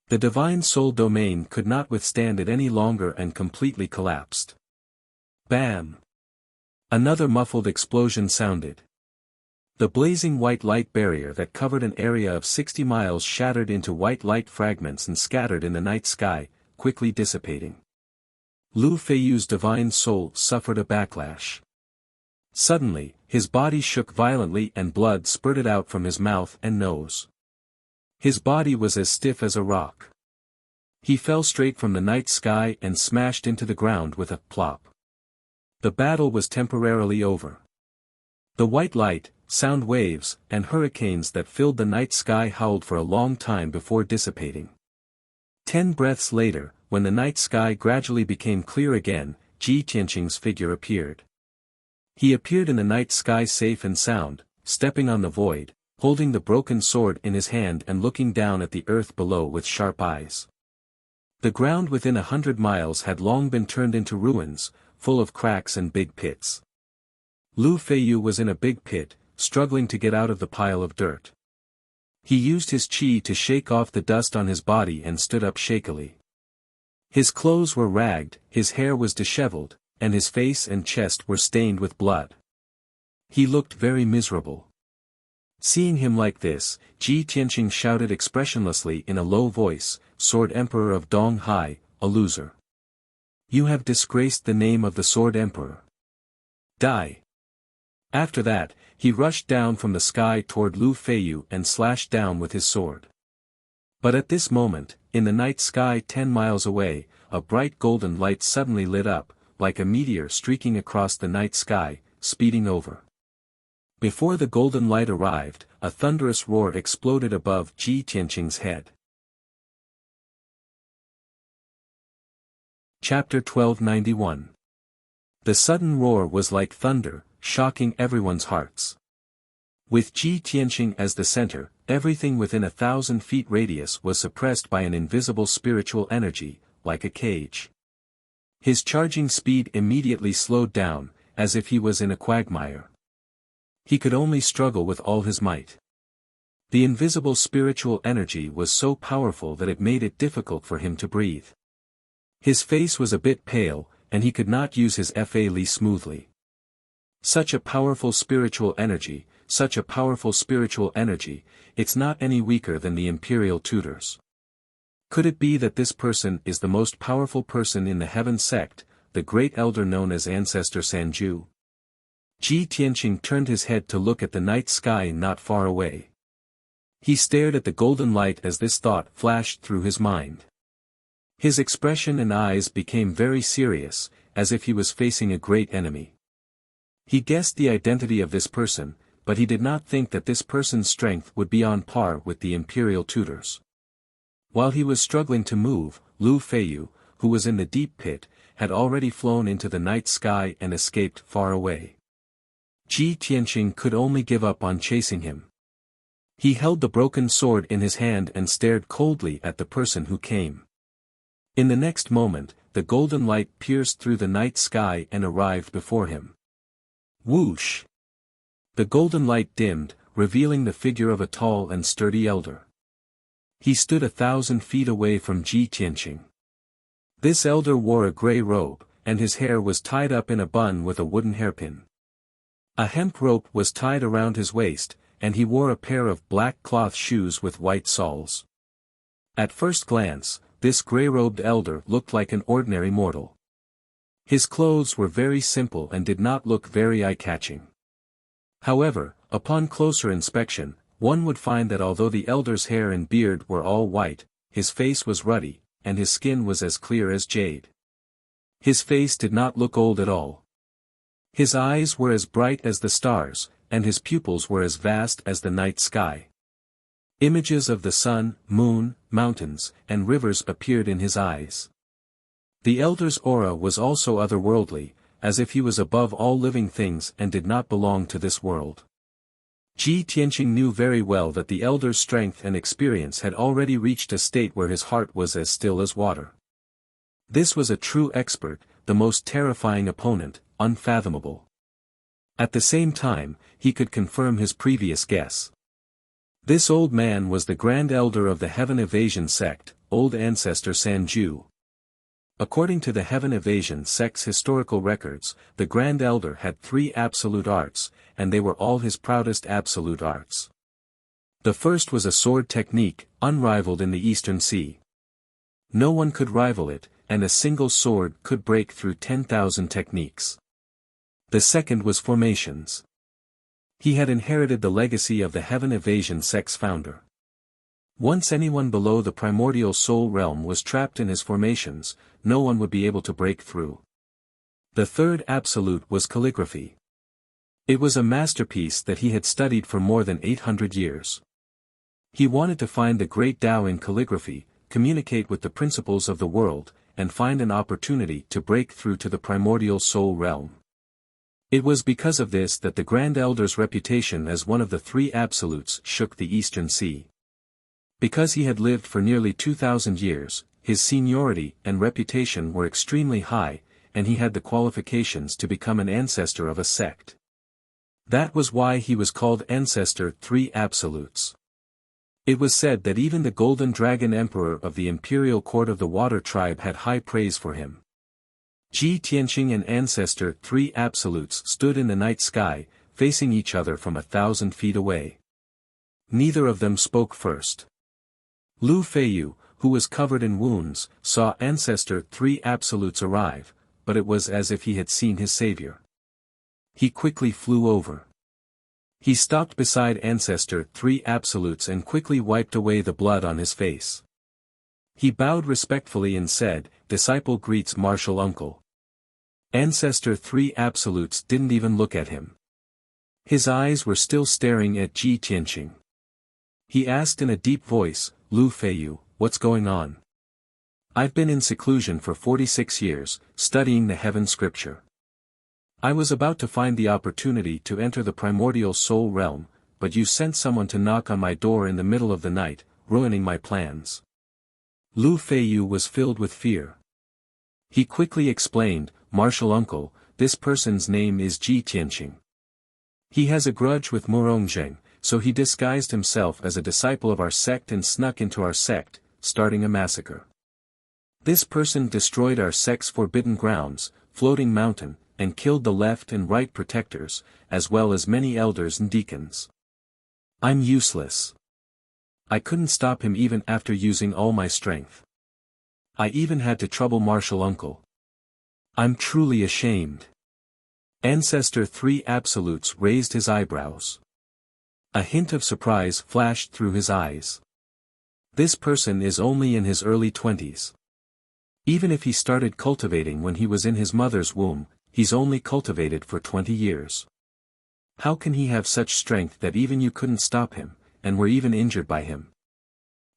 The divine soul domain could not withstand it any longer and completely collapsed. Bam! Another muffled explosion sounded. The blazing white light barrier that covered an area of 60 miles shattered into white light fragments and scattered in the night sky, quickly dissipating. Lu Feiyu's divine soul suffered a backlash. Suddenly, his body shook violently and blood spurted out from his mouth and nose. His body was as stiff as a rock. He fell straight from the night sky and smashed into the ground with a plop. The battle was temporarily over. The white light, sound waves, and hurricanes that filled the night sky howled for a long time before dissipating. 10 breaths later, when the night sky gradually became clear again, Ji Tianqing's figure appeared. He appeared in the night sky safe and sound, stepping on the void, holding the broken sword in his hand and looking down at the earth below with sharp eyes. The ground within 100 miles had long been turned into ruins, full of cracks and big pits. Lu Feiyu was in a big pit, struggling to get out of the pile of dirt. He used his qi to shake off the dust on his body and stood up shakily. His clothes were ragged, his hair was disheveled, and his face and chest were stained with blood. He looked very miserable. Seeing him like this, Ji Tianqing shouted expressionlessly in a low voice, "Sword Emperor of Dong Hai, a loser. You have disgraced the name of the Sword Emperor. Die." After that, he rushed down from the sky toward Lu Feiyu and slashed down with his sword. But at this moment, in the night sky 10 miles away, a bright golden light suddenly lit up, like a meteor streaking across the night sky, speeding over. Before the golden light arrived, a thunderous roar exploded above Ji Tianqing's head. Chapter 1291. The sudden roar was like thunder, shocking everyone's hearts. With Ji Tianqing as the center, everything within 1,000 feet radius was suppressed by an invisible spiritual energy, like a cage. His charging speed immediately slowed down, as if he was in a quagmire. He could only struggle with all his might. The invisible spiritual energy was so powerful that it made it difficult for him to breathe. His face was a bit pale, and he could not use his fa li smoothly. Such a powerful spiritual energy, it's not any weaker than the imperial tutors. Could it be that this person is the most powerful person in the heaven sect, the great elder known as Ancestor Sanju? Ji Tianqing turned his head to look at the night sky not far away. He stared at the golden light as this thought flashed through his mind. His expression and eyes became very serious, as if he was facing a great enemy. He guessed the identity of this person, but he did not think that this person's strength would be on par with the imperial tutors. While he was struggling to move, Lu Feiyu, who was in the deep pit, had already flown into the night sky and escaped far away. Ji Tianqing could only give up on chasing him. He held the broken sword in his hand and stared coldly at the person who came. In the next moment, the golden light pierced through the night sky and arrived before him. Whoosh! The golden light dimmed, revealing the figure of a tall and sturdy elder. He stood 1,000 feet away from Ji Tianqing. This elder wore a gray robe, and his hair was tied up in a bun with a wooden hairpin. A hemp rope was tied around his waist, and he wore a pair of black cloth shoes with white soles. At first glance, this gray-robed elder looked like an ordinary mortal. His clothes were very simple and did not look very eye-catching. However, upon closer inspection, one would find that although the elder's hair and beard were all white, his face was ruddy, and his skin was as clear as jade. His face did not look old at all. His eyes were as bright as the stars, and his pupils were as vast as the night sky. Images of the sun, moon, mountains, and rivers appeared in his eyes. The elder's aura was also otherworldly, as if he was above all living things and did not belong to this world. Ji Tianqing knew very well that the elder's strength and experience had already reached a state where his heart was as still as water. This was a true expert, the most terrifying opponent, unfathomable. At the same time, he could confirm his previous guess. This old man was the Grand Elder of the Heaven Evasion sect, Old Ancestor Sanju. According to the Heaven Evasion sect's historical records, the Grand Elder had 3 absolute arts, and they were all his proudest absolute arts. The first was a sword technique, unrivaled in the Eastern Sea. No one could rival it, and a single sword could break through 10,000 techniques. The second was formations. He had inherited the legacy of the Heaven Evasion sect's founder. Once anyone below the primordial soul realm was trapped in his formations, no one would be able to break through. The third absolute was calligraphy. It was a masterpiece that he had studied for more than 800 years. He wanted to find the great Tao in calligraphy, communicate with the principles of the world, and find an opportunity to break through to the primordial soul realm. It was because of this that the Grand Elder's reputation as one of the 3 absolutes shook the Eastern Sea. Because he had lived for nearly 2,000 years, his seniority and reputation were extremely high, and he had the qualifications to become an ancestor of a sect. That was why he was called Ancestor 3 Absolutes. It was said that even the Golden Dragon Emperor of the Imperial Court of the Water Tribe had high praise for him. Ji Tianqing and Ancestor 3 Absolutes stood in the night sky, facing each other from 1,000 feet away. Neither of them spoke first. Lu Feiyu, who was covered in wounds, saw Ancestor 3 Absolutes arrive, but it was as if he had seen his savior. He quickly flew over. He stopped beside Ancestor 3 Absolutes and quickly wiped away the blood on his face. He bowed respectfully and said, "Disciple greets martial uncle." Ancestor 3 Absolutes didn't even look at him. His eyes were still staring at Ji Tianqing. He asked in a deep voice, Lu Feiyu, what's going on? I've been in seclusion for 46 years, studying the heaven scripture. I was about to find the opportunity to enter the primordial soul realm, but you sent someone to knock on my door in the middle of the night, ruining my plans. Lu Feiyu was filled with fear. He quickly explained, Martial uncle, this person's name is Ji Tianqing. He has a grudge with Murongzheng, so he disguised himself as a disciple of our sect and snuck into our sect, starting a massacre. This person destroyed our sect's forbidden grounds, floating mountain, and killed the left and right protectors, as well as many elders and deacons. I'm useless. I couldn't stop him even after using all my strength. I even had to trouble Martial uncle. I'm truly ashamed. Ancestor 3 Absolutes raised his eyebrows. A hint of surprise flashed through his eyes. This person is only in his early 20s. Even if he started cultivating when he was in his mother's womb, he's only cultivated for 20 years. How can he have such strength that even you couldn't stop him, and were even injured by him?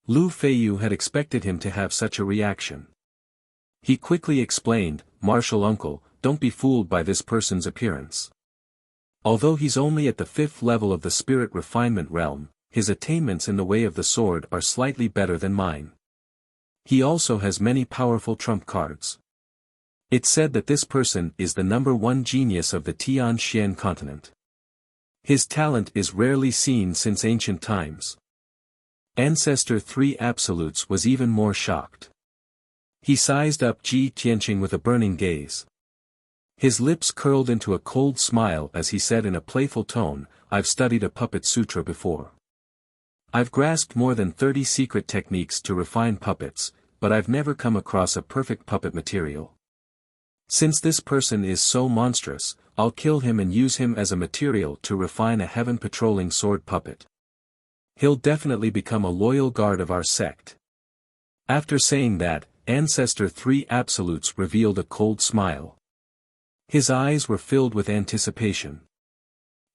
Lu Feiyu had expected him to have such a reaction. He quickly explained, Martial uncle, don't be fooled by this person's appearance. Although he's only at the 5th level of the spirit refinement realm, his attainments in the way of the sword are slightly better than mine. He also has many powerful trump cards. It's said that this person is the #1 genius of the Tianxian continent. His talent is rarely seen since ancient times. Ancestor 3 Absolutes was even more shocked. He sized up Ji Tianqing with a burning gaze. His lips curled into a cold smile as he said in a playful tone, I've studied a puppet sutra before. I've grasped more than 30 secret techniques to refine puppets, but I've never come across a perfect puppet material. Since this person is so monstrous, I'll kill him and use him as a material to refine a heaven-patrolling sword puppet. He'll definitely become a loyal guard of our sect. After saying that, Ancestor 3 Absolutes revealed a cold smile. His eyes were filled with anticipation.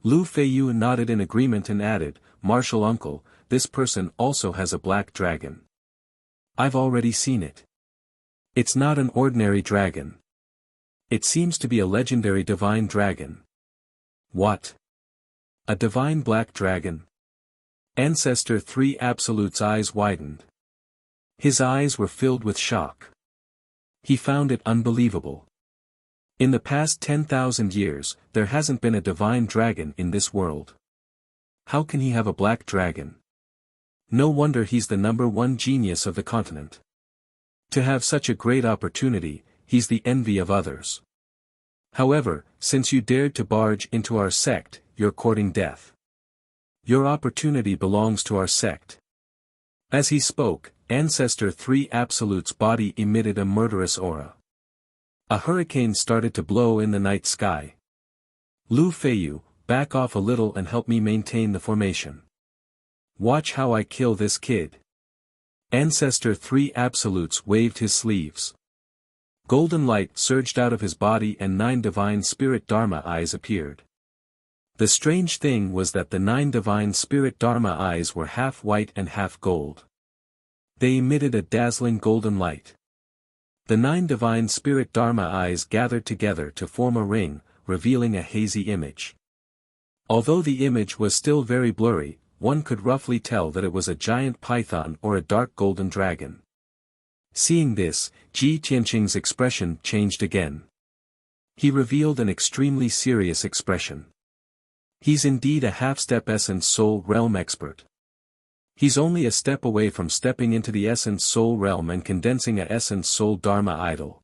Lu Feiyu nodded in agreement and added, Martial uncle, this person also has a black dragon. I've already seen it. It's not an ordinary dragon. It seems to be a legendary divine dragon. What? A divine black dragon? Ancestor 3 Absolute's eyes widened. His eyes were filled with shock. He found it unbelievable. In the past 10,000 years, there hasn't been a divine dragon in this world. How can he have a black dragon? No wonder he's the #1 genius of the continent. To have such a great opportunity, he's the envy of others. However, since you dared to barge into our sect, you're courting death. Your opportunity belongs to our sect. As he spoke, Ancestor 3 Absolute's body emitted a murderous aura. A hurricane started to blow in the night sky. Lu Feiyu, back off a little and help me maintain the formation. Watch how I kill this kid. Ancestor 3 Absolutes waved his sleeves. Golden light surged out of his body and 9 divine spirit Dharma eyes appeared. The strange thing was that the 9 divine spirit Dharma eyes were half white and half gold. They emitted a dazzling golden light. The 9 divine spirit Dharma eyes gathered together to form a ring, revealing a hazy image. Although the image was still very blurry, one could roughly tell that it was a giant python or a dark golden dragon. Seeing this, Ji Tianqing's expression changed again. He revealed an extremely serious expression. He's indeed a half-step essence soul realm expert. He's only a step away from stepping into the essence soul realm and condensing a essence soul Dharma idol.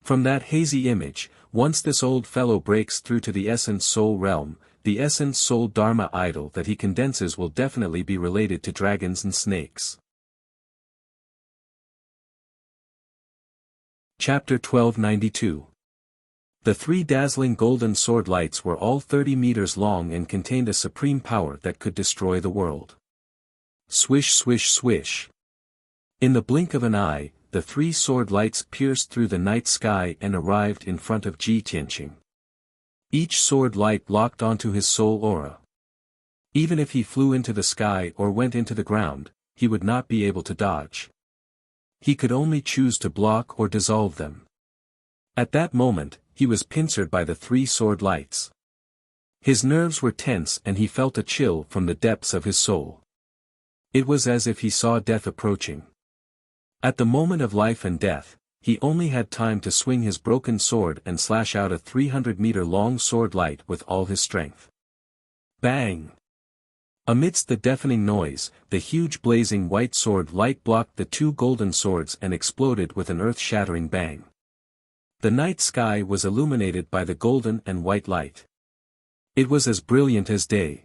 From that hazy image, once this old fellow breaks through to the essence soul realm, the essence soul Dharma idol that he condenses will definitely be related to dragons and snakes. Chapter 1292. The 3 dazzling golden sword lights were all 30 meters long and contained a supreme power that could destroy the world. Swish swish swish. In the blink of an eye, the 3 sword lights pierced through the night sky and arrived in front of Ji Tianqing. Each sword light locked onto his soul aura. Even if he flew into the sky or went into the ground, he would not be able to dodge. He could only choose to block or dissolve them. At that moment, he was pincered by the 3 sword lights. His nerves were tense and he felt a chill from the depths of his soul. It was as if he saw death approaching. At the moment of life and death, he only had time to swing his broken sword and slash out a 300-meter-long sword light with all his strength. Bang! Amidst the deafening noise, the huge blazing white sword light blocked the 2 golden swords and exploded with an earth-shattering bang. The night sky was illuminated by the golden and white light. It was as brilliant as day.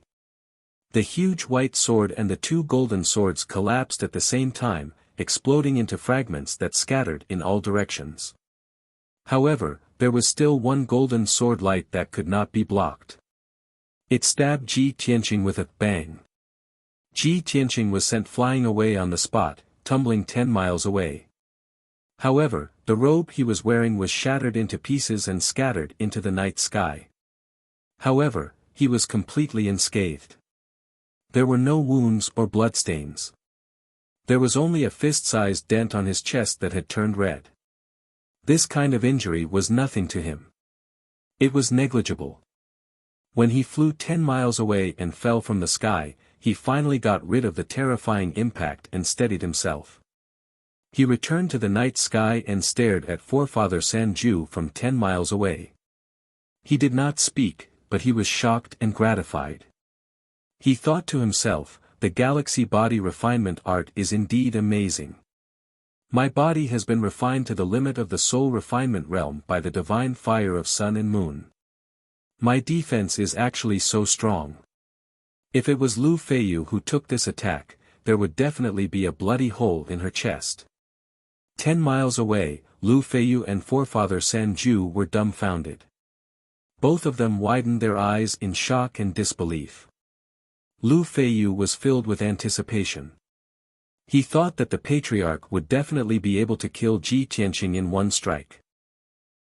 The huge white sword and the 2 golden swords collapsed at the same time, exploding into fragments that scattered in all directions. However, there was still one golden sword light that could not be blocked. It stabbed Ji Tianqing with a bang. Ji Tianqing was sent flying away on the spot, tumbling 10 miles away. However, the robe he was wearing was shattered into pieces and scattered into the night sky. However, he was completely unscathed. There were no wounds or bloodstains. There was only a fist-sized dent on his chest that had turned red. This kind of injury was nothing to him. It was negligible. When he flew 10 miles away and fell from the sky, he finally got rid of the terrifying impact and steadied himself. He returned to the night sky and stared at Forefather Sanju from 10 miles away. He did not speak, but he was shocked and gratified. He thought to himself, the galaxy body refinement art is indeed amazing. My body has been refined to the limit of the soul refinement realm by the divine fire of sun and moon. My defense is actually so strong. If it was Lu Feiyu who took this attack, there would definitely be a bloody hole in her chest. 10 miles away, Lu Feiyu and Forefather Sanju were dumbfounded. Both of them widened their eyes in shock and disbelief. Lu Feiyu was filled with anticipation. He thought that the patriarch would definitely be able to kill Ji Tianqing in one strike.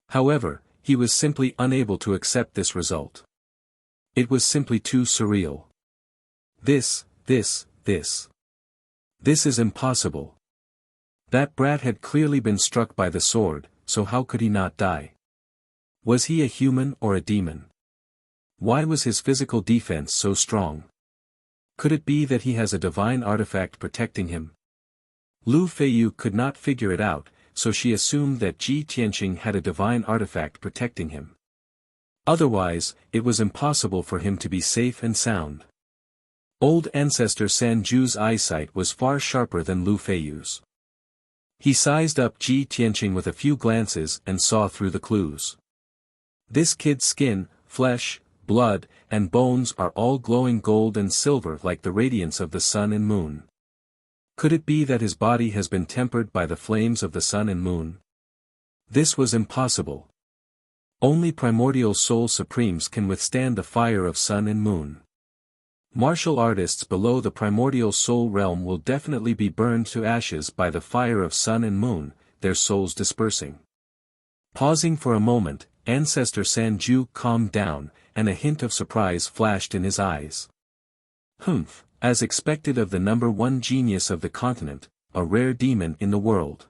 However, he was simply unable to accept this result. It was simply too surreal. This is impossible. That brat had clearly been struck by the sword, so how could he not die? Was he a human or a demon? Why was his physical defense so strong? Could it be that he has a divine artifact protecting him? Lu Feiyu could not figure it out, so she assumed that Ji Tianqing had a divine artifact protecting him. Otherwise, it was impossible for him to be safe and sound. Old ancestor Sanju's eyesight was far sharper than Lu Feiyu's. He sized up Ji Tianqing with a few glances and saw through the clues. This kid's skin, flesh, blood, and bones are all glowing gold and silver like the radiance of the sun and moon. Could it be that his body has been tempered by the flames of the sun and moon? This was impossible. Only primordial soul supremes can withstand the fire of sun and moon. Martial artists below the primordial soul realm will definitely be burned to ashes by the fire of sun and moon, their souls dispersing. Pausing for a moment, Ancestor Sanju calmed down, and a hint of surprise flashed in his eyes. Humph, as expected of the #1 genius of the continent, a rare demon in the world.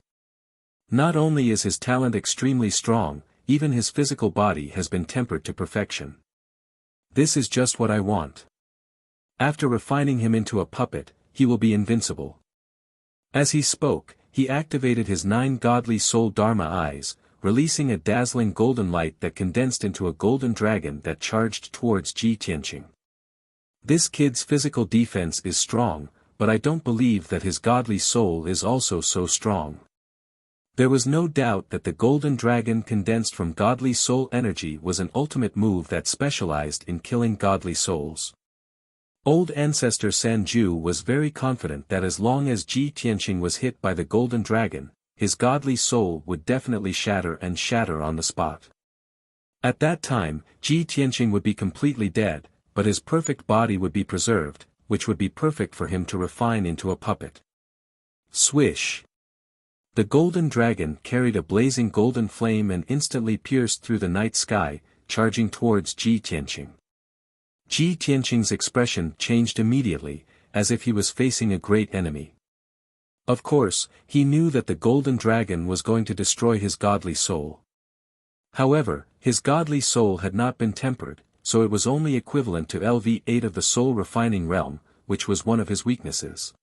Not only is his talent extremely strong, even his physical body has been tempered to perfection. This is just what I want. After refining him into a puppet, he will be invincible. As he spoke, he activated his 9 godly soul Dharma eyes, releasing a dazzling golden light that condensed into a golden dragon that charged towards Ji Tianqing. This kid's physical defense is strong, but I don't believe that his godly soul is also so strong. There was no doubt that the golden dragon condensed from godly soul energy was an ultimate move that specialized in killing godly souls. Old ancestor Sanju was very confident that as long as Ji Tianqing was hit by the golden dragon, his godly soul would definitely shatter on the spot. At that time, Ji Tianqing would be completely dead, but his perfect body would be preserved, which would be perfect for him to refine into a puppet. Swish! The golden dragon carried a blazing golden flame and instantly pierced through the night sky, charging towards Ji Tianqing. Ji Tianqing's expression changed immediately, as if he was facing a great enemy. Of course, he knew that the golden dragon was going to destroy his godly soul. However, his godly soul had not been tempered, so it was only equivalent to LV8 of the soul refining realm, which was one of his weaknesses.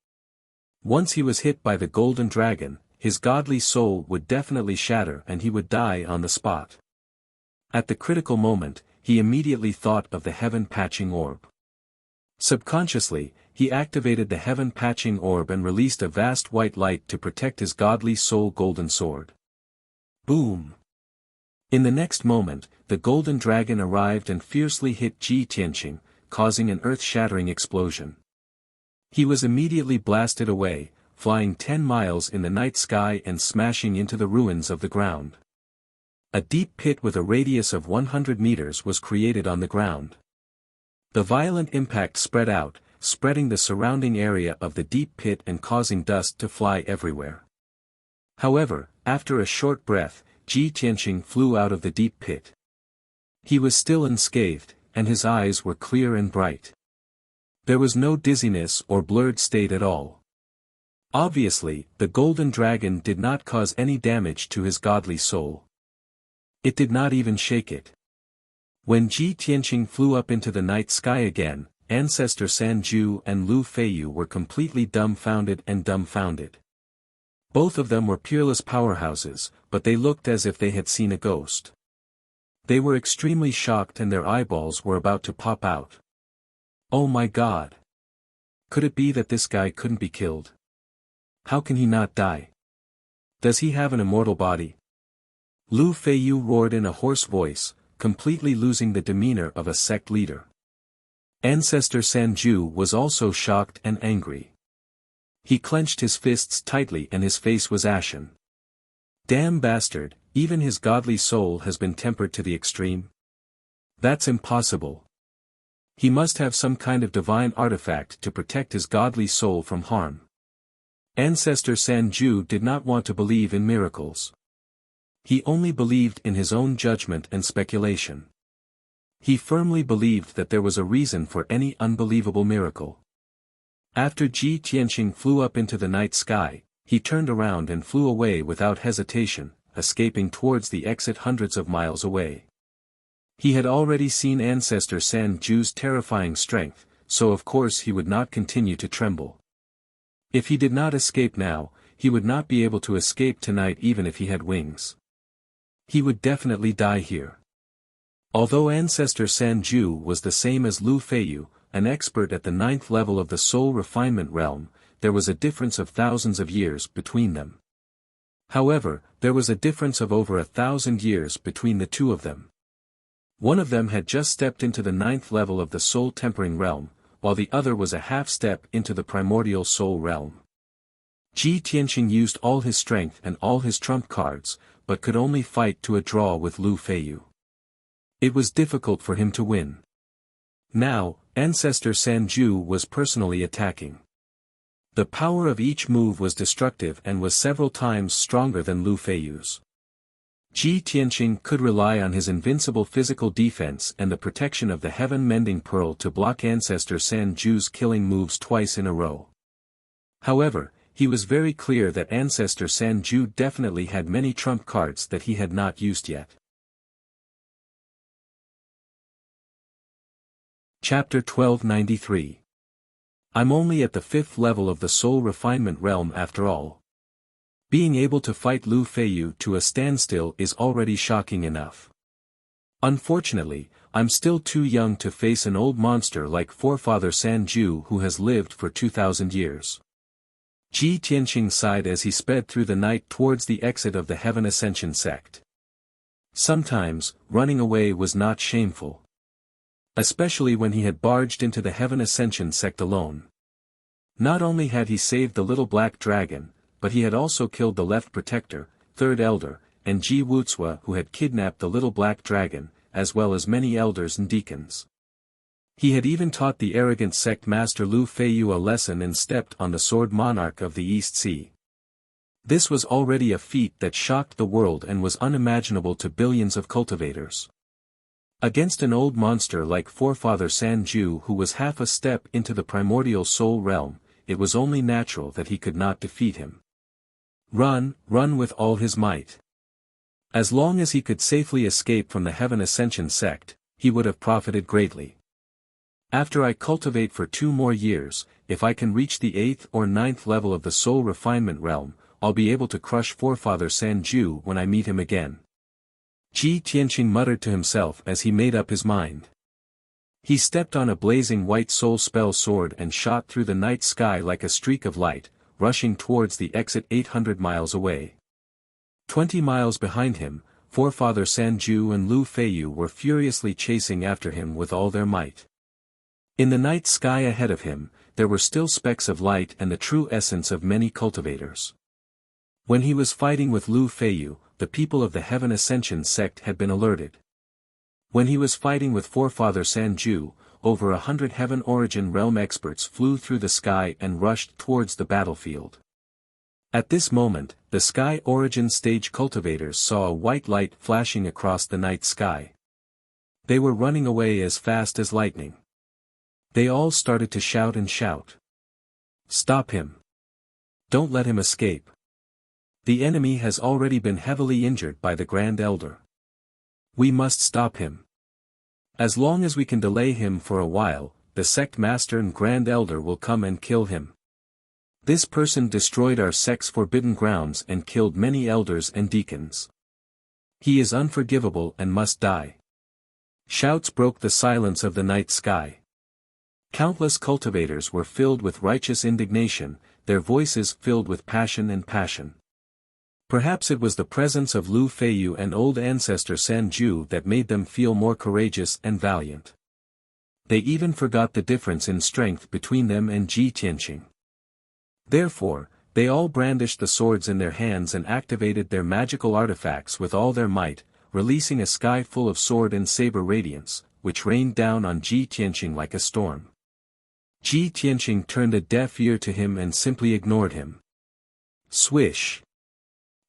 Once he was hit by the golden dragon, his godly soul would definitely shatter and he would die on the spot. At the critical moment, he immediately thought of the heaven-patching orb. Subconsciously, he activated the heaven-patching orb and released a vast white light to protect his godly soul golden sword. Boom! In the next moment, the golden dragon arrived and fiercely hit Ji Tianqing, causing an earth-shattering explosion. He was immediately blasted away, flying 10 miles in the night sky and smashing into the ruins of the ground. A deep pit with a radius of 100 meters was created on the ground. The violent impact spread out, spreading the surrounding area of the deep pit and causing dust to fly everywhere. However, after a short breath, Ji Tianqing flew out of the deep pit. He was still unscathed, and his eyes were clear and bright. There was no dizziness or blurred state at all. Obviously, the golden dragon did not cause any damage to his godly soul. It did not even shake it. When Ji Tianqing flew up into the night sky again, Ancestor Sanju and Lu Feiyu were completely dumbfounded. Both of them were peerless powerhouses, but they looked as if they had seen a ghost. They were extremely shocked and their eyeballs were about to pop out. Oh my God! Could it be that this guy couldn't be killed? How can he not die? Does he have an immortal body? Lu Feiyu roared in a hoarse voice, completely losing the demeanor of a sect leader. Ancestor Sanju was also shocked and angry. He clenched his fists tightly and his face was ashen. Damn bastard, even his godly soul has been tempered to the extreme? That's impossible. He must have some kind of divine artifact to protect his godly soul from harm. Ancestor Sanju did not want to believe in miracles. He only believed in his own judgment and speculation. He firmly believed that there was a reason for any unbelievable miracle. After Ji Tianqing flew up into the night sky, he turned around and flew away without hesitation, escaping towards the exit hundreds of miles away. He had already seen Ancestor Sanju's terrifying strength, so of course he would not continue to tremble. If he did not escape now, he would not be able to escape tonight even if he had wings. He would definitely die here. Although Ancestor Sanju was the same as Lu Feiyu, an expert at the 9th level of the soul refinement realm, there was a difference of thousands of years between them. However, there was a difference of over 1,000 years between the two of them. One of them had just stepped into the 9th level of the soul tempering realm, while the other was a half step into the primordial soul realm. Ji Tianqing used all his strength and all his trump cards, but could only fight to a draw with Lu Feiyu. It was difficult for him to win. Now, Ancestor Sanju was personally attacking. The power of each move was destructive and was several times stronger than Lu Feiyu's. Ji Tianqing could rely on his invincible physical defense and the protection of the heaven-mending pearl to block Ancestor Sanju's killing moves twice in a row. However, he was very clear that Ancestor Sanju definitely had many trump cards that he had not used yet. Chapter 1293. I'm only at the 5th level of the soul refinement realm after all. Being able to fight Lu Feiyu to a standstill is already shocking enough. Unfortunately, I'm still too young to face an old monster like Forefather Sanju who has lived for 2,000 years. Ji Tianqing sighed as he sped through the night towards the exit of the Heaven Ascension sect. Sometimes, running away was not shameful. Especially when he had barged into the Heaven Ascension sect alone. Not only had he saved the little black dragon, but he had also killed the left protector, third elder, and Ji Wuxia who had kidnapped the little black dragon, as well as many elders and deacons. He had even taught the arrogant sect master Lu Feiyu a lesson and stepped on the sword monarch of the East Sea. This was already a feat that shocked the world and was unimaginable to billions of cultivators. Against an old monster like Forefather Sanju who was half a step into the primordial soul realm, it was only natural that he could not defeat him. Run with all his might. As long as he could safely escape from the Heaven Ascension sect, he would have profited greatly. After I cultivate for 2 more years, if I can reach the 8th or 9th level of the soul refinement realm, I'll be able to crush Forefather Sanju when I meet him again. Ji Tianqing muttered to himself as he made up his mind. He stepped on a blazing white soul spell sword and shot through the night sky like a streak of light, rushing towards the exit 800 miles away. 20 miles behind him, Forefather Sanju and Lu Feiyu were furiously chasing after him with all their might. In the night sky ahead of him, there were still specks of light and the true essence of many cultivators. When he was fighting with Lu Feiyu, the people of the Heaven Ascension sect had been alerted. When he was fighting with Forefather Sanju, over 100 Heaven Origin Realm experts flew through the sky and rushed towards the battlefield. At this moment, the Sky Origin stage cultivators saw a white light flashing across the night sky. They were running away as fast as lightning. They all started to shout and shout. Stop him! Don't let him escape! The enemy has already been heavily injured by the Grand Elder. We must stop him. As long as we can delay him for a while, the sect master and Grand Elder will come and kill him. This person destroyed our sect's forbidden grounds and killed many elders and deacons. He is unforgivable and must die. Shouts broke the silence of the night sky. Countless cultivators were filled with righteous indignation, their voices filled with passion and passion. Perhaps it was the presence of Lu Feiyu and old ancestor Sanju that made them feel more courageous and valiant. They even forgot the difference in strength between them and Ji Tianqing. Therefore, they all brandished the swords in their hands and activated their magical artifacts with all their might, releasing a sky full of sword and saber radiance, which rained down on Ji Tianqing like a storm. Ji Tianqing turned a deaf ear to him and simply ignored him. Swish!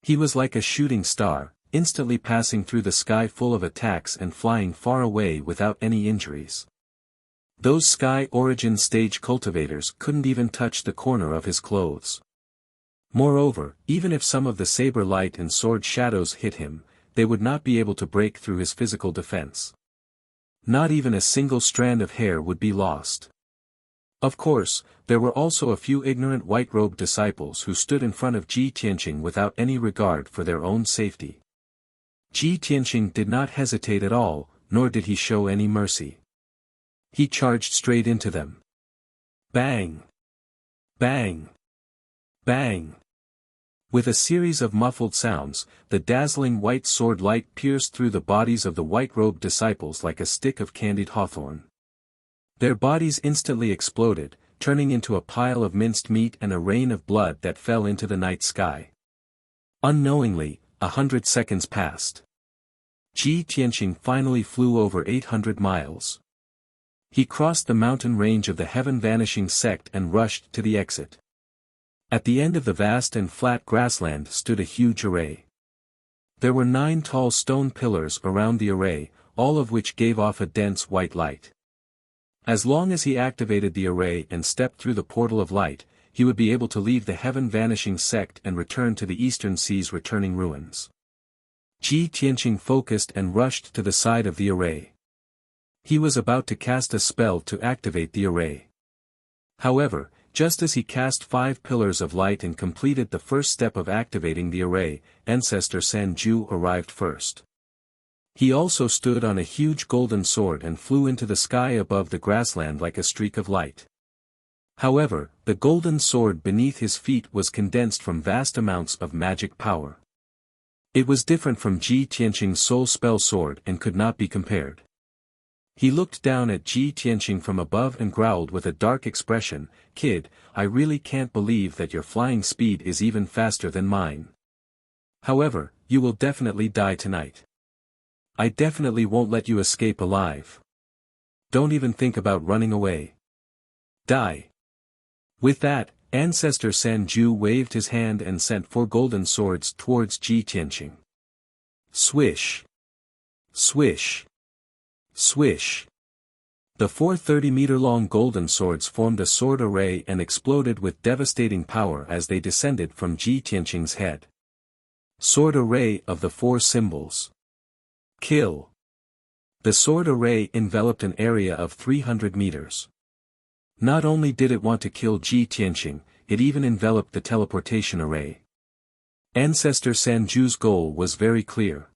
He was like a shooting star, instantly passing through the sky full of attacks and flying far away without any injuries. Those Sky Origin stage cultivators couldn't even touch the corner of his clothes. Moreover, even if some of the saber light and sword shadows hit him, they would not be able to break through his physical defense. Not even a single strand of hair would be lost. Of course, there were also a few ignorant white-robed disciples who stood in front of Ji Tianqing without any regard for their own safety. Ji Tianqing did not hesitate at all, nor did he show any mercy. He charged straight into them. Bang! Bang! Bang! With a series of muffled sounds, the dazzling white sword light pierced through the bodies of the white-robed disciples like a stick of candied hawthorn. Their bodies instantly exploded, turning into a pile of minced meat and a rain of blood that fell into the night sky. Unknowingly, 100 seconds passed. Ji Tianqing finally flew over 800 miles. He crossed the mountain range of the Heaven Vanishing sect and rushed to the exit. At the end of the vast and flat grassland stood a huge array. There were 9 tall stone pillars around the array, all of which gave off a dense white light. As long as he activated the array and stepped through the portal of light, he would be able to leave the Heaven Vanishing sect and return to the Eastern Sea's returning ruins. Ji Tianqing focused and rushed to the side of the array. He was about to cast a spell to activate the array. However, just as he cast 5 pillars of light and completed the first step of activating the array, Ancestor Sanju arrived first. He also stood on a huge golden sword and flew into the sky above the grassland like a streak of light. However, the golden sword beneath his feet was condensed from vast amounts of magic power. It was different from Ji Tianqing's soul spell sword and could not be compared. He looked down at Ji Tianqing from above and growled with a dark expression, "Kid, I really can't believe that your flying speed is even faster than mine. However, you will definitely die tonight. I definitely won't let you escape alive. Don't even think about running away. Die." With that, Ancestor Sanju waved his hand and sent 4 golden swords towards Ji Tianqing. Swish! Swish! Swish! The 4 30-meter-long golden swords formed a sword array and exploded with devastating power as they descended from Ji Tianqing's head. Sword array of the 4 symbols. Kill! The sword array enveloped an area of 300 meters. Not only did it want to kill Ji Tianqing, it even enveloped the teleportation array. Ancestor Sanju's goal was very clear.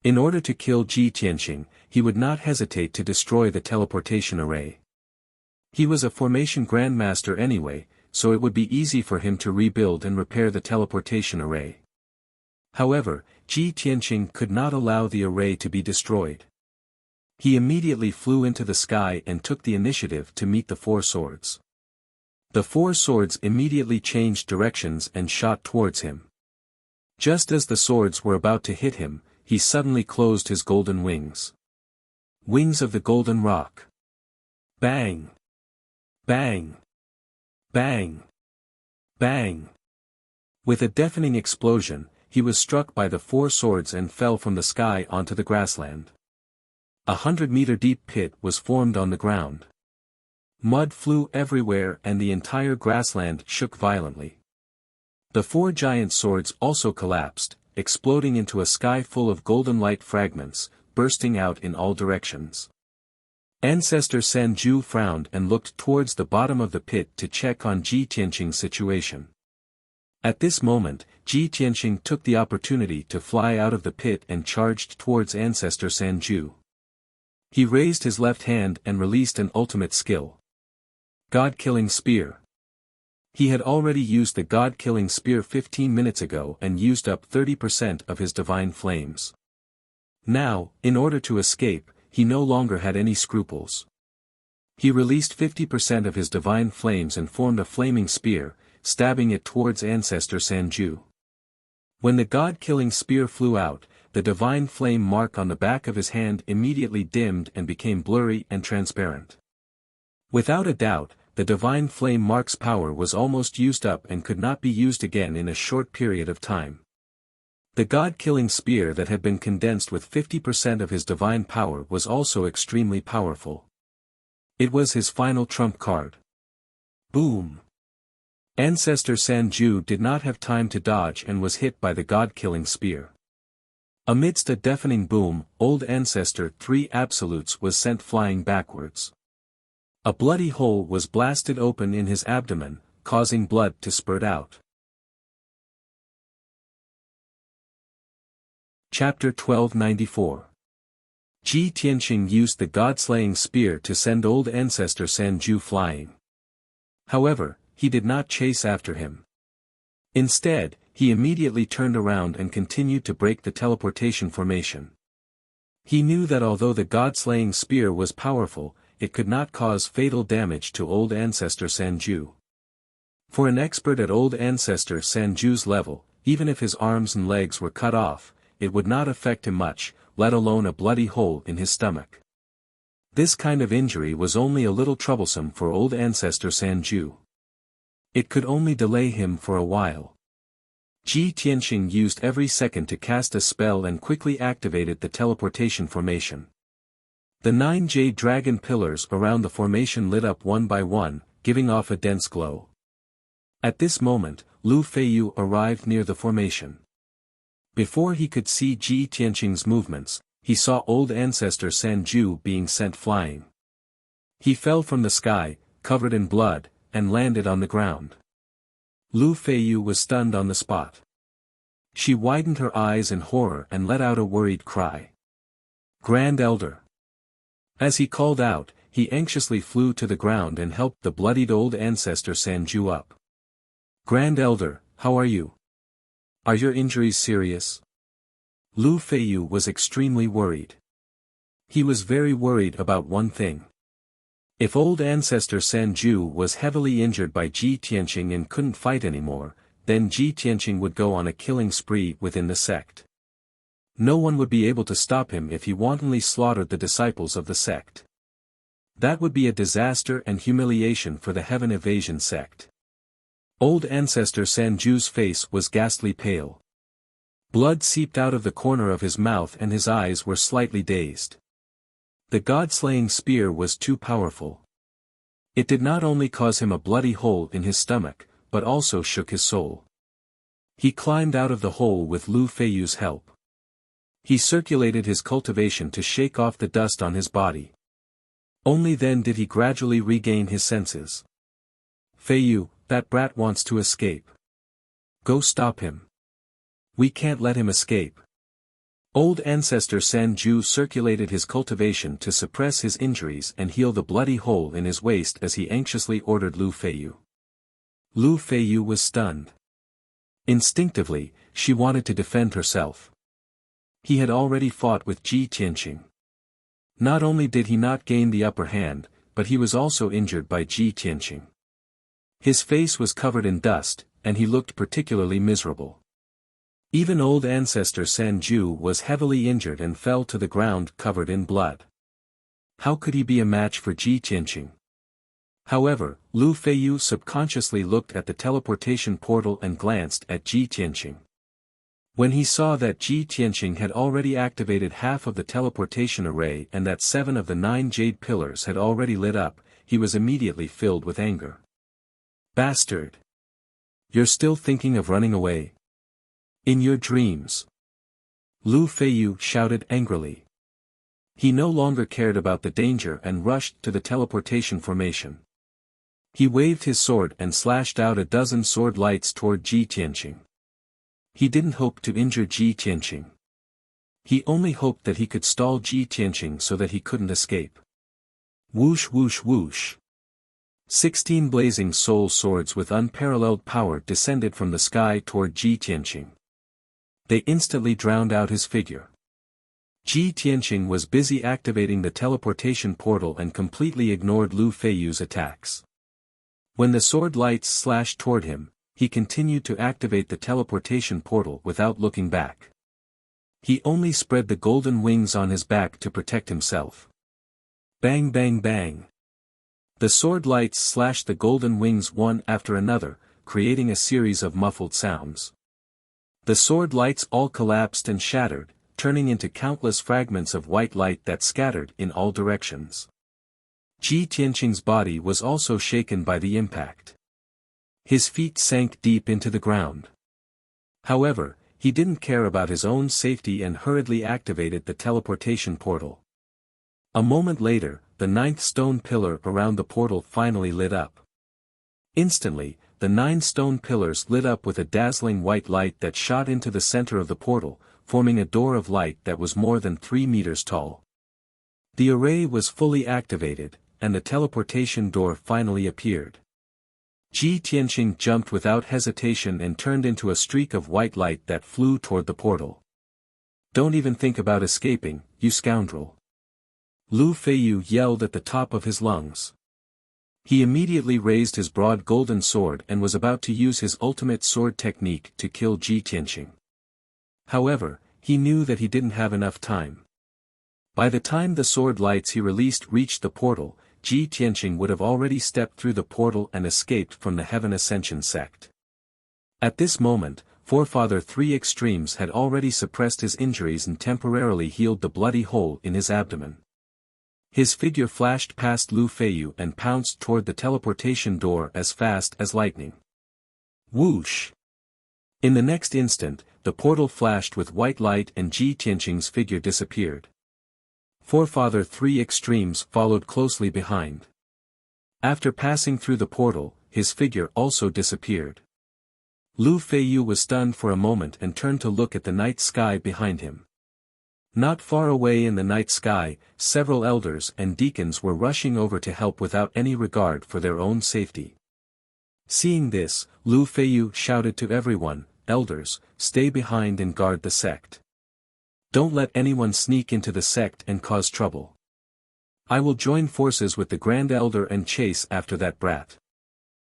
In order to kill Ji Tianqing, he would not hesitate to destroy the teleportation array. He was a formation grandmaster anyway, so it would be easy for him to rebuild and repair the teleportation array. However, Ji Tianqing could not allow the array to be destroyed. He immediately flew into the sky and took the initiative to meet the 4 swords. The 4 swords immediately changed directions and shot towards him. Just as the swords were about to hit him, he suddenly closed his golden wings. Wings of the golden rock. Bang! Bang! Bang! Bang! With a deafening explosion, he was struck by the 4 swords and fell from the sky onto the grassland. A 100-meter deep pit was formed on the ground. Mud flew everywhere and the entire grassland shook violently. The 4 giant swords also collapsed, exploding into a sky full of golden light fragments, bursting out in all directions. Ancestor Sanju frowned and looked towards the bottom of the pit to check on Ji Tianqing's situation. At this moment, Ji Tianqing took the opportunity to fly out of the pit and charged towards Ancestor Sanju. He raised his left hand and released an ultimate skill. God-killing spear. He had already used the God-killing spear 15 minutes ago and used up 30% of his divine flames. Now, in order to escape, he no longer had any scruples. He released 50% of his divine flames and formed a flaming spear, stabbing it towards Ancestor Sanju. When the God-killing spear flew out, the divine flame mark on the back of his hand immediately dimmed and became blurry and transparent. Without a doubt, the divine flame mark's power was almost used up and could not be used again in a short period of time. The God-killing spear that had been condensed with 50% of his divine power was also extremely powerful. It was his final trump card. Boom! Ancestor Sanju did not have time to dodge and was hit by the God-killing spear. Amidst a deafening boom, old Ancestor 3 Absolutes was sent flying backwards. A bloody hole was blasted open in his abdomen, causing blood to spurt out. Chapter 1294. Ji Tianqing used the God-slaying spear to send old Ancestor Sanju flying. However, he did not chase after him. Instead, he immediately turned around and continued to break the teleportation formation. He knew that although the God-slaying spear was powerful, it could not cause fatal damage to old Ancestor Sanju. For an expert at old Ancestor Sanju's level, even if his arms and legs were cut off, it would not affect him much, let alone a bloody hole in his stomach. This kind of injury was only a little troublesome for old Ancestor Sanju. It could only delay him for a while. Ji Tianqing used every second to cast a spell and quickly activated the teleportation formation. The 9 jade dragon pillars around the formation lit up one by one, giving off a dense glow. At this moment, Lu Feiyu arrived near the formation. Before he could see Ji Tianqing's movements, he saw old Ancestor Sanju being sent flying. He fell from the sky, covered in blood, and landed on the ground. Lu Feiyu was stunned on the spot. She widened her eyes in horror and let out a worried cry. Grand Elder! As he called out, he anxiously flew to the ground and helped the bloodied old Ancestor Sanju up. Grand Elder, how are you? Are your injuries serious? Lu Feiyu was extremely worried. He was very worried about one thing. If old Ancestor Sanju was heavily injured by Ji Tianqing and couldn't fight anymore, then Ji Tianqing would go on a killing spree within the sect. No one would be able to stop him if he wantonly slaughtered the disciples of the sect. That would be a disaster and humiliation for the Heaven Evasion sect. Old ancestor Sanju's face was ghastly pale. Blood seeped out of the corner of his mouth and his eyes were slightly dazed. The god-slaying spear was too powerful. It did not only cause him a bloody hole in his stomach, but also shook his soul. He climbed out of the hole with Lu Feiyu's help. He circulated his cultivation to shake off the dust on his body. Only then did he gradually regain his senses. Feiyu, that brat wants to escape. Go stop him. We can't let him escape. Old ancestor Sanju circulated his cultivation to suppress his injuries and heal the bloody hole in his waist as he anxiously ordered Lu Feiyu. Lu Feiyu was stunned. Instinctively, she wanted to defend herself. He had already fought with Ji Tianqing. Not only did he not gain the upper hand, but he was also injured by Ji Tianqing. His face was covered in dust, and he looked particularly miserable. Even old ancestor Sanju was heavily injured and fell to the ground covered in blood. How could he be a match for Ji Tianqing? However, Lu Feiyu subconsciously looked at the teleportation portal and glanced at Ji Tianqing. When he saw that Ji Tianqing had already activated half of the teleportation array and that 7 of the 9 jade pillars had already lit up, he was immediately filled with anger. Bastard! You're still thinking of running away? In your dreams. Lu Feiyu shouted angrily. He no longer cared about the danger and rushed to the teleportation formation. He waved his sword and slashed out a dozen sword lights toward Ji Tianqing. He didn't hope to injure Ji Tianqing. He only hoped that he could stall Ji Tianqing so that he couldn't escape. Whoosh whoosh whoosh. 16 blazing soul swords with unparalleled power descended from the sky toward Ji Tianqing. They instantly drowned out his figure. Ji Tianqing was busy activating the teleportation portal and completely ignored Lu Feiyu's attacks. When the sword lights slashed toward him, he continued to activate the teleportation portal without looking back. He only spread the golden wings on his back to protect himself. Bang bang bang. The sword lights slashed the golden wings one after another, creating a series of muffled sounds. The sword lights all collapsed and shattered, turning into countless fragments of white light that scattered in all directions. Ji Tianqing's body was also shaken by the impact. His feet sank deep into the ground. However, he didn't care about his own safety and hurriedly activated the teleportation portal. A moment later, the 9th stone pillar around the portal finally lit up. Instantly, the 9 stone pillars lit up with a dazzling white light that shot into the center of the portal, forming a door of light that was more than 3 meters tall. The array was fully activated, and the teleportation door finally appeared. Ji Tianqing jumped without hesitation and turned into a streak of white light that flew toward the portal. Don't even think about escaping, you scoundrel! Lu Feiyu yelled at the top of his lungs. He immediately raised his broad golden sword and was about to use his ultimate sword technique to kill Ji Tianqing. However, he knew that he didn't have enough time. By the time the sword lights he released reached the portal, Ji Tianqing would have already stepped through the portal and escaped from the Heaven Ascension sect. At this moment, Forefather 3 Extremes had already suppressed his injuries and temporarily healed the bloody hole in his abdomen. His figure flashed past Lu Feiyu and pounced toward the teleportation door as fast as lightning. Whoosh! In the next instant, the portal flashed with white light and Ji Tianqing's figure disappeared. Forefather 3 Extremes followed closely behind. After passing through the portal, his figure also disappeared. Lu Feiyu was stunned for a moment and turned to look at the night sky behind him. Not far away in the night sky, several elders and deacons were rushing over to help without any regard for their own safety. Seeing this, Lu Feiyu shouted to everyone, "Elders, stay behind and guard the sect. Don't let anyone sneak into the sect and cause trouble. I will join forces with the Grand Elder and chase after that brat.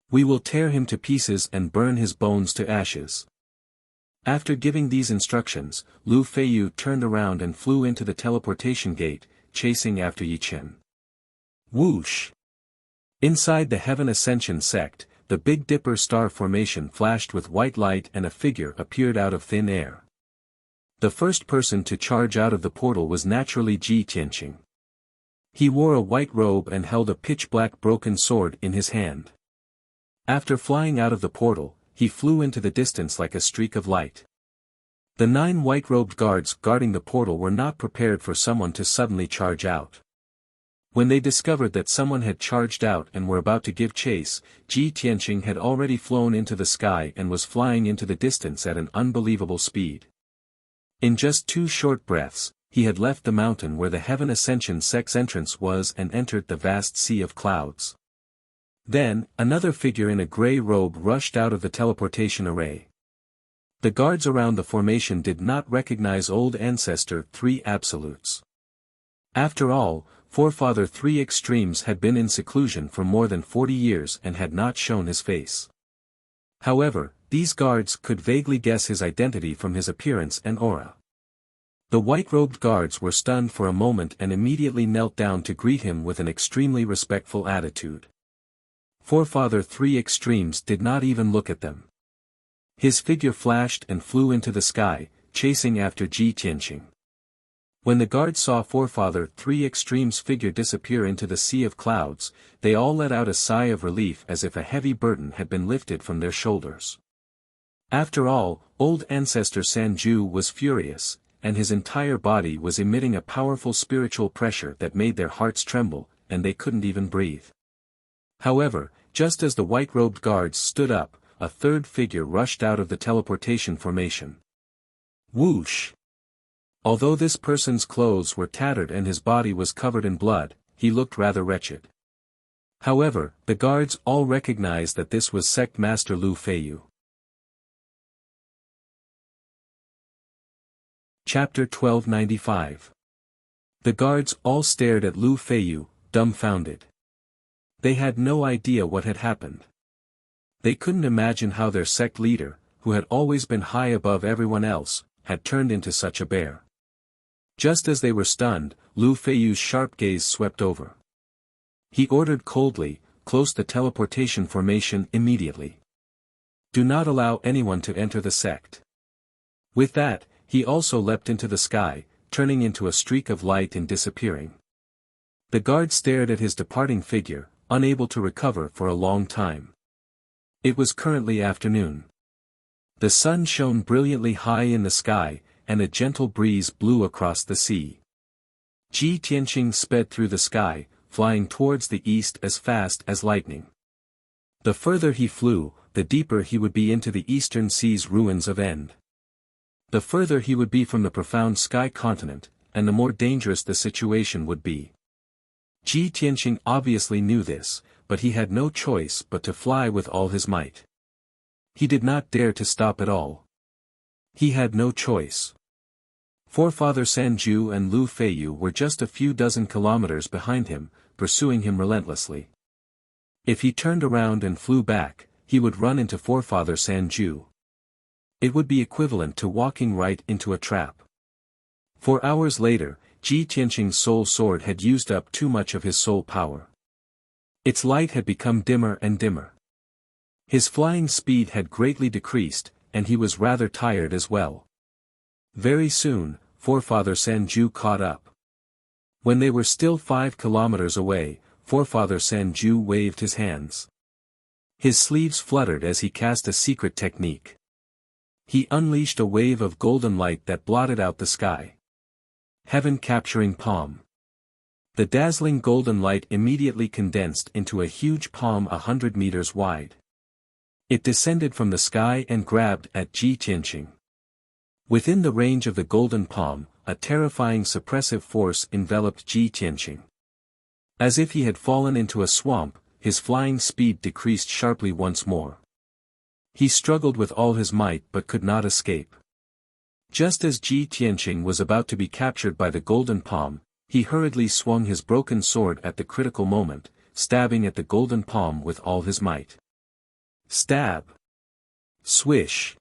We will tear him to pieces and burn his bones to ashes." After giving these instructions, Lu Feiyu turned around and flew into the teleportation gate, chasing after Yi Chen. Whoosh! Inside the Heaven Ascension sect, the Big Dipper star formation flashed with white light and a figure appeared out of thin air. The first person to charge out of the portal was naturally Ji Tianqing. He wore a white robe and held a pitch-black broken sword in his hand. After flying out of the portal, he flew into the distance like a streak of light. The 9 white-robed guards guarding the portal were not prepared for someone to suddenly charge out. When they discovered that someone had charged out and were about to give chase, Ji Tianqing had already flown into the sky and was flying into the distance at an unbelievable speed. In just 2 short breaths, he had left the mountain where the Heaven Ascension sect's entrance was and entered the vast sea of clouds. Then, another figure in a gray robe rushed out of the teleportation array. The guards around the formation did not recognize old ancestor 3 absolutes. After all, forefather 3 extremes had been in seclusion for more than 40 years and had not shown his face. However, these guards could vaguely guess his identity from his appearance and aura. The white-robed guards were stunned for a moment and immediately knelt down to greet him with an extremely respectful attitude. Forefather 3 extremes did not even look at them. His figure flashed and flew into the sky, chasing after Ji Tianqing. When the guards saw Forefather 3 extremes figure disappear into the sea of clouds, they all let out a sigh of relief as if a heavy burden had been lifted from their shoulders. After all, old ancestor Sanju was furious, and his entire body was emitting a powerful spiritual pressure that made their hearts tremble, and they couldn't even breathe. However, just as the white-robed guards stood up, a third figure rushed out of the teleportation formation. Whoosh! Although this person's clothes were tattered and his body was covered in blood, he looked rather wretched. However, the guards all recognized that this was Sect Master Lu Feiyu. Chapter 1295. The guards all stared at Lu Feiyu, dumbfounded. They had no idea what had happened. They couldn't imagine how their sect leader, who had always been high above everyone else, had turned into such a bear. Just as they were stunned, Lu Feiyu's sharp gaze swept over. He ordered coldly, "Close the teleportation formation immediately. Do not allow anyone to enter the sect." With that, he also leapt into the sky, turning into a streak of light and disappearing. The guard stared at his departing figure, unable to recover for a long time. It was currently afternoon. The sun shone brilliantly high in the sky, and a gentle breeze blew across the sea. Ji Tianqing sped through the sky, flying towards the east as fast as lightning. The further he flew, the deeper he would be into the eastern sea's ruins of End. The further he would be from the profound sky continent, and the more dangerous the situation would be. Ji Tianqing obviously knew this, but he had no choice but to fly with all his might. He did not dare to stop at all. He had no choice. Forefather Sanju and Lu Feiyu were just a few dozen kilometers behind him, pursuing him relentlessly. If he turned around and flew back, he would run into Forefather Sanju. It would be equivalent to walking right into a trap. 4 hours later, Ji Tianqing's soul sword had used up too much of his soul power. Its light had become dimmer and dimmer. His flying speed had greatly decreased, and he was rather tired as well. Very soon, Forefather Sanju caught up. When they were still 5 kilometers away, Forefather Sanju waved his hands. His sleeves fluttered as he cast a secret technique. He unleashed a wave of golden light that blotted out the sky. Heaven-capturing palm. The dazzling golden light immediately condensed into a huge palm 100 meters wide. It descended from the sky and grabbed at Ji Tianqing. Within the range of the golden palm, a terrifying suppressive force enveloped Ji Tianqing. As if he had fallen into a swamp, his flying speed decreased sharply once more. He struggled with all his might but could not escape. Just as Ji Tianqing was about to be captured by the golden palm, he hurriedly swung his broken sword at the critical moment, stabbing at the golden palm with all his might. Stab! Swish!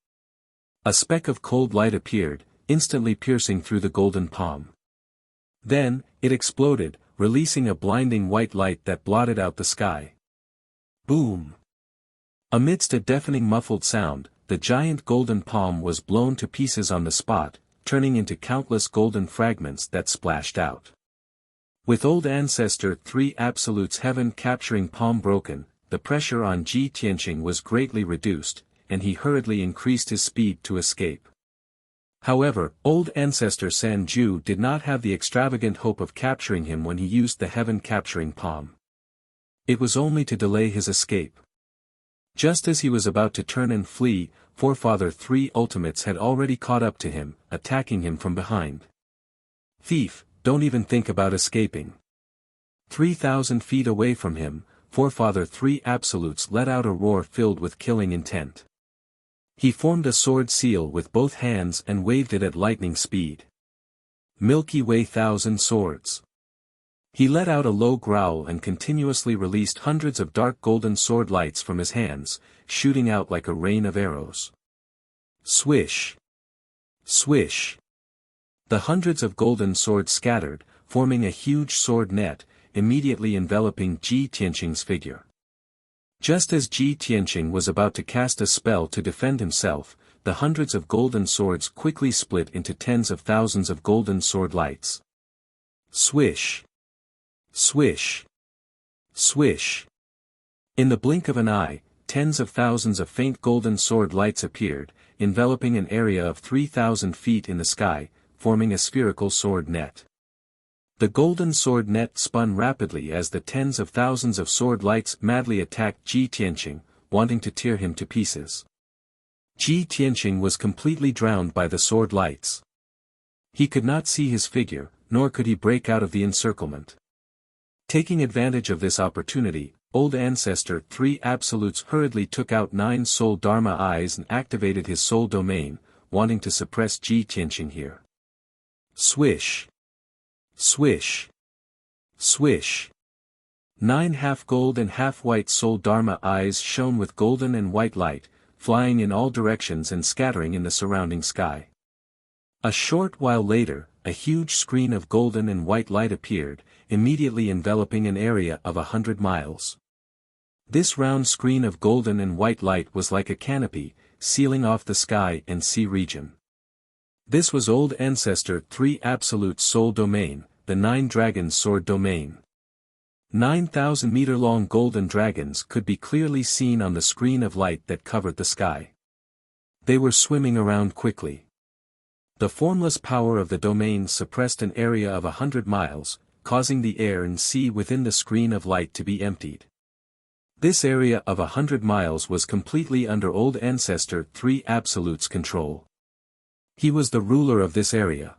A speck of cold light appeared, instantly piercing through the golden palm. Then, it exploded, releasing a blinding white light that blotted out the sky. Boom! Amidst a deafening muffled sound, the giant golden palm was blown to pieces on the spot, turning into countless golden fragments that splashed out. With Old Ancestor 3 Absolute's heaven-capturing palm broken, the pressure on Ji Tianqing was greatly reduced, and he hurriedly increased his speed to escape. However, Old Ancestor San Ju did not have the extravagant hope of capturing him when he used the heaven-capturing palm. It was only to delay his escape. Just as he was about to turn and flee, Forefather 3 Ultimates had already caught up to him, attacking him from behind. "Thief, don't even think about escaping." 3,000 feet away from him, Forefather 3 Absolutes let out a roar filled with killing intent. He formed a sword seal with both hands and waved it at lightning speed. Milky Way 1,000 swords. He let out a low growl and continuously released hundreds of dark golden sword lights from his hands, shooting out like a rain of arrows. Swish! Swish! The hundreds of golden swords scattered, forming a huge sword net, immediately enveloping Ji Tianqing's figure. Just as Ji Tianqing was about to cast a spell to defend himself, the hundreds of golden swords quickly split into tens of thousands of golden sword lights. Swish! Swish! Swish! In the blink of an eye, tens of thousands of faint golden sword lights appeared, enveloping an area of 3,000 feet in the sky, forming a spherical sword net. The golden sword net spun rapidly as the tens of thousands of sword lights madly attacked Ji Tianqing, wanting to tear him to pieces. Ji Tianqing was completely drowned by the sword lights. He could not see his figure, nor could he break out of the encirclement. Taking advantage of this opportunity, Old Ancestor 3 Absolutes hurriedly took out 9 Soul Dharma eyes and activated his soul domain, wanting to suppress Ji Tianqing here. Swish! Swish! Swish! 9 half-gold and half-white Soul Dharma eyes shone with golden and white light, flying in all directions and scattering in the surrounding sky. A short while later, a huge screen of golden and white light appeared, immediately enveloping an area of 100 miles. This round screen of golden and white light was like a canopy, sealing off the sky and sea region. This was Old Ancestor 3 Absolute Soul Domain, the 9 Dragons Sword Domain. 9,000-meter-long golden dragons could be clearly seen on the screen of light that covered the sky. They were swimming around quickly. The formless power of the domain suppressed an area of 100 miles, causing the air and sea within the screen of light to be emptied. This area of 100 miles was completely under Old Ancestor 3 Absolute's control. He was the ruler of this area.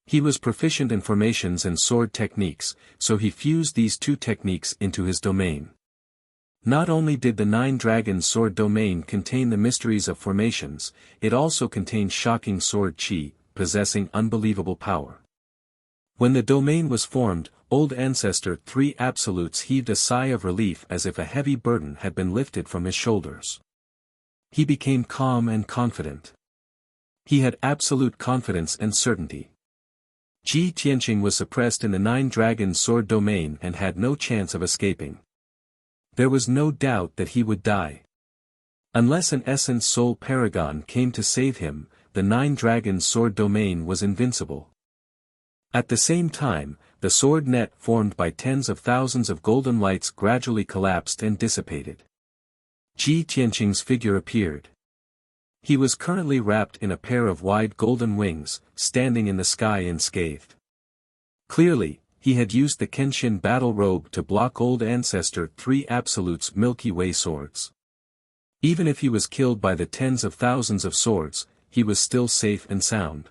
He was proficient in formations and sword techniques, so he fused these two techniques into his domain. Not only did the 9 Dragons Sword Domain contain the mysteries of formations, it also contained shocking sword chi, possessing unbelievable power. When the domain was formed, Old Ancestor 3 Absolutes heaved a sigh of relief as if a heavy burden had been lifted from his shoulders. He became calm and confident. He had absolute confidence and certainty. Ji Tianqing was suppressed in the 9 Dragons Sword Domain and had no chance of escaping. There was no doubt that he would die. Unless an Essence Soul Paragon came to save him, the 9 Dragons Sword Domain was invincible. At the same time, the sword net formed by tens of thousands of golden lights gradually collapsed and dissipated. Ji Tianqing's figure appeared. He was currently wrapped in a pair of wide golden wings, standing in the sky unscathed. Clearly, he had used the Kenshin battle robe to block Old Ancestor 3 Absolute's Milky Way swords. Even if he was killed by the tens of thousands of swords, he was still safe and sound.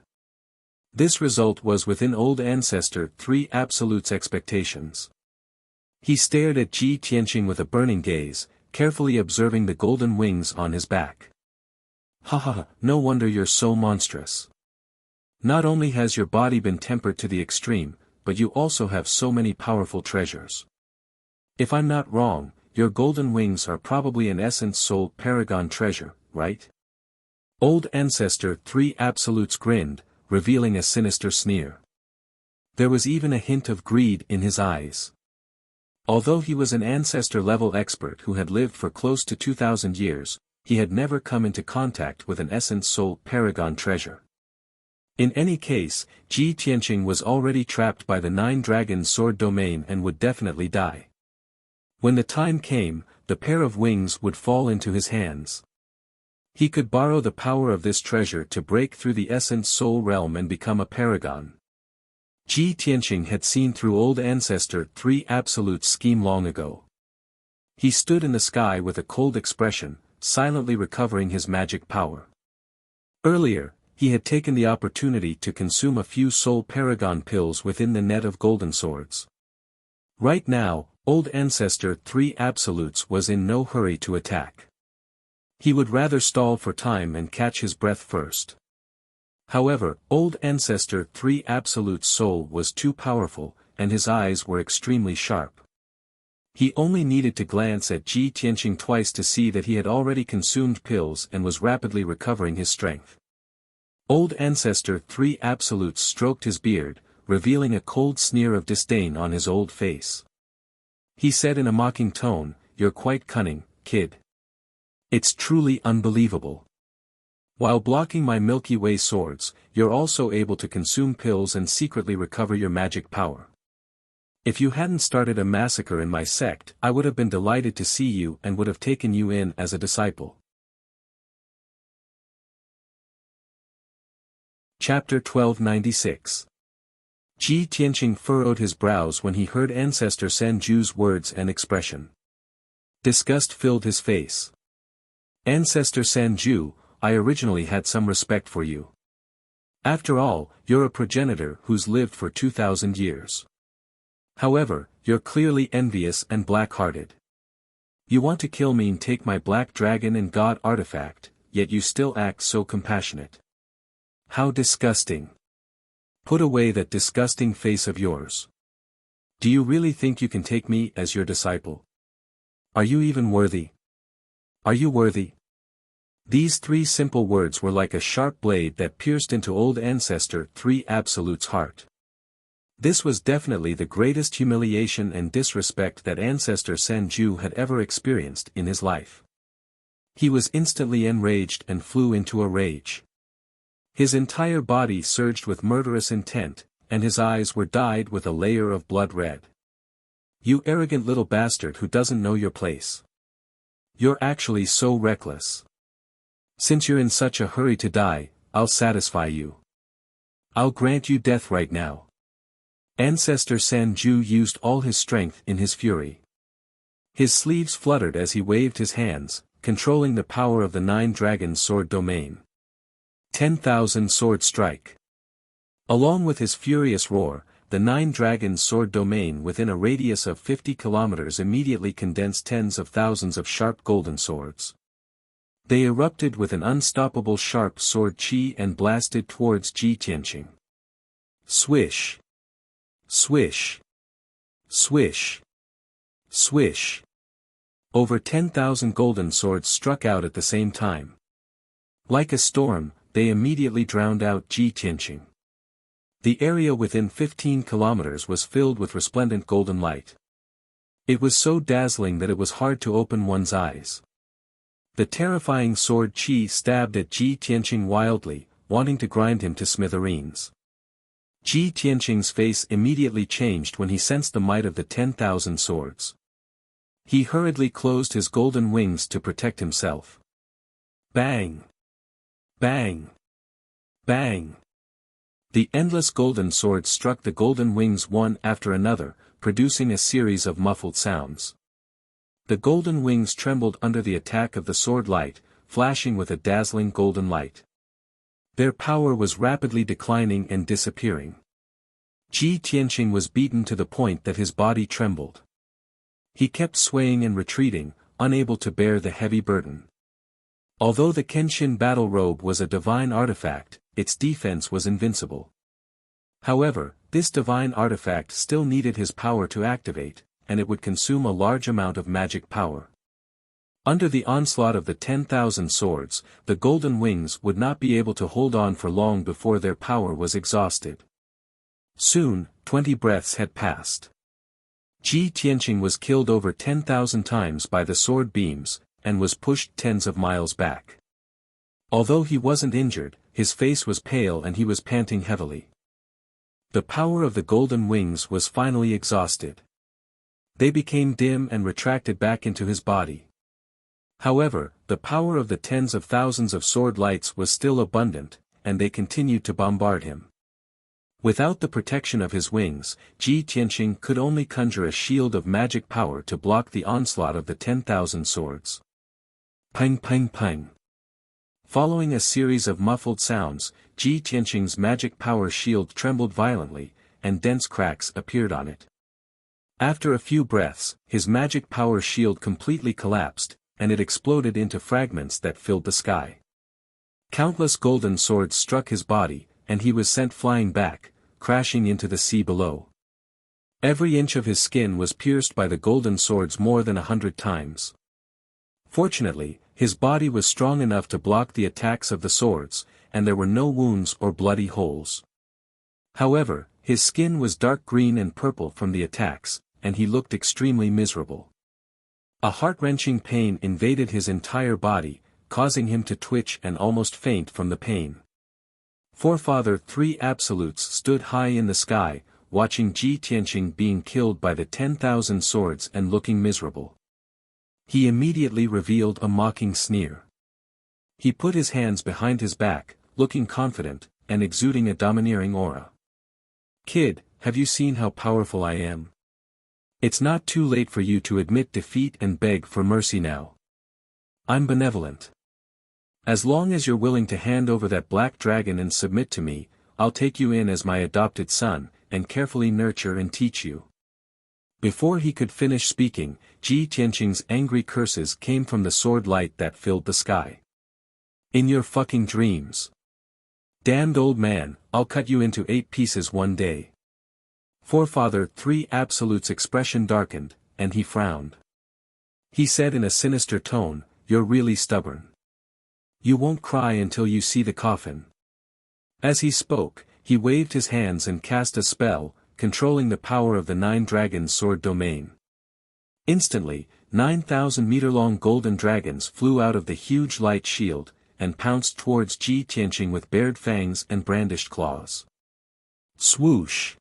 This result was within Old Ancestor 3 Absolute's expectations. He stared at Ji Tianqing with a burning gaze, carefully observing the golden wings on his back. "Ha, no wonder you're so monstrous. Not only has your body been tempered to the extreme, but you also have so many powerful treasures. If I'm not wrong, your golden wings are probably an Essence Soul Paragon treasure, right?" Old Ancestor 3 Absolutes grinned, revealing a sinister sneer. There was even a hint of greed in his eyes. Although he was an ancestor-level expert who had lived for close to 2,000 years, he had never come into contact with an Essence Soul Paragon treasure. In any case, Ji Tianqing was already trapped by the Nine Dragons Sword domain and would definitely die. When the time came, the pair of wings would fall into his hands. He could borrow the power of this treasure to break through the Essence Soul realm and become a paragon. Ji Tianqing had seen through old Ancestor 3 Absolute's scheme long ago. He stood in the sky with a cold expression, silently recovering his magic power. Earlier, he had taken the opportunity to consume a few Soul Paragon pills within the net of golden swords. Right now, old Ancestor 3 Absolutes was in no hurry to attack. He would rather stall for time and catch his breath first. However, old Ancestor 3 Absolute's soul was too powerful, and his eyes were extremely sharp. He only needed to glance at Ji Tianqing twice to see that he had already consumed pills and was rapidly recovering his strength. Old Ancestor 3 Absolute stroked his beard, revealing a cold sneer of disdain on his old face. He said in a mocking tone, "You're quite cunning, kid. It's truly unbelievable. While blocking my Milky Way swords, you're also able to consume pills and secretly recover your magic power. If you hadn't started a massacre in my sect, I would have been delighted to see you and would have taken you in as a disciple." Chapter 1296. Ji Tianqing furrowed his brows when he heard Ancestor Sanju's words and expression. Disgust filled his face. "Ancestor Sanju, I originally had some respect for you. After all, you're a progenitor who's lived for 2,000 years. However, you're clearly envious and black-hearted. You want to kill me and take my black dragon and god artifact, yet you still act so compassionate. How disgusting. Put away that disgusting face of yours. Do you really think you can take me as your disciple? Are you even worthy? Are you worthy?" These 3 simple words were like a sharp blade that pierced into old Ancestor 3 Absolute's heart. This was definitely the greatest humiliation and disrespect that Ancestor Sanju had ever experienced in his life. He was instantly enraged and flew into a rage. His entire body surged with murderous intent, and his eyes were dyed with a layer of blood red. "You arrogant little bastard who doesn't know your place. You're actually so reckless. Since you're in such a hurry to die, I'll satisfy you. I'll grant you death right now." Ancestor Sanju used all his strength in his fury. His sleeves fluttered as he waved his hands, controlling the power of the Nine Dragons Sword domain. 10,000 Sword Strike. Along with his furious roar, the Nine Dragons Sword domain within a radius of 50 kilometers immediately condensed tens of thousands of sharp golden swords. They erupted with an unstoppable sharp sword chi and blasted towards Ji Tianqing. Swish. Swish. Swish. Swish. Over 10,000 golden swords struck out at the same time. Like a storm, they immediately drowned out Ji Tianqing. The area within 15 kilometers was filled with resplendent golden light. It was so dazzling that it was hard to open one's eyes. The terrifying sword chi stabbed at Ji Tianqing wildly, wanting to grind him to smithereens. Ji Tianqing's face immediately changed when he sensed the might of the 10,000 swords. He hurriedly closed his golden wings to protect himself. Bang! Bang! Bang! The endless golden swords struck the golden wings one after another, producing a series of muffled sounds. The golden wings trembled under the attack of the sword light, flashing with a dazzling golden light. Their power was rapidly declining and disappearing. Ji Tianqing was beaten to the point that his body trembled. He kept swaying and retreating, unable to bear the heavy burden. Although the Kenshin battle robe was a divine artifact, its defense was invincible. However, this divine artifact still needed his power to activate, and it would consume a large amount of magic power. Under the onslaught of the 10,000 swords, the golden wings would not be able to hold on for long before their power was exhausted. Soon, 20 breaths had passed. Ji Tianqing was killed over 10,000 times by the sword beams, and was pushed tens of miles back. Although he wasn't injured, his face was pale and he was panting heavily. The power of the golden wings was finally exhausted. They became dim and retracted back into his body. However, the power of the tens of thousands of sword lights was still abundant, and they continued to bombard him. Without the protection of his wings, Ji Tianqing could only conjure a shield of magic power to block the onslaught of the 10,000 swords. Pang pang pang. Following a series of muffled sounds, Ji Tianqing's magic power shield trembled violently, and dense cracks appeared on it. After a few breaths, his magic power shield completely collapsed, and it exploded into fragments that filled the sky. Countless golden swords struck his body, and he was sent flying back, crashing into the sea below. Every inch of his skin was pierced by the golden swords more than 100 times. Fortunately, his body was strong enough to block the attacks of the swords, and there were no wounds or bloody holes. However, his skin was dark green and purple from the attacks, and he looked extremely miserable. A heart-wrenching pain invaded his entire body, causing him to twitch and almost faint from the pain. Forefather 3 Absolutes stood high in the sky, watching Ji Tianqing being killed by the 10,000 swords and looking miserable. He immediately revealed a mocking sneer. He put his hands behind his back, looking confident, and exuding a domineering aura. "Kid, have you seen how powerful I am? It's not too late for you to admit defeat and beg for mercy now. I'm benevolent. As long as you're willing to hand over that black dragon and submit to me, I'll take you in as my adopted son, and carefully nurture and teach you." Before he could finish speaking, Ji Tianqing's angry curses came from the sword light that filled the sky. "In your fucking dreams. Damned old man, I'll cut you into 8 pieces one day." Forefather 3 Absolute's expression darkened, and he frowned. He said in a sinister tone, "You're really stubborn. You won't cry until you see the coffin." As he spoke, he waved his hands and cast a spell, controlling the power of the 9 dragons' sword domain. Instantly, 9,000-meter-long golden dragons flew out of the huge light shield, and pounced towards Ji Tianqing with bared fangs and brandished claws. Swoosh!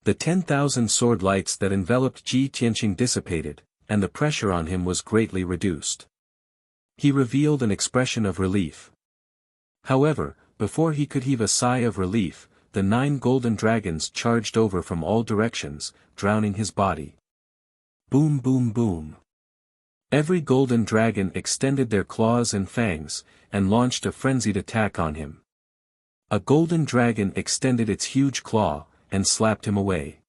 The 10,000 sword lights that enveloped Ji Tianqing dissipated, and the pressure on him was greatly reduced. He revealed an expression of relief. However, before he could heave a sigh of relief, the 9 golden dragons charged over from all directions, drowning his body. Boom boom boom. Every golden dragon extended their claws and fangs, and launched a frenzied attack on him. A golden dragon extended its huge claw, and slapped him away.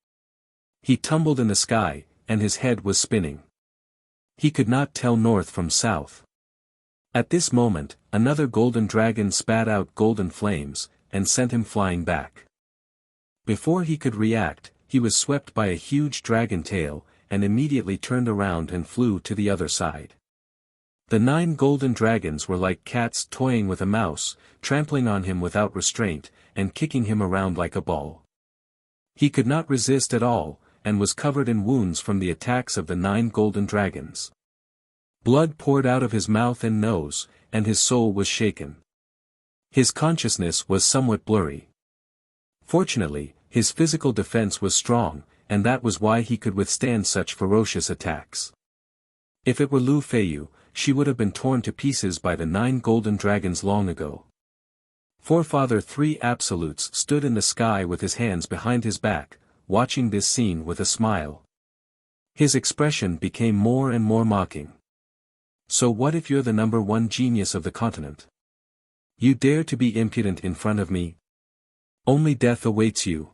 He tumbled in the sky, and his head was spinning. He could not tell north from south. At this moment, another golden dragon spat out golden flames, and sent him flying back. Before he could react, he was swept by a huge dragon tail, and immediately turned around and flew to the other side. The 9 golden dragons were like cats toying with a mouse, trampling on him without restraint, and kicking him around like a ball. He could not resist at all, and was covered in wounds from the attacks of the 9 golden dragons. Blood poured out of his mouth and nose, and his soul was shaken. His consciousness was somewhat blurry. Fortunately, his physical defense was strong, and that was why he could withstand such ferocious attacks. If it were Lu Feiyu, she would have been torn to pieces by the 9 golden dragons long ago. Forefather 3 Absolutes stood in the sky with his hands behind his back, watching this scene with a smile. His expression became more and more mocking. "So what if you're the number 1 genius of the continent? You dare to be impudent in front of me? Only death awaits you.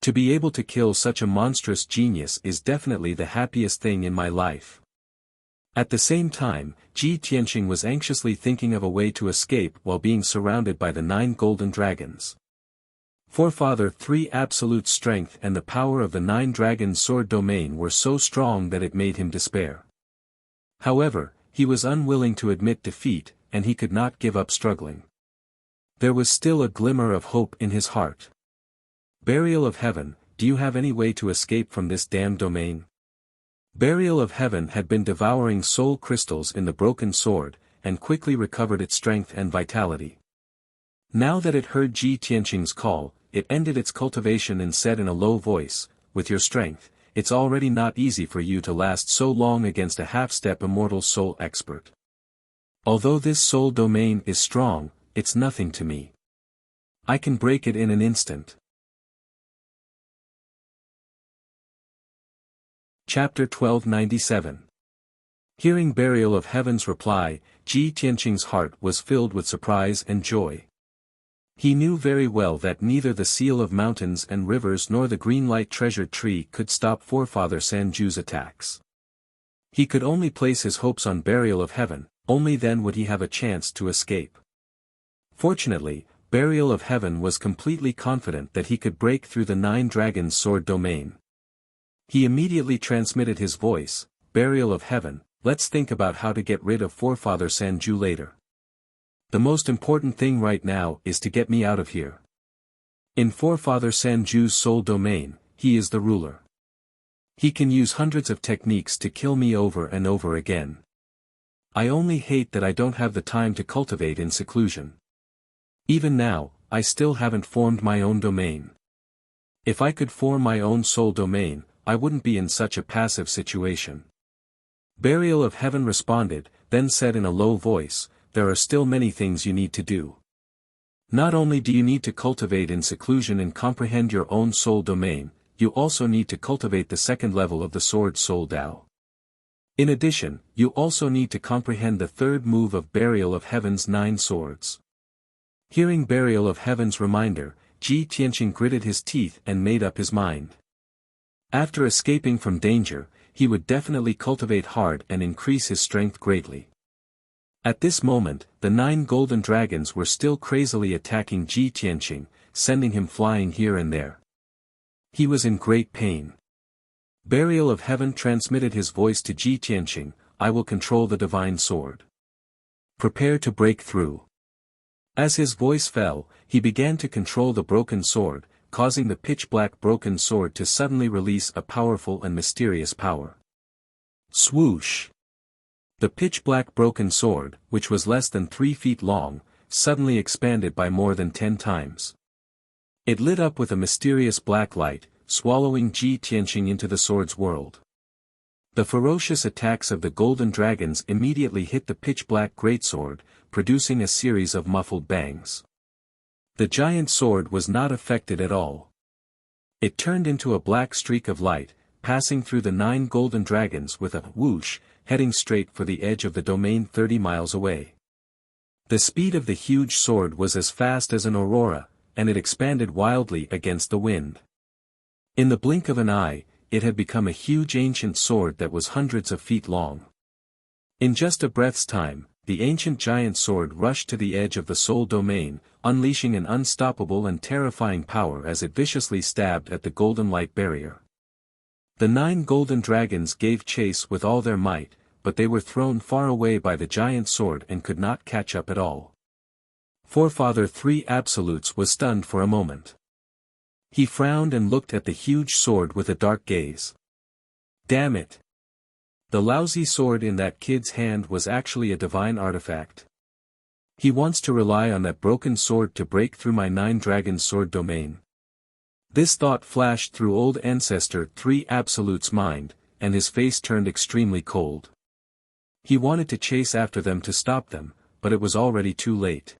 To be able to kill such a monstrous genius is definitely the happiest thing in my life." At the same time, Ji Tianqing was anxiously thinking of a way to escape while being surrounded by the 9 golden dragons. Forefather 3 Absolute strength and the power of the 9 dragons' sword domain were so strong that it made him despair. However, he was unwilling to admit defeat, and he could not give up struggling. There was still a glimmer of hope in his heart. Burial of Heaven, do you have any way to escape from this damned domain? Burial of Heaven had been devouring soul crystals in the broken sword, and quickly recovered its strength and vitality. Now that it heard Ji Tianqing's call, it ended its cultivation and said in a low voice, "With your strength, it's already not easy for you to last so long against a half-step immortal soul expert. Although this soul domain is strong, it's nothing to me. I can break it in an instant." Chapter 1297. Hearing Burial of Heaven's reply, Ji Tianqing's heart was filled with surprise and joy. He knew very well that neither the seal of mountains and rivers nor the green light treasure tree could stop Forefather Sanju's attacks. He could only place his hopes on Burial of Heaven, only then would he have a chance to escape. Fortunately, Burial of Heaven was completely confident that he could break through the Nine Dragons' sword domain. He immediately transmitted his voice, "Burial of Heaven, let's think about how to get rid of Forefather Sanju later. The most important thing right now is to get me out of here. In Forefather Sanju's soul domain, he is the ruler. He can use hundreds of techniques to kill me over and over again. I only hate that I don't have the time to cultivate in seclusion. Even now, I still haven't formed my own domain. If I could form my own soul domain, I wouldn't be in such a passive situation." Burial of Heaven responded, then said in a low voice, "There are still many things you need to do. Not only do you need to cultivate in seclusion and comprehend your own soul domain, you also need to cultivate the second level of the sword soul Dao. In addition, you also need to comprehend the third move of Burial of Heaven's 9 swords." Hearing Burial of Heaven's reminder, Ji Tianqing gritted his teeth and made up his mind. After escaping from danger, he would definitely cultivate hard and increase his strength greatly. At this moment, the 9 golden dragons were still crazily attacking Ji Tianqing, sending him flying here and there. He was in great pain. Burial of Heaven transmitted his voice to Ji Tianqing, "I will control the divine sword. Prepare to break through." As his voice fell, he began to control the broken sword, causing the pitch-black broken sword to suddenly release a powerful and mysterious power. Swoosh! The pitch-black broken sword, which was less than 3 feet long, suddenly expanded by more than 10 times. It lit up with a mysterious black light, swallowing Ji Tianqing into the sword's world. The ferocious attacks of the golden dragons immediately hit the pitch-black greatsword, producing a series of muffled bangs. The giant sword was not affected at all. It turned into a black streak of light, passing through the 9 golden dragons with a whoosh, heading straight for the edge of the domain 30 miles away. The speed of the huge sword was as fast as an aurora, and it expanded wildly against the wind. In the blink of an eye, it had become a huge ancient sword that was hundreds of feet long. In just a breath's time, the ancient giant sword rushed to the edge of the soul domain, unleashing an unstoppable and terrifying power as it viciously stabbed at the golden light barrier. The 9 golden dragons gave chase with all their might, but they were thrown far away by the giant sword and could not catch up at all. Forefather 3 Absolutes was stunned for a moment. He frowned and looked at the huge sword with a dark gaze. Damn it! The lousy sword in that kid's hand was actually a divine artifact. He wants to rely on that broken sword to break through my 9 dragons sword domain. This thought flashed through old Ancestor 3 Absolute's mind, and his face turned extremely cold. He wanted to chase after them to stop them, but it was already too late.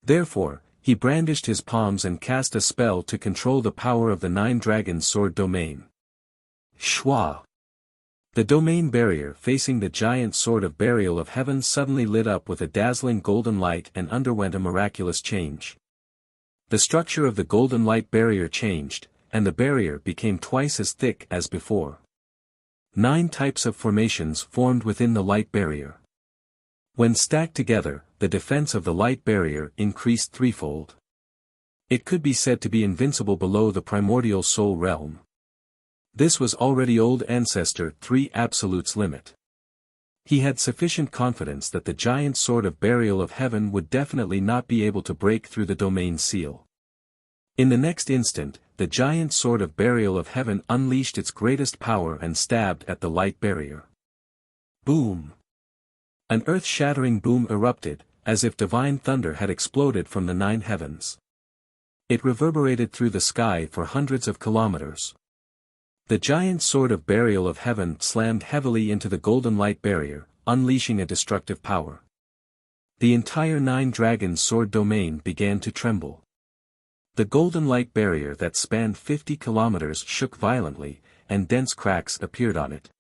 Therefore, he brandished his palms and cast a spell to control the power of the 9 dragons sword domain. Shwa! The domain barrier facing the giant sword of Burial of Heaven suddenly lit up with a dazzling golden light and underwent a miraculous change. The structure of the golden light barrier changed, and the barrier became twice as thick as before. 9 types of formations formed within the light barrier. When stacked together, the defense of the light barrier increased threefold. It could be said to be invincible below the primordial soul realm. This was already old Ancestor 3 Absolute's limit. He had sufficient confidence that the giant sword of Burial of Heaven would definitely not be able to break through the domain seal. In the next instant, the giant sword of burial of heaven unleashed its greatest power and stabbed at the light barrier. Boom! An earth-shattering boom erupted, as if divine thunder had exploded from the 9 heavens. It reverberated through the sky for hundreds of kilometers. The giant sword of burial of heaven slammed heavily into the golden light barrier, unleashing a destructive power. The entire 9 dragons' sword domain began to tremble. The golden light barrier that spanned 50 kilometers shook violently, and dense cracks appeared on it.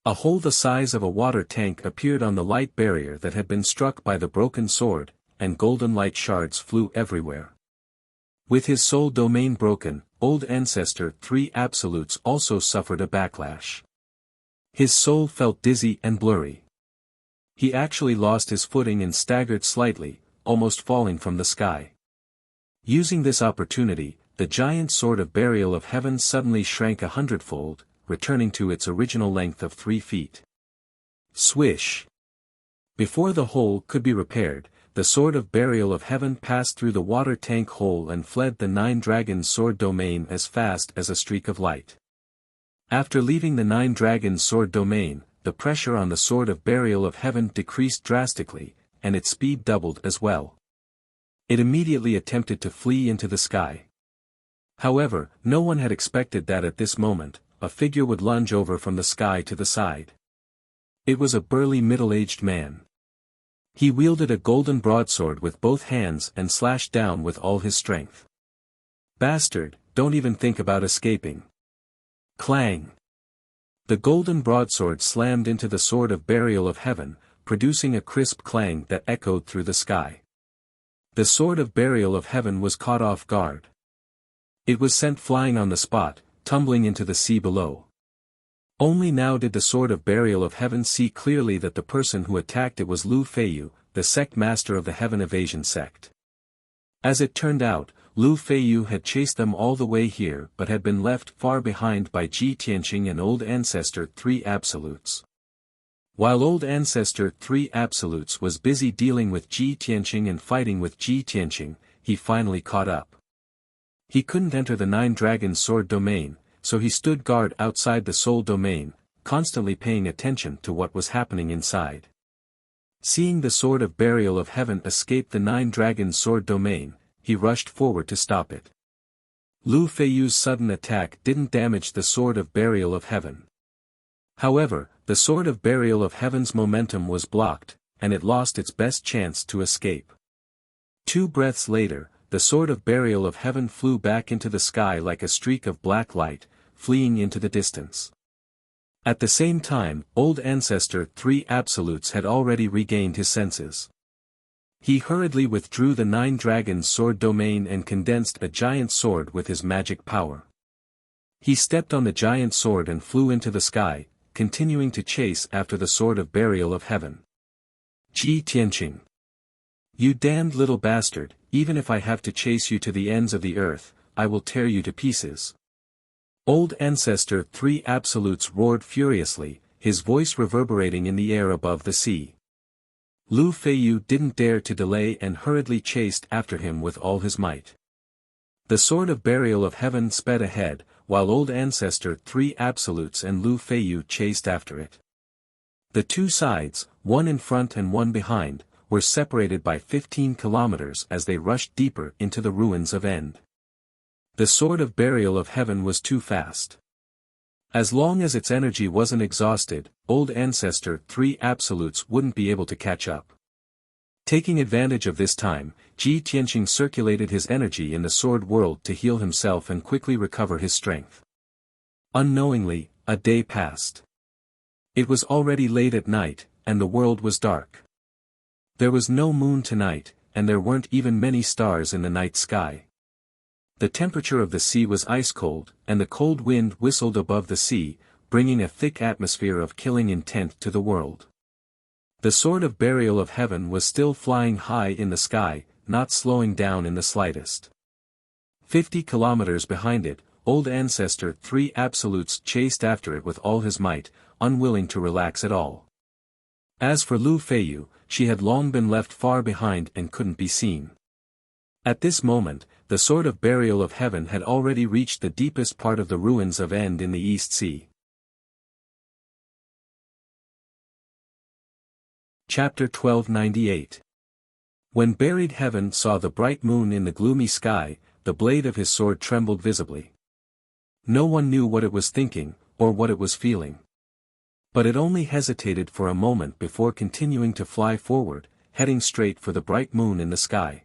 A hole the size of a water tank appeared on the light barrier that had been struck by the broken sword, and golden light shards flew everywhere. With his soul domain broken, Old Ancestor 3 Absolutes also suffered a backlash. His soul felt dizzy and blurry. He actually lost his footing and staggered slightly, almost falling from the sky. Using this opportunity, the giant sword of burial of heaven suddenly shrank 100-fold, returning to its original length of 3 feet. Swish! Before the hole could be repaired, the sword of burial of heaven passed through the water tank hole and fled the 9 dragons' sword domain as fast as a streak of light. After leaving the 9 dragons' sword domain, the pressure on the sword of burial of heaven decreased drastically, and its speed doubled as well. It immediately attempted to flee into the sky. However, no one had expected that at this moment, a figure would lunge over from the sky to the side. It was a burly middle-aged man. He wielded a golden broadsword with both hands and slashed down with all his strength. "Bastard, don't even think about escaping." Clang! The golden broadsword slammed into the sword of burial of heaven, producing a crisp clang that echoed through the sky. The sword of burial of heaven was caught off guard. It was sent flying on the spot, tumbling into the sea below. Only now did the sword of burial of heaven see clearly that the person who attacked it was Lu Feiyu, the sect master of the Heaven Evasion sect. As it turned out, Lu Feiyu had chased them all the way here but had been left far behind by Ji Tianqing and Old Ancestor 3 Absolutes. While Old Ancestor 3 Absolutes was busy dealing with Ji Tianqing and fighting with Ji Tianqing, he finally caught up. He couldn't enter the 9 dragons' sword domain, so he stood guard outside the soul domain, constantly paying attention to what was happening inside. Seeing the sword of burial of heaven escape the 9 dragons' sword domain, he rushed forward to stop it. Lu Feiyu's sudden attack didn't damage the sword of burial of heaven. However, the sword of burial of heaven's momentum was blocked, and it lost its best chance to escape. 2 breaths later, the sword of burial of heaven flew back into the sky like a streak of black light, fleeing into the distance. At the same time, Old Ancestor 3 Absolutes had already regained his senses. He hurriedly withdrew the 9 dragons' sword domain and condensed a giant sword with his magic power. He stepped on the giant sword and flew into the sky, continuing to chase after the sword of burial of heaven. Ji Tianqing. "You damned little bastard, even if I have to chase you to the ends of the earth, I will tear you to pieces." Old Ancestor 3 Absolutes roared furiously, his voice reverberating in the air above the sea. Lu Feiyu didn't dare to delay and hurriedly chased after him with all his might. The sword of burial of heaven sped ahead, while Old Ancestor 3 Absolutes and Lu Feiyu chased after it. The 2 sides, one in front and one behind, were separated by 15 kilometers as they rushed deeper into the ruins of End. The sword of burial of heaven was too fast. As long as its energy wasn't exhausted, Old Ancestor 3 Absolutes wouldn't be able to catch up. Taking advantage of this time, Ji Tianqing circulated his energy in the sword world to heal himself and quickly recover his strength. Unknowingly, a day passed. It was already late at night, and the world was dark. There was no moon tonight, and there weren't even many stars in the night sky. The temperature of the sea was ice-cold, and the cold wind whistled above the sea, bringing a thick atmosphere of killing intent to the world. The sword of burial of heaven was still flying high in the sky, not slowing down in the slightest. 50 kilometers behind it, Old Ancestor 3 Absolutes chased after it with all his might, unwilling to relax at all. As for Lu Feiyu, she had long been left far behind and couldn't be seen. At this moment, the sword of burial of heaven had already reached the deepest part of the ruins of End in the East Sea. Chapter 1298. When buried heaven saw the bright moon in the gloomy sky, the blade of his sword trembled visibly. No one knew what it was thinking, or what it was feeling. But it only hesitated for a moment before continuing to fly forward, heading straight for the bright moon in the sky.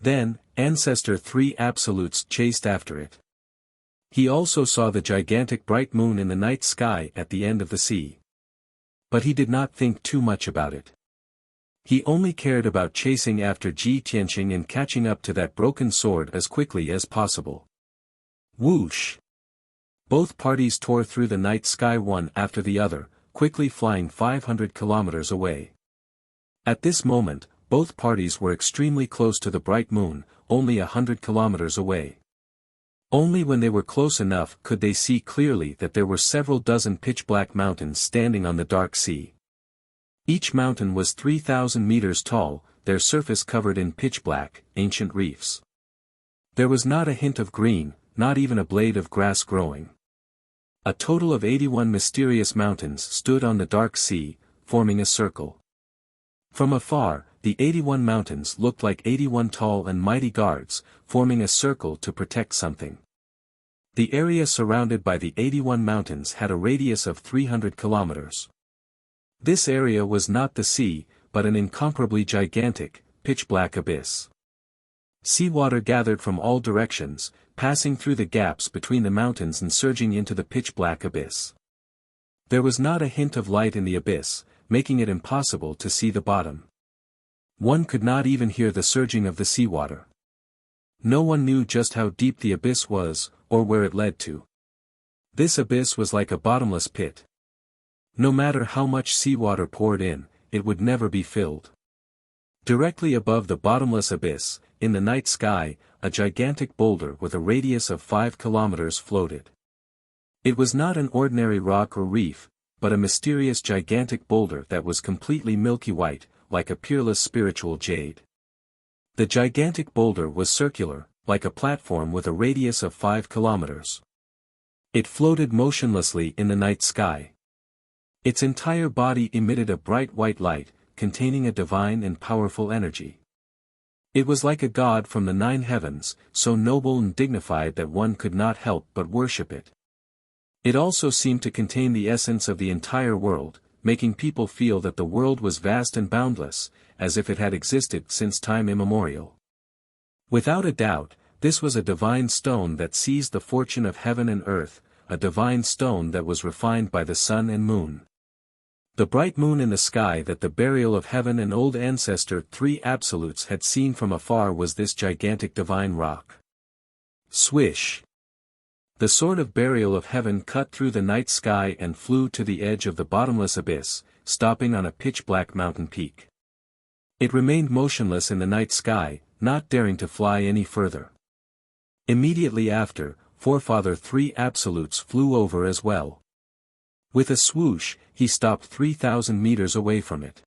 Then, Ancestor 3 Absolutes chased after it. He also saw the gigantic bright moon in the night sky at the end of the sea. But he did not think too much about it. He only cared about chasing after Ji Tianqing and catching up to that broken sword as quickly as possible. Whoosh! Both parties tore through the night sky one after the other, quickly flying 500 kilometers away. At this moment, both parties were extremely close to the bright moon, only 100 kilometers away. Only when they were close enough could they see clearly that there were several dozen pitch-black mountains standing on the dark sea. Each mountain was 3,000 meters tall, their surface covered in pitch-black, ancient reefs. There was not a hint of green, not even a blade of grass growing. A total of 81 mysterious mountains stood on the dark sea, forming a circle. From afar, the 81 mountains looked like 81 tall and mighty guards, forming a circle to protect something. The area surrounded by the 81 mountains had a radius of 300 kilometers. This area was not the sea, but an incomparably gigantic, pitch-black abyss. Seawater gathered from all directions, passing through the gaps between the mountains and surging into the pitch-black abyss. There was not a hint of light in the abyss, making it impossible to see the bottom. One could not even hear the surging of the seawater. No one knew just how deep the abyss was, or where it led to. This abyss was like a bottomless pit. No matter how much seawater poured in, it would never be filled. Directly above the bottomless abyss, in the night sky, a gigantic boulder with a radius of 5 kilometers floated. It was not an ordinary rock or reef, but a mysterious gigantic boulder that was completely milky white, like a peerless spiritual jade. The gigantic boulder was circular, like a platform with a radius of 5 kilometers. It floated motionlessly in the night sky. Its entire body emitted a bright white light, containing a divine and powerful energy. It was like a god from the 9 heavens, so noble and dignified that one could not help but worship it. It also seemed to contain the essence of the entire world, making people feel that the world was vast and boundless, as if it had existed since time immemorial. Without a doubt, this was a divine stone that seized the fortune of heaven and earth, a divine stone that was refined by the sun and moon. The bright moon in the sky that the burial of heaven and old ancestor 3 Absolutes had seen from afar was this gigantic divine rock. Swish! The sword of burial of heaven cut through the night sky and flew to the edge of the bottomless abyss, stopping on a pitch-black mountain peak. It remained motionless in the night sky, not daring to fly any further. Immediately after, Forefather 3 Absolutes flew over as well. With a swoosh, he stopped 3,000 meters away from it.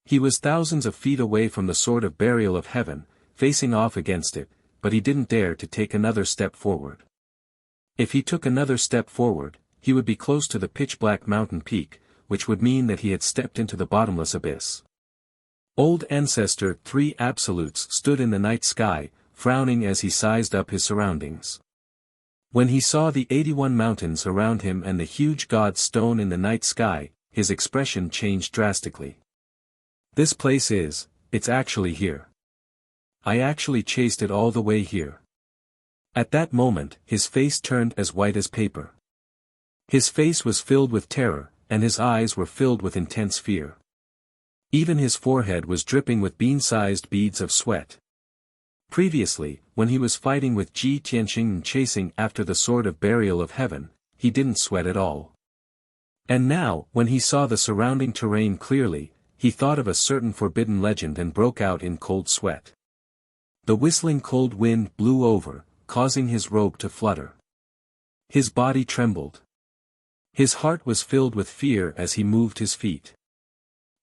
He was thousands of feet away from the sword of burial of heaven, facing off against it, but he didn't dare to take another step forward. If he took another step forward, he would be close to the pitch-black mountain peak, which would mean that he had stepped into the bottomless abyss. Old Ancestor 3 Absolutes stood in the night sky, frowning as he sized up his surroundings. When he saw the 81 mountains around him and the huge god stone in the night sky, his expression changed drastically. This place it's actually here. I actually chased it all the way here. At that moment, his face turned as white as paper. His face was filled with terror, and his eyes were filled with intense fear. Even his forehead was dripping with bean-sized beads of sweat. Previously, when he was fighting with Ji Tianqing and chasing after the sword of burial of heaven, he didn't sweat at all. And now, when he saw the surrounding terrain clearly, he thought of a certain forbidden legend and broke out in cold sweat. The whistling cold wind blew over, causing his robe to flutter. His body trembled. His heart was filled with fear as he moved his feet.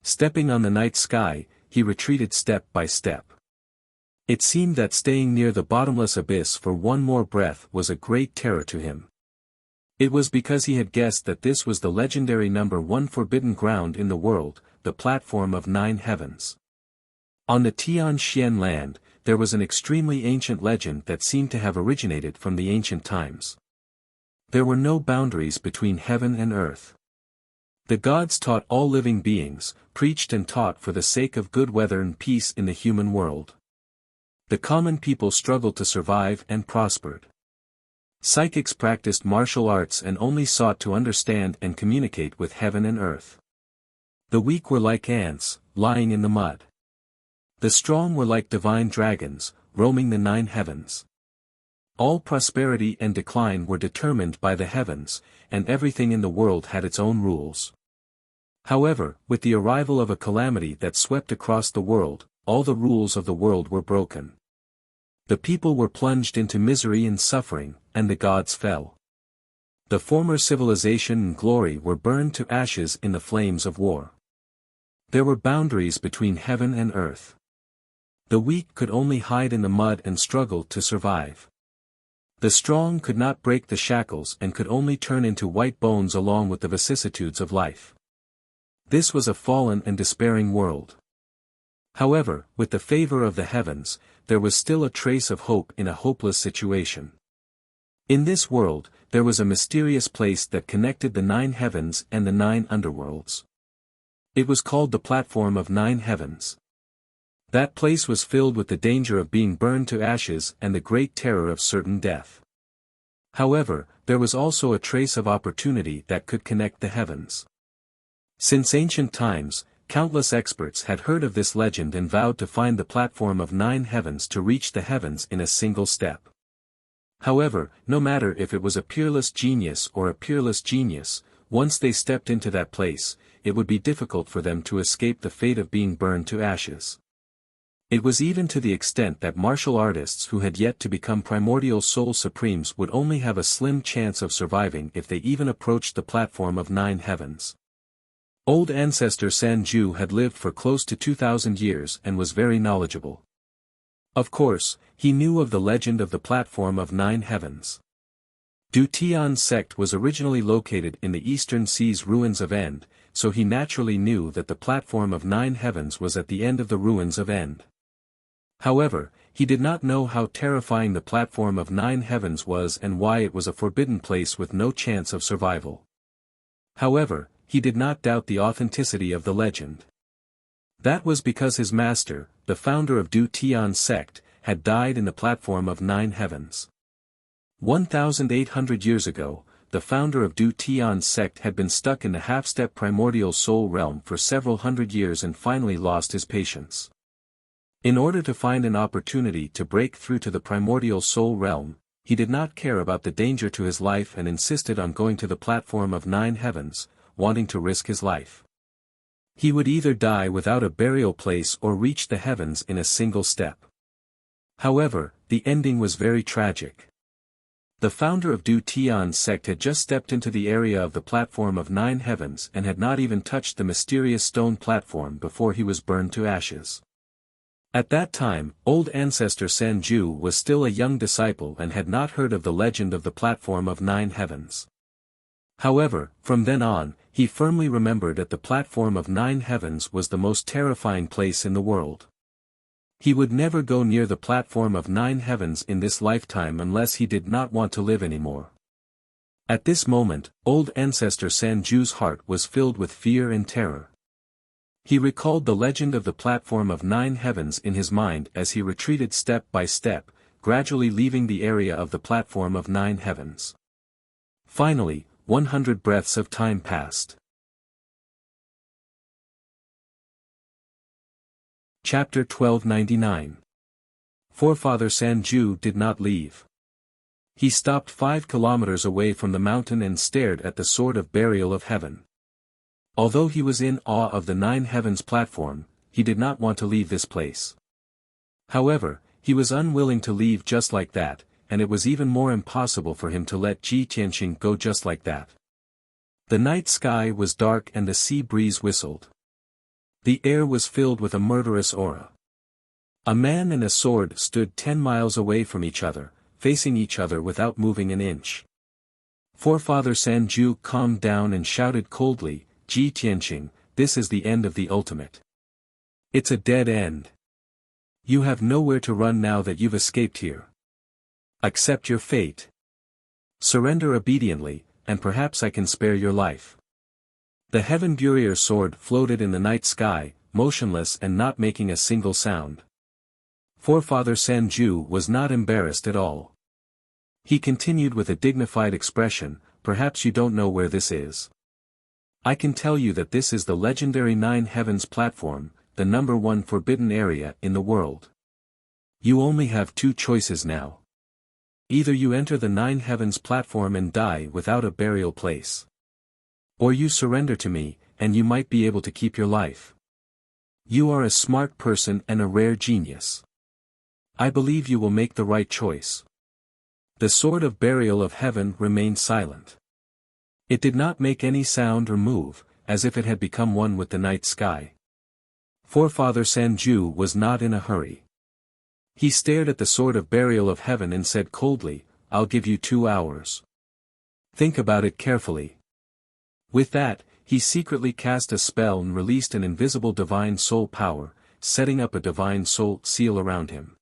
Stepping on the night sky, he retreated step by step. It seemed that staying near the bottomless abyss for one more breath was a great terror to him. It was because he had guessed that this was the legendary number 1 forbidden ground in the world, the platform of 9 heavens. On the Tianxian land, there was an extremely ancient legend that seemed to have originated from the ancient times. There were no boundaries between heaven and earth. The gods taught all living beings, preached and taught for the sake of good weather and peace in the human world. The common people struggled to survive and prospered. Psychics practiced martial arts and only sought to understand and communicate with heaven and earth. The weak were like ants, lying in the mud. The strong were like divine dragons, roaming the 9 heavens. All prosperity and decline were determined by the heavens, and everything in the world had its own rules. However, with the arrival of a calamity that swept across the world, all the rules of the world were broken. The people were plunged into misery and suffering, and the gods fell. The former civilization and glory were burned to ashes in the flames of war. There were boundaries between heaven and earth. The weak could only hide in the mud and struggle to survive. The strong could not break the shackles and could only turn into white bones along with the vicissitudes of life. This was a fallen and despairing world. However, with the favor of the heavens, there was still a trace of hope in a hopeless situation. In this world, there was a mysterious place that connected the 9 heavens and the 9 underworlds. It was called the platform of 9 heavens. That place was filled with the danger of being burned to ashes and the great terror of certain death. However, there was also a trace of opportunity that could connect the heavens. Since ancient times, countless experts had heard of this legend and vowed to find the platform of 9 heavens to reach the heavens in a single step. However, no matter if it was a peerless genius or a peerless genius, once they stepped into that place, it would be difficult for them to escape the fate of being burned to ashes. It was even to the extent that martial artists who had yet to become primordial soul supremes would only have a slim chance of surviving if they even approached the platform of 9 heavens. Old ancestor Sanju had lived for close to 2,000 years and was very knowledgeable. Of course, he knew of the legend of the platform of 9 heavens. Du Tian's sect was originally located in the eastern sea's ruins of End, so he naturally knew that the platform of 9 heavens was at the end of the ruins of End. However, he did not know how terrifying the platform of 9 heavens was and why it was a forbidden place with no chance of survival. However, he did not doubt the authenticity of the legend. That was because his master, the founder of Du Tian's sect, had died in the platform of 9 heavens. 1,800 years ago, the founder of Du Tian's sect had been stuck in the half-step primordial soul realm for several hundred years and finally lost his patience. In order to find an opportunity to break through to the primordial soul realm, he did not care about the danger to his life and insisted on going to the platform of 9 heavens, wanting to risk his life. He would either die without a burial place or reach the heavens in a single step. However, the ending was very tragic. The founder of Du Tian's sect had just stepped into the area of the platform of 9 heavens and had not even touched the mysterious stone platform before he was burned to ashes. At that time, old ancestor Sanju was still a young disciple and had not heard of the legend of the platform of 9 heavens. However, from then on, he firmly remembered that the platform of 9 heavens was the most terrifying place in the world. He would never go near the platform of 9 heavens in this lifetime unless he did not want to live anymore. At this moment, old ancestor Sanju's heart was filled with fear and terror. He recalled the legend of the platform of 9 heavens in his mind as he retreated step by step, gradually leaving the area of the platform of 9 heavens. Finally, 100 breaths of time passed. Chapter 1299. Forefather Sanju did not leave. He stopped 5 kilometers away from the mountain and stared at the sword of burial of heaven. Although he was in awe of the 9 heavens platform, he did not want to leave this place. However, he was unwilling to leave just like that, and it was even more impossible for him to let Ji Tianxing go just like that. The night sky was dark and the sea breeze whistled. The air was filled with a murderous aura. A man and a sword stood 10 miles away from each other, facing each other without moving an inch. Forefather Sanju calmed down and shouted coldly, "Ji Tianqing, this is the end of the ultimate. It's a dead end. You have nowhere to run now that you've escaped here. Accept your fate. Surrender obediently, and perhaps I can spare your life." The Heaven Burier sword floated in the night sky, motionless and not making a single sound. Forefather Sanju was not embarrassed at all. He continued with a dignified expression, "Perhaps you don't know where this is. I can tell you that this is the legendary Nine Heavens platform, the #1 forbidden area in the world. You only have two choices now. Either you enter the Nine Heavens platform and die without a burial place. Or you surrender to me, and you might be able to keep your life. You are a smart person and a rare genius. I believe you will make the right choice." The sword of burial of heaven remained silent. It did not make any sound or move, as if it had become one with the night sky. Forefather Sanju was not in a hurry. He stared at the sword of burial of heaven and said coldly, "I'll give you 2 hours. Think about it carefully." With that, he secretly cast a spell and released an invisible divine soul power, setting up a divine soul seal around him.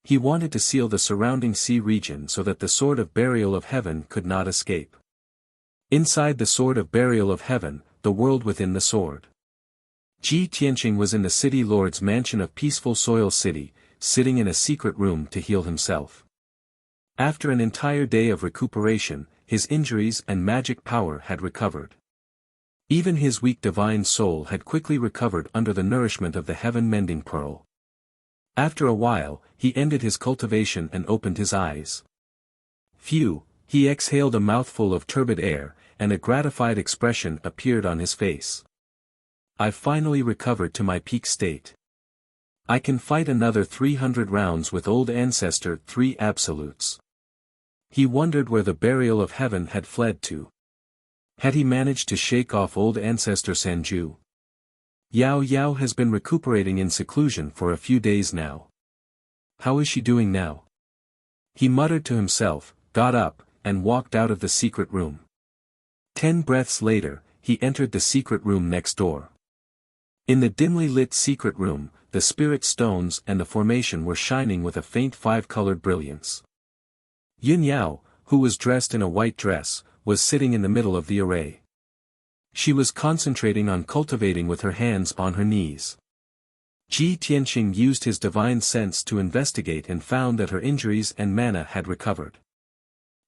He wanted to seal the surrounding sea region so that the sword of burial of heaven could not escape. Inside the sword of burial of heaven, the world within the sword. Ji Tianqing was in the city lord's mansion of peaceful Soil City, sitting in a secret room to heal himself. After an entire day of recuperation, his injuries and magic power had recovered. Even his weak divine soul had quickly recovered under the nourishment of the heaven-mending pearl. After a while, he ended his cultivation and opened his eyes. Phew, he exhaled a mouthful of turbid air, and a gratified expression appeared on his face. "I've finally recovered to my peak state. I can fight another 300 rounds with old ancestor 3 absolutes." He wondered where the burial of heaven had fled to. Had he managed to shake off old ancestor Sanju? Yao Yao has been recuperating in seclusion for a few days now. How is she doing now? He muttered to himself, got up, and walked out of the secret room. 10 breaths later, he entered the secret room next door. In the dimly lit secret room, the spirit stones and the formation were shining with a faint 5-colored brilliance. Yun Yao, who was dressed in a white dress, was sitting in the middle of the array. She was concentrating on cultivating with her hands on her knees. Ji Tianqing used his divine sense to investigate and found that her injuries and mana had recovered.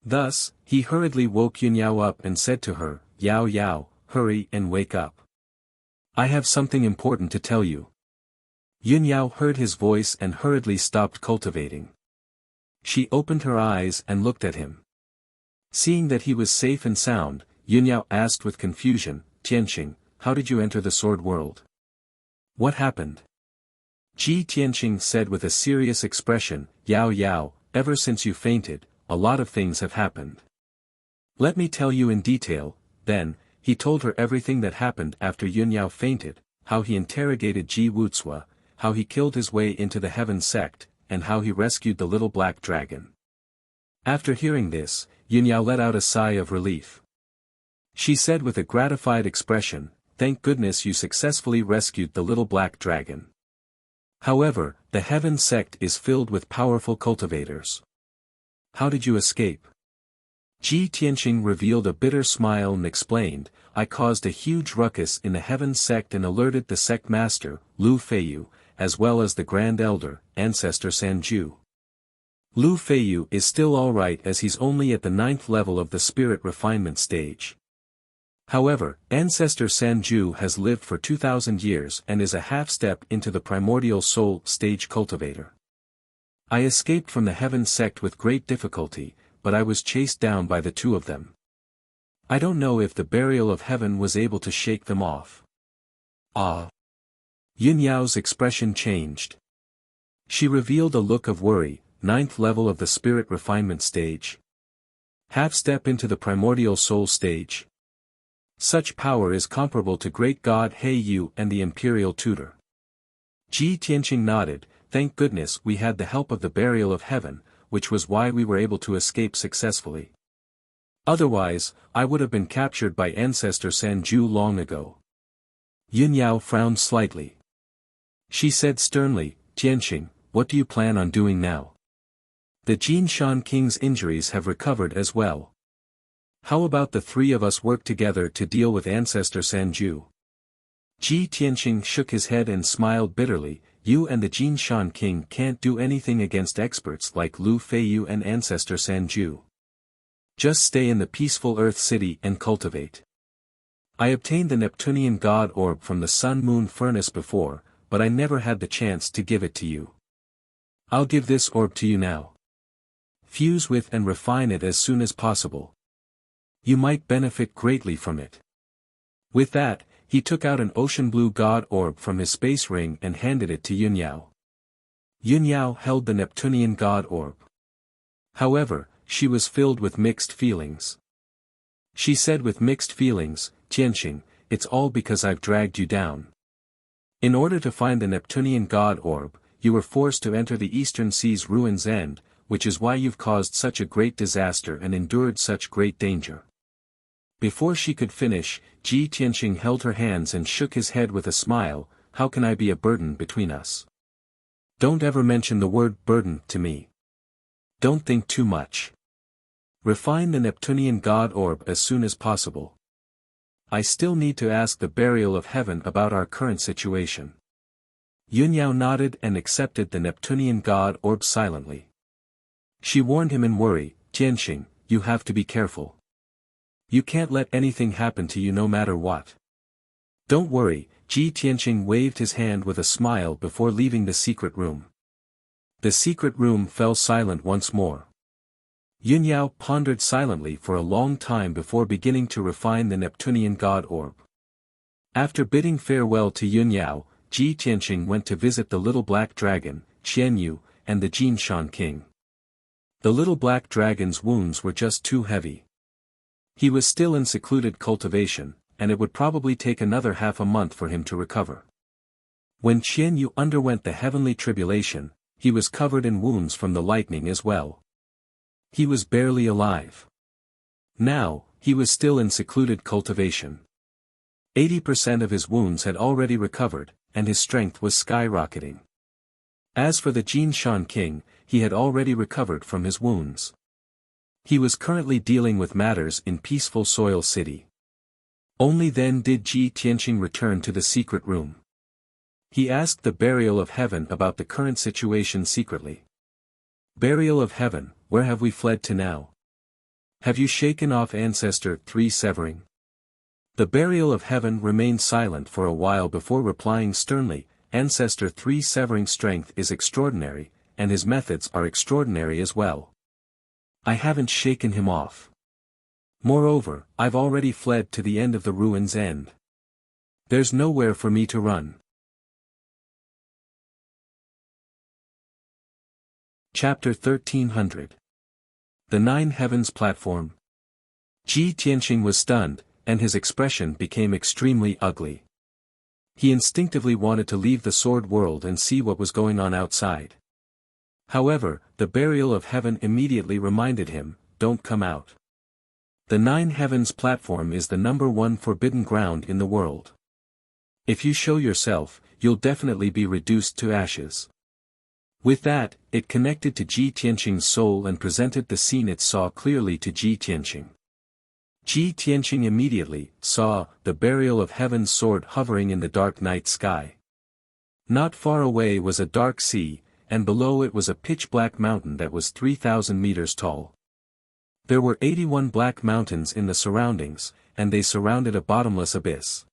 Thus, he hurriedly woke Yun Yao up and said to her, "Yao Yao, hurry and wake up. I have something important to tell you." Yun Yao heard his voice and hurriedly stopped cultivating. She opened her eyes and looked at him. Seeing that he was safe and sound, Yun Yao asked with confusion, "Tianqing, how did you enter the sword world? What happened?" Ji Tianqing said with a serious expression, "Yao Yao, ever since you fainted, a lot of things have happened. Let me tell you in detail." Then, he told her everything that happened after Yun Yao fainted, how he interrogated Ji Wuxia, how he killed his way into the Heaven sect, and how he rescued the little black dragon. After hearing this, Yun Yao let out a sigh of relief. She said with a gratified expression, "Thank goodness you successfully rescued the little black dragon. However, the Heaven sect is filled with powerful cultivators. How did you escape?" Ji Tianqing revealed a bitter smile and explained, "I caused a huge ruckus in the Heaven sect and alerted the sect master, Lu Feiyu, as well as the Grand Elder, Ancestor Sanju. Lu Feiyu is still alright as he's only at the 9th level of the spirit refinement stage. However, Ancestor Sanju has lived for 2,000 years and is a half-step into the primordial soul stage cultivator. I escaped from the Heaven sect with great difficulty, but I was chased down by the 2 of them. I don't know if the burial of heaven was able to shake them off." "Ah." Yun Yao's expression changed. She revealed a look of worry. 9th level of the spirit refinement stage. Half-step into the primordial soul stage. Such power is comparable to great god He Yu and the imperial tutor. Ji Tianqing nodded, thank goodness we had the help of the burial of heaven, which was why we were able to escape successfully. Otherwise, I would have been captured by Ancestor Sanju long ago. Yun Yao frowned slightly. She said sternly, Tianqing, what do you plan on doing now? The Jinshan King's injuries have recovered as well. How about the three of us work together to deal with Ancestor Sanju? Ji Tianqing shook his head and smiled bitterly. You and the Jinshan King can't do anything against experts like Lu Feiyu and Ancestor Sanju. Just stay in the peaceful Earth City and cultivate. I obtained the Neptunian God Orb from the Sun-Moon Furnace before, but I never had the chance to give it to you. I'll give this orb to you now. Fuse with and refine it as soon as possible. You might benefit greatly from it. With that, he took out an ocean blue God Orb from his space ring and handed it to Yun Yao. Yun Yao held the Neptunian God Orb. However, she was filled with mixed feelings. She said with mixed feelings, Tianqing, it's all because I've dragged you down. In order to find the Neptunian God Orb, you were forced to enter the Eastern Sea's ruin's end, which is why you've caused such a great disaster and endured such great danger. Before she could finish, Ji Tianqing held her hands and shook his head with a smile. How can I be a burden between us? Don't ever mention the word burden to me. Don't think too much. Refine the Neptunian God Orb as soon as possible. I still need to ask the burial of heaven about our current situation. Yun Yao nodded and accepted the Neptunian God Orb silently. She warned him in worry, Tianqing, you have to be careful. You can't let anything happen to you no matter what. Don't worry, Ji Tianqing waved his hand with a smile before leaving the secret room. The secret room fell silent once more. Yun Yao pondered silently for a long time before beginning to refine the Neptunian God Orb. After bidding farewell to Yun Yao, Ji Tianqing went to visit the little black dragon, Qianyu, and the Jinshan King. The little black dragon's wounds were just too heavy. He was still in secluded cultivation, and it would probably take another half a month for him to recover. When Qianyu underwent the heavenly tribulation, he was covered in wounds from the lightning as well. He was barely alive. Now, he was still in secluded cultivation. 80% of his wounds had already recovered, and his strength was skyrocketing. As for the Jinshan King, he had already recovered from his wounds. He was currently dealing with matters in peaceful Soil City. Only then did Ji Tianqing return to the secret room. He asked the burial of heaven about the current situation secretly. Burial of heaven, where have we fled to now? Have you shaken off Ancestor 3 severing? The burial of heaven remained silent for a while before replying sternly, Ancestor 3 severing strength is extraordinary, and his methods are extraordinary as well. I haven't shaken him off. Moreover, I've already fled to the end of the ruin's end. There's nowhere for me to run. Chapter 1300. The Nine Heavens Platform. Ji Tianqing was stunned, and his expression became extremely ugly. He instinctively wanted to leave the sword world and see what was going on outside. However, the burial of heaven immediately reminded him, don't come out. The Nine Heavens Platform is the #1 forbidden ground in the world. If you show yourself, you'll definitely be reduced to ashes. With that, it connected to Ji Tianqing's soul and presented the scene it saw clearly to Ji Tianqing. Ji Tianqing immediately saw the burial of heaven's sword hovering in the dark night sky. Not far away was a dark sea, and below it was a pitch-black mountain that was 3,000 meters tall. There were 81 black mountains in the surroundings, and they surrounded a bottomless abyss.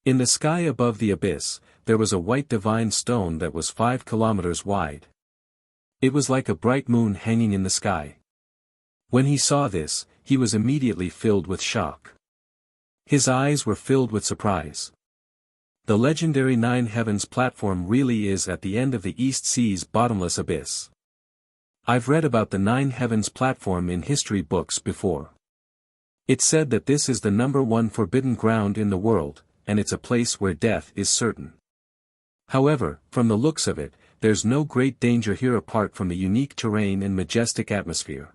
In the sky above the abyss, there was a white divine stone that was 5 kilometers wide. It was like a bright moon hanging in the sky. When he saw this, he was immediately filled with shock. His eyes were filled with surprise. The legendary Nine Heavens Platform really is at the end of the East Sea's bottomless abyss. I've read about the Nine Heavens Platform in history books before. It said that this is the #1 forbidden ground in the world, and it's a place where death is certain. However, from the looks of it, there's no great danger here apart from the unique terrain and majestic atmosphere.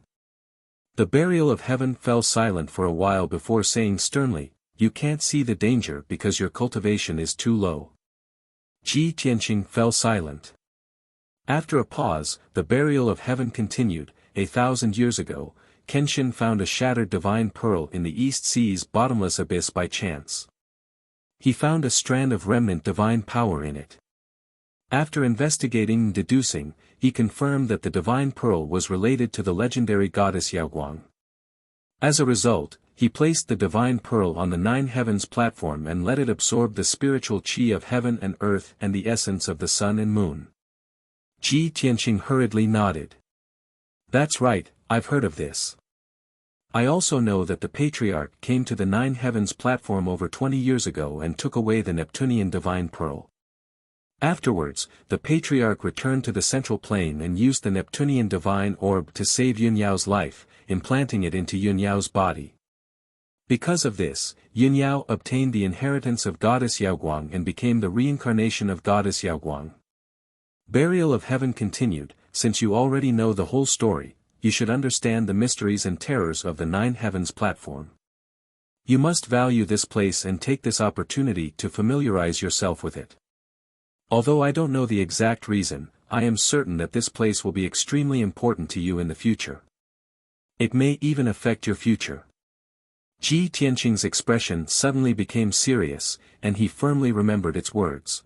The Burial of Heaven fell silent for a while before saying sternly, "You can't see the danger because your cultivation is too low." Ji Tianqing fell silent. After a pause, the Burial of Heaven continued. 1,000 years ago, Kenshin found a shattered divine pearl in the East Sea's bottomless abyss by chance. He found a strand of remnant divine power in it. After investigating and deducing, he confirmed that the divine pearl was related to the legendary goddess Yaoguang. As a result, he placed the divine pearl on the nine heavens platform and let it absorb the spiritual qi of heaven and earth and the essence of the sun and moon. Ji Tianqing hurriedly nodded. "That's right, I've heard of this. I also know that the Patriarch came to the nine heavens platform over 20 years ago and took away the Neptunian divine pearl. Afterwards, the Patriarch returned to the central plane and used the Neptunian divine orb to save Yunyao's life, implanting it into Yunyao's body. Because of this, Yunyao obtained the inheritance of Goddess Yaoguang and became the reincarnation of Goddess Yaoguang." Burial of Heaven continued, "Since you already know the whole story, you should understand the mysteries and terrors of the nine heavens platform. You must value this place and take this opportunity to familiarize yourself with it. Although I don't know the exact reason, I am certain that this place will be extremely important to you in the future. It may even affect your future." Ji Tianqing's expression suddenly became serious, and he firmly remembered its words.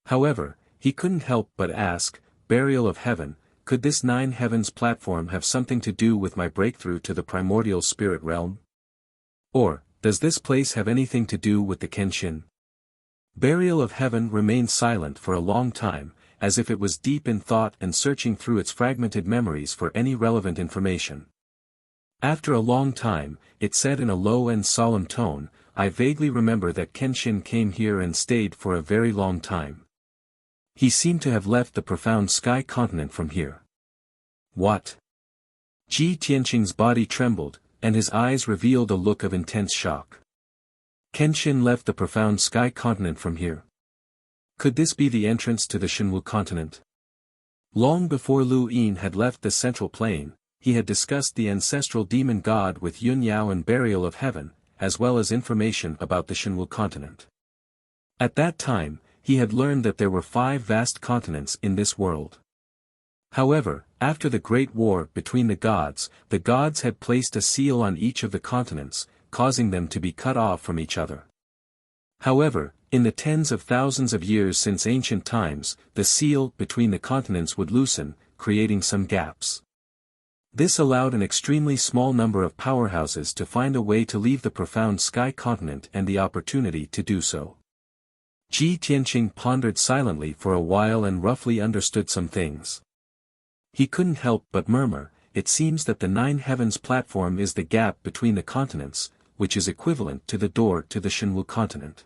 However, he couldn't help but ask, "Burial of Heaven, could this nine heavens platform have something to do with my breakthrough to the primordial spirit realm? Or, does this place have anything to do with the Kenshin?" Burial of Heaven remained silent for a long time, as if it was deep in thought and searching through its fragmented memories for any relevant information. After a long time, it said in a low and solemn tone, "I vaguely remember that Kenshin came here and stayed for a very long time. He seemed to have left the profound sky continent from here." "What?" Ji Tianqing's body trembled, and his eyes revealed a look of intense shock. Kenshin left the profound sky continent from here. Could this be the entrance to the Shenwu continent? Long before Lu Yin had left the central plane, he had discussed the ancestral demon god with Yun Yao and Burial of Heaven, as well as information about the Shenwu continent. At that time, he had learned that there were 5 vast continents in this world. However, after the Great War between the gods had placed a seal on each of the continents, causing them to be cut off from each other. However, in the tens of thousands of years since ancient times, the seal between the continents would loosen, creating some gaps. This allowed an extremely small number of powerhouses to find a way to leave the profound sky continent and the opportunity to do so. Ji Tianqing pondered silently for a while and roughly understood some things. He couldn't help but murmur, "It seems that the nine heavens platform is the gap between the continents, which is equivalent to the door to the Shenwu continent.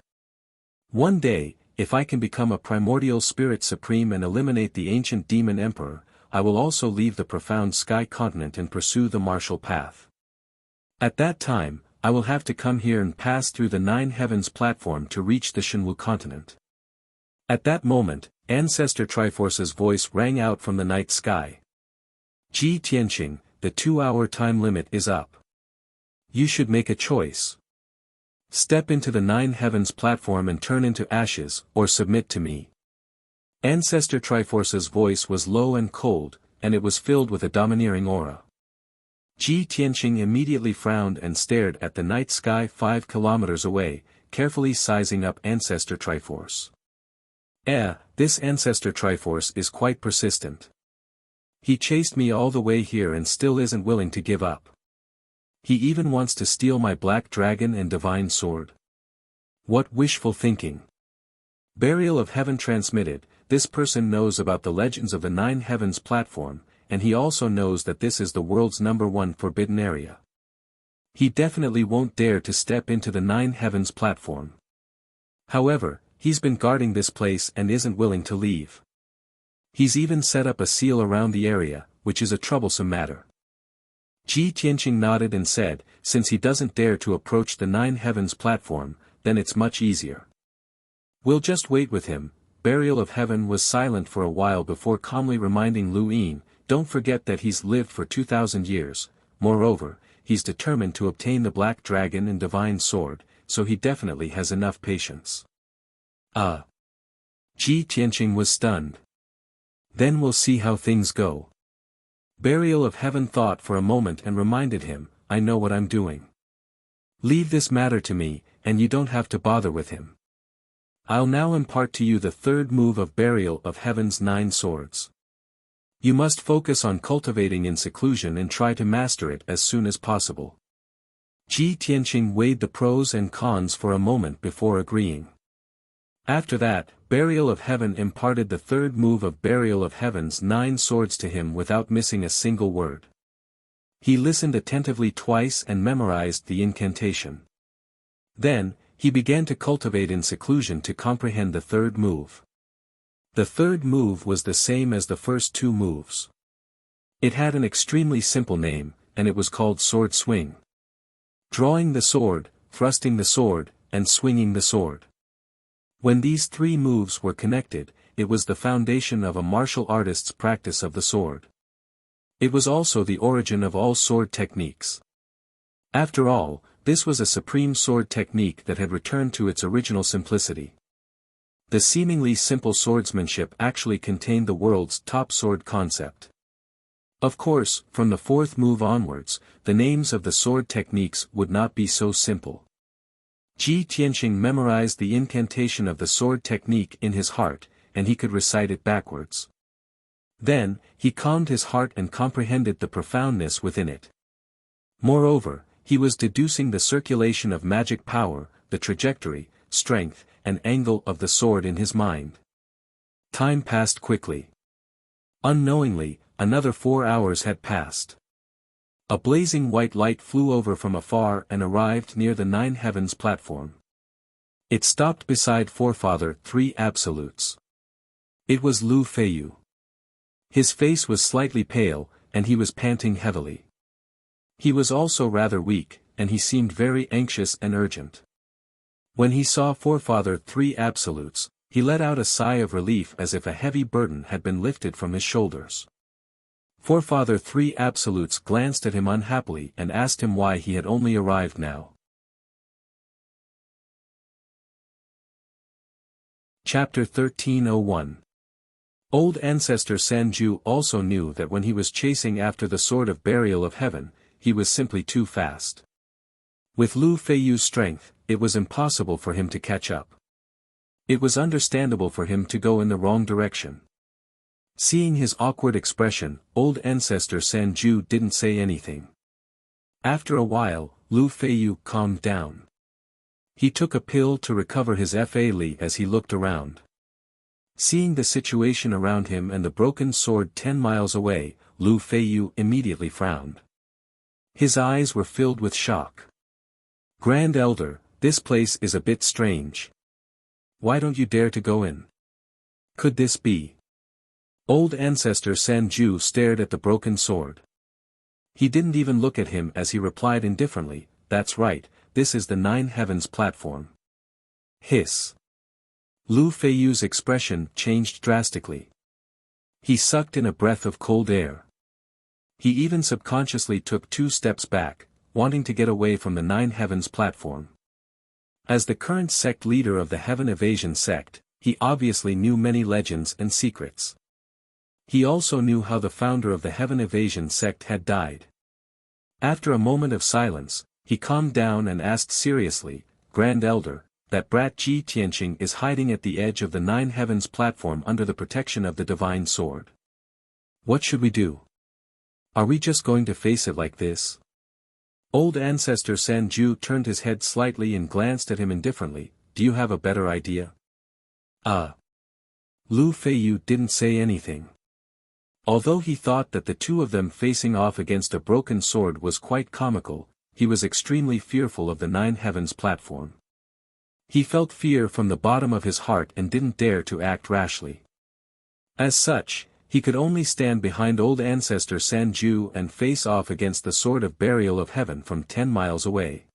One day, if I can become a primordial spirit supreme and eliminate the ancient demon emperor, I will also leave the profound sky continent and pursue the martial path. At that time, I will have to come here and pass through the nine heavens platform to reach the Shenwu continent." At that moment, Ancestor Triforce's voice rang out from the night sky. "Ji Tianqing, the 2-hour time limit is up. You should make a choice. Step into the nine heavens platform and turn into ashes, or submit to me." Ancestor Triforce's voice was low and cold, and it was filled with a domineering aura. Ji Tianqing immediately frowned and stared at the night sky 5 kilometers away, carefully sizing up Ancestor Triforce. This Ancestor Triforce is quite persistent. He chased me all the way here and still isn't willing to give up. He even wants to steal my black dragon and divine sword. What wishful thinking. Burial of Heaven transmitted, "This person knows about the legends of the nine heavens platform, and he also knows that this is the world's #1 forbidden area. He definitely won't dare to step into the nine heavens platform. However, he's been guarding this place and isn't willing to leave. He's even set up a seal around the area, which is a troublesome matter." Ji Tianqing nodded and said, "Since he doesn't dare to approach the nine heavens platform, then it's much easier. We'll just wait with him." Burial of Heaven was silent for a while before calmly reminding Lu Yin, "Don't forget that he's lived for 2,000 years, moreover, he's determined to obtain the Black Dragon and Divine Sword, so he definitely has enough patience." Ji Tianqing was stunned. "Then we'll see how things go." Burial of Heaven thought for a moment and reminded him, "I know what I'm doing. Leave this matter to me, and you don't have to bother with him. I'll now impart to you the third move of Burial of Heaven's 9 swords. You must focus on cultivating in seclusion and try to master it as soon as possible." Ji Tianqing weighed the pros and cons for a moment before agreeing. After that, Burial of Heaven imparted the third move of Burial of Heaven's 9 swords to him without missing a single word. He listened attentively twice and memorized the incantation. Then, he began to cultivate in seclusion to comprehend the third move. The third move was the same as the first 2 moves. It had an extremely simple name, and it was called Sword Swing. Drawing the sword, thrusting the sword, and swinging the sword. When these 3 moves were connected, it was the foundation of a martial artist's practice of the sword. It was also the origin of all sword techniques. After all, this was a supreme sword technique that had returned to its original simplicity. The seemingly simple swordsmanship actually contained the world's top sword concept. Of course, from the 4th move onwards, the names of the sword techniques would not be so simple. Ji Tianqing memorized the incantation of the sword technique in his heart, and he could recite it backwards. Then, he calmed his heart and comprehended the profoundness within it. Moreover, he was deducing the circulation of magic power, the trajectory, strength, and angle of the sword in his mind. Time passed quickly. Unknowingly, another 4 hours had passed. A blazing white light flew over from afar and arrived near the 9 heavens platform. It stopped beside Forefather 3 Absolutes. It was Lu Feiyu. His face was slightly pale, and he was panting heavily. He was also rather weak, and he seemed very anxious and urgent. When he saw Forefather 3 Absolutes, he let out a sigh of relief as if a heavy burden had been lifted from his shoulders. Forefather 3 Absolutes glanced at him unhappily and asked him why he had only arrived now. Chapter 1301. Old Ancestor Sanju also knew that when he was chasing after the Sword of Burial of Heaven, he was simply too fast. With Lu Feiyu's strength, it was impossible for him to catch up. It was understandable for him to go in the wrong direction. Seeing his awkward expression, old Ancestor Sanju didn't say anything. After a while, Lu Feiyu calmed down. He took a pill to recover his Fa as he looked around. Seeing the situation around him and the broken sword 10 miles away, Lu Feiyu immediately frowned. His eyes were filled with shock. "Grand Elder, this place is a bit strange. Why don't you dare to go in? Could this be?" Old Ancestor Sanju stared at the broken sword. He didn't even look at him as he replied indifferently, "That's right, this is the 9 heavens platform." Hiss. Lu Feiyu's expression changed drastically. He sucked in a breath of cold air. He even subconsciously took 2 steps back, wanting to get away from the 9 heavens platform. As the current sect leader of the Heaven Evasion sect, he obviously knew many legends and secrets. He also knew how the founder of the Heaven Evasion sect had died. After a moment of silence, he calmed down and asked seriously, "Grand Elder, that brat Ji Tianqing is hiding at the edge of the 9 heavens platform under the protection of the Divine Sword. What should we do? Are we just going to face it like this?" Old Ancestor Sanju turned his head slightly and glanced at him indifferently. "Do you have a better idea?" Lu Feiyu didn't say anything. Although he thought that the 2 of them facing off against a broken sword was quite comical, he was extremely fearful of the 9 heavens platform. He felt fear from the bottom of his heart and didn't dare to act rashly. As such, he could only stand behind old Ancestor Sanju and face off against the Sword of Burial of Heaven from 10 miles away.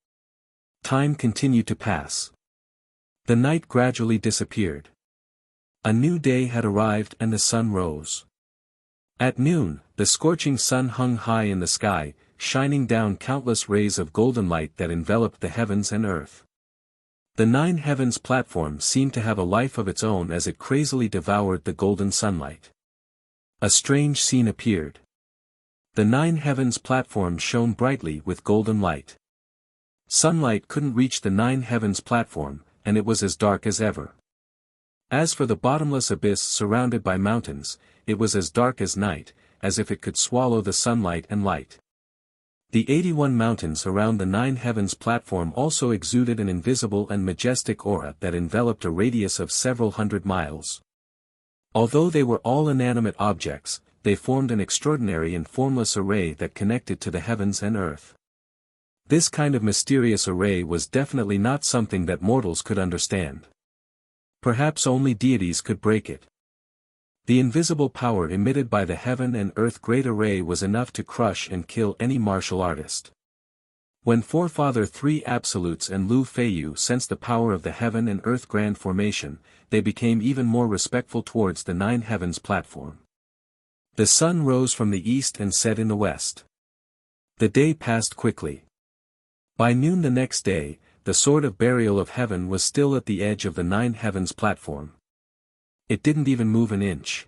Time continued to pass. The night gradually disappeared. A new day had arrived and the sun rose. At noon, the scorching sun hung high in the sky, shining down countless rays of golden light that enveloped the heavens and earth. The nine heavens platform seemed to have a life of its own as it crazily devoured the golden sunlight. A strange scene appeared. The nine heavens platform shone brightly with golden light. Sunlight couldn't reach the nine heavens platform, and it was as dark as ever. As for the bottomless abyss surrounded by mountains, it was as dark as night, as if it could swallow the sunlight and light. The 81 mountains around the nine heavens platform also exuded an invisible and majestic aura that enveloped a radius of several hundred miles. Although they were all inanimate objects, they formed an extraordinary and formless array that connected to the heavens and earth. This kind of mysterious array was definitely not something that mortals could understand. Perhaps only deities could break it. The invisible power emitted by the heaven and earth great array was enough to crush and kill any martial artist. When Forefather Three Absolutes and Lu Feiyu sensed the power of the heaven and earth grand formation, they became even more respectful towards the nine heavens platform. The sun rose from the east and set in the west. The day passed quickly. By noon the next day, the sword of burial of heaven was still at the edge of the nine heavens platform. It didn't even move an inch.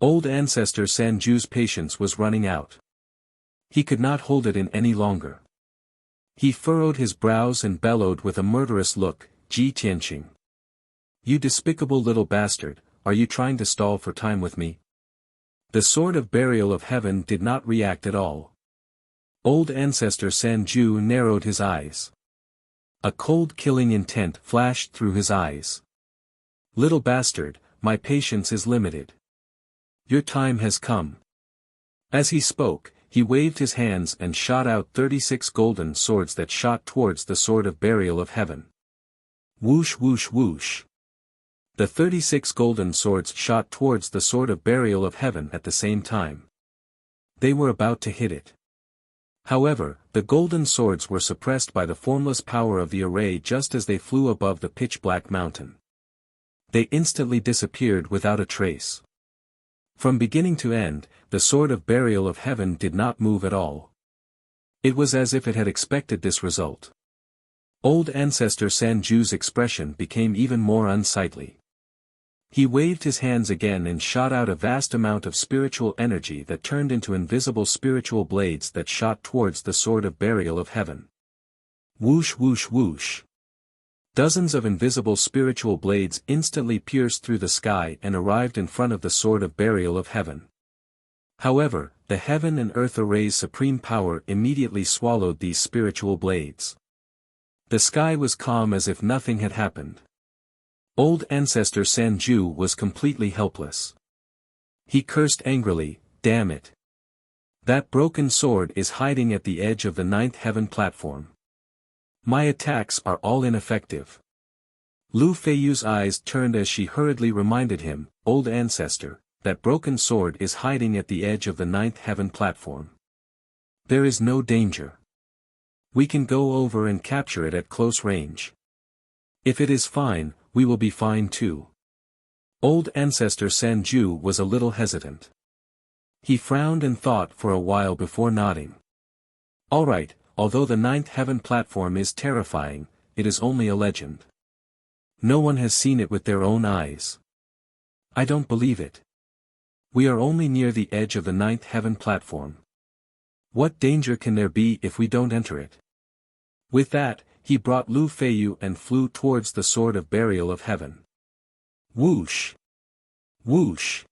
Old Ancestor Sanju's patience was running out. He could not hold it in any longer. He furrowed his brows and bellowed with a murderous look, "Ji Tianqing. You despicable little bastard, are you trying to stall for time with me?" The sword of burial of heaven did not react at all. Old Ancestor Sanju narrowed his eyes. A cold killing intent flashed through his eyes. "Little bastard, my patience is limited. Your time has come." As he spoke, he waved his hands and shot out 36 golden swords that shot towards the sword of burial of heaven. Whoosh whoosh whoosh. The 36 golden swords shot towards the sword of burial of heaven at the same time. They were about to hit it. However, the golden swords were suppressed by the formless power of the array just as they flew above the pitch-black mountain. They instantly disappeared without a trace. From beginning to end, the sword of burial of heaven did not move at all. It was as if it had expected this result. Old Ancestor Sanju's expression became even more unsightly. He waved his hands again and shot out a vast amount of spiritual energy that turned into invisible spiritual blades that shot towards the sword of burial of heaven. Whoosh whoosh whoosh. Dozens of invisible spiritual blades instantly pierced through the sky and arrived in front of the sword of burial of heaven. However, the heaven and earth array's supreme power immediately swallowed these spiritual blades. The sky was calm as if nothing had happened. Old Ancestor Sanju was completely helpless. He cursed angrily, "Damn it. That broken sword is hiding at the edge of the ninth heaven platform. My attacks are all ineffective." Lu Feiyu's eyes turned as she hurriedly reminded him, "Old Ancestor, that broken sword is hiding at the edge of the ninth heaven platform. There is no danger. We can go over and capture it at close range. If it is fine, we will be fine too." Old Ancestor Sanju was a little hesitant. He frowned and thought for a while before nodding. "All right, although the ninth heaven platform is terrifying, it is only a legend. No one has seen it with their own eyes. I don't believe it. We are only near the edge of the ninth heaven platform. What danger can there be if we don't enter it?" With that, he brought Lu Feiyu and flew towards the sword of burial of heaven. Whoosh! Whoosh!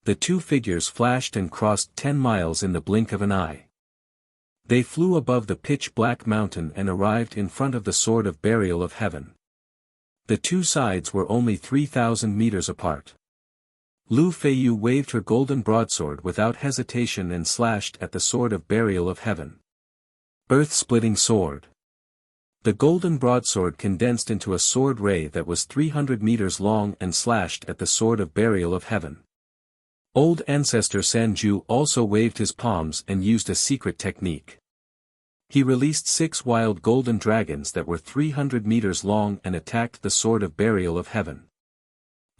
The two figures flashed and crossed 10 miles in the blink of an eye. They flew above the pitch-black mountain and arrived in front of the sword of burial of heaven. The two sides were only 3,000 meters apart. Lu Feiyu waved her golden broadsword without hesitation and slashed at the sword of burial of heaven. Earth-splitting sword. The golden broadsword condensed into a sword ray that was 300 meters long and slashed at the sword of burial of heaven. Old Ancestor Sanju also waved his palms and used a secret technique. He released 6 wild golden dragons that were 300 meters long and attacked the sword of burial of heaven.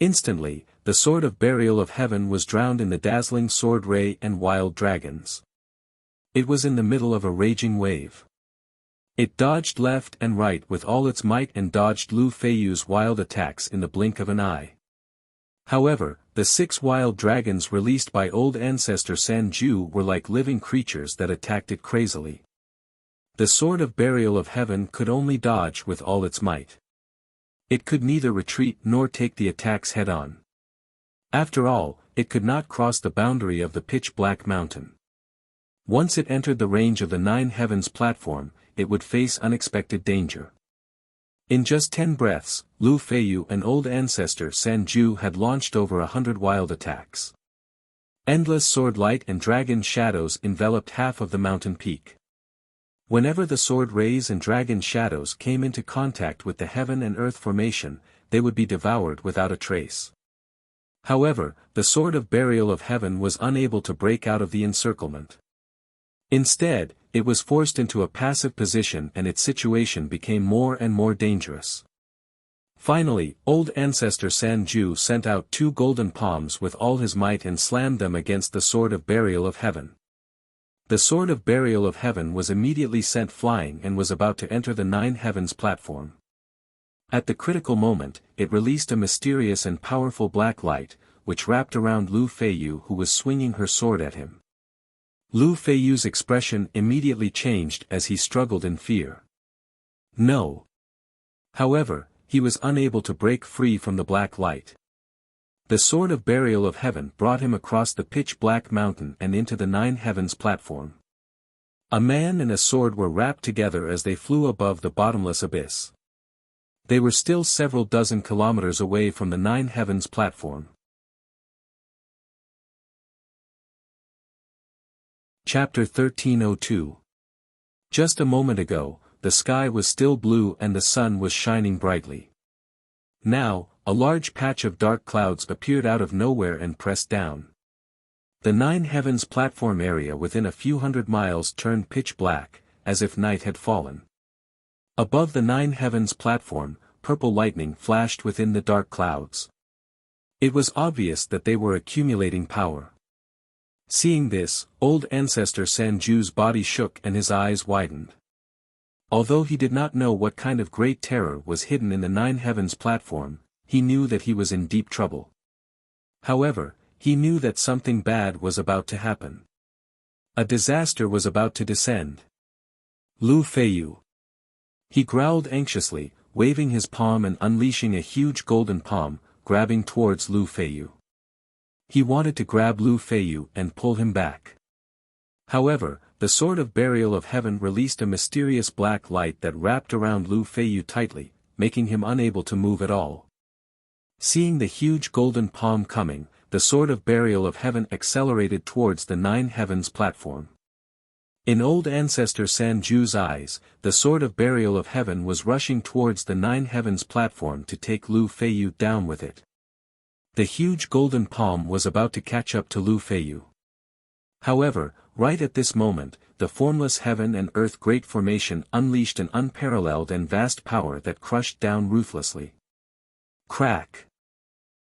Instantly, the sword of burial of heaven was drowned in the dazzling sword ray and wild dragons. It was in the middle of a raging wave. It dodged left and right with all its might and dodged Lu Feiyu's wild attacks in the blink of an eye. However, the 6 wild dragons released by old ancestor Sanju were like living creatures that attacked it crazily. The sword of burial of heaven could only dodge with all its might. It could neither retreat nor take the attacks head-on. After all, it could not cross the boundary of the pitch-black mountain. Once it entered the range of the 9 heavens platform, it would face unexpected danger. In just 10 breaths, Lu Feiyu and old ancestor Sanju had launched over 100 wild attacks. Endless sword light and dragon shadows enveloped half of the mountain peak. Whenever the sword rays and dragon shadows came into contact with the heaven and earth formation, they would be devoured without a trace. However, the sword of burial of heaven was unable to break out of the encirclement. Instead, it was forced into a passive position and its situation became more and more dangerous. Finally, old ancestor Sanju sent out 2 golden palms with all his might and slammed them against the sword of burial of heaven. The sword of burial of heaven was immediately sent flying and was about to enter the 9 heavens platform. At the critical moment, it released a mysterious and powerful black light, which wrapped around Lu Feiyu who was swinging her sword at him. Lu Feiyu's expression immediately changed as he struggled in fear. No. However, he was unable to break free from the black light. The sword of burial of heaven brought him across the pitch-black mountain and into the 9 heavens platform. A man and a sword were wrapped together as they flew above the bottomless abyss. They were still several dozen kilometers away from the 9 heavens platform. Chapter 1302. Just a moment ago, the sky was still blue and the sun was shining brightly. Now, a large patch of dark clouds appeared out of nowhere and pressed down. The 9 heavens platform area within a few hundred miles turned pitch black, as if night had fallen. Above the 9 heavens platform, purple lightning flashed within the dark clouds. It was obvious that they were accumulating power. Seeing this, old ancestor Sanju's body shook and his eyes widened. Although he did not know what kind of great terror was hidden in the 9 heavens platform, he knew that he was in deep trouble. However, he knew that something bad was about to happen. A disaster was about to descend. Lu Feiyu. He growled anxiously, waving his palm and unleashing a huge golden palm, grabbing towards Lu Feiyu. He wanted to grab Lu Feiyu and pull him back. However, the sword of burial of heaven released a mysterious black light that wrapped around Lu Feiyu tightly, making him unable to move at all. Seeing the huge golden palm coming, the sword of burial of heaven accelerated towards the 9 heavens platform. In old ancestor Sanju's eyes, the sword of burial of heaven was rushing towards the 9 heavens platform to take Lu Feiyu down with it. The huge golden palm was about to catch up to Lu Feiyu. However, right at this moment, the formless heaven and earth great formation unleashed an unparalleled and vast power that crushed down ruthlessly. Crack!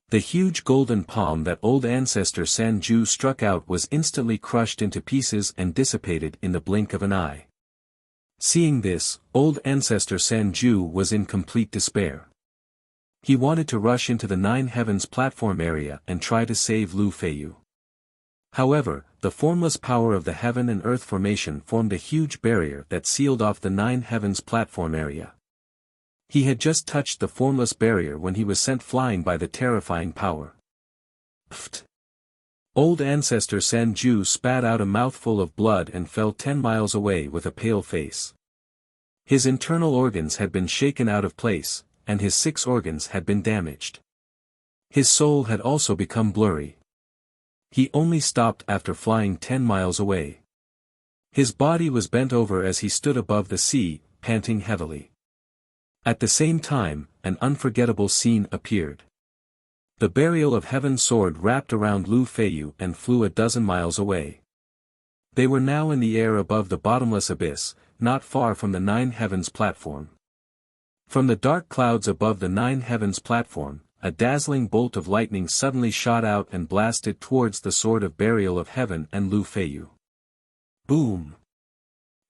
The huge golden palm that old ancestor Sanju struck out was instantly crushed into pieces and dissipated in the blink of an eye. Seeing this, old ancestor Sanju was in complete despair. He wanted to rush into the 9 heavens platform area and try to save Lu Feiyu. However, the formless power of the heaven and earth formation formed a huge barrier that sealed off the 9 heavens platform area. He had just touched the formless barrier when he was sent flying by the terrifying power. Pfft! Old ancestor Sanju spat out a mouthful of blood and fell 10 miles away with a pale face. His internal organs had been shaken out of place, and his 6 organs had been damaged. His soul had also become blurry. He only stopped after flying 10 miles away. His body was bent over as he stood above the sea, panting heavily. At the same time, an unforgettable scene appeared. The burial of heaven sword wrapped around Lu Feiyu and flew a dozen miles away. They were now in the air above the bottomless abyss, not far from the 9 heavens platform. From the dark clouds above the 9 heavens platform, a dazzling bolt of lightning suddenly shot out and blasted towards the sword of burial of heaven and Lu Feiyu. Boom!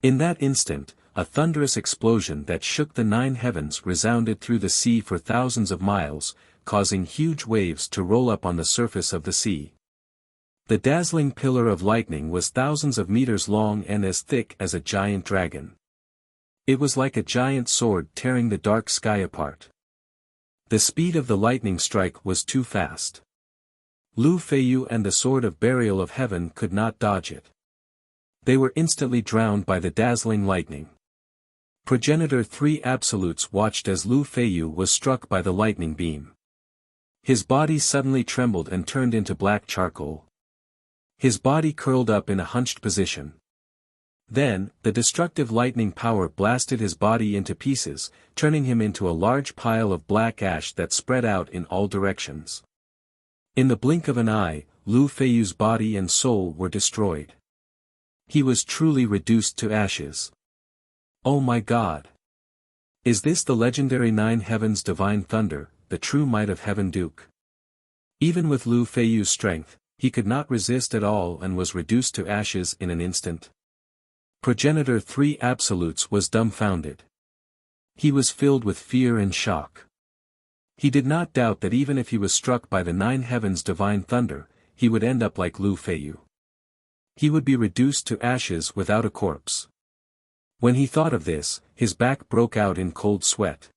In that instant, a thunderous explosion that shook the 9 heavens resounded through the sea for thousands of miles, causing huge waves to roll up on the surface of the sea. The dazzling pillar of lightning was thousands of meters long and as thick as a giant dragon. It was like a giant sword tearing the dark sky apart. The speed of the lightning strike was too fast. Lu Feiyu and the sword of burial of heaven could not dodge it. They were instantly drowned by the dazzling lightning. Progenitor 3 Absolutes watched as Lu Feiyu was struck by the lightning beam. His body suddenly trembled and turned into black charcoal. His body curled up in a hunched position. Then, the destructive lightning power blasted his body into pieces, turning him into a large pile of black ash that spread out in all directions. In the blink of an eye, Lu Feiyu's body and soul were destroyed. He was truly reduced to ashes. Oh my God! Is this the legendary 9 heavens divine thunder, the true might of Heaven Duke? Even with Lu Feiyu's strength, he could not resist at all and was reduced to ashes in an instant. Progenitor 3 Absolutes was dumbfounded. He was filled with fear and shock. He did not doubt that even if he was struck by the 9 heavens divine thunder, he would end up like Lu Feiyu. He would be reduced to ashes without a corpse. When he thought of this, his back broke out in cold sweat.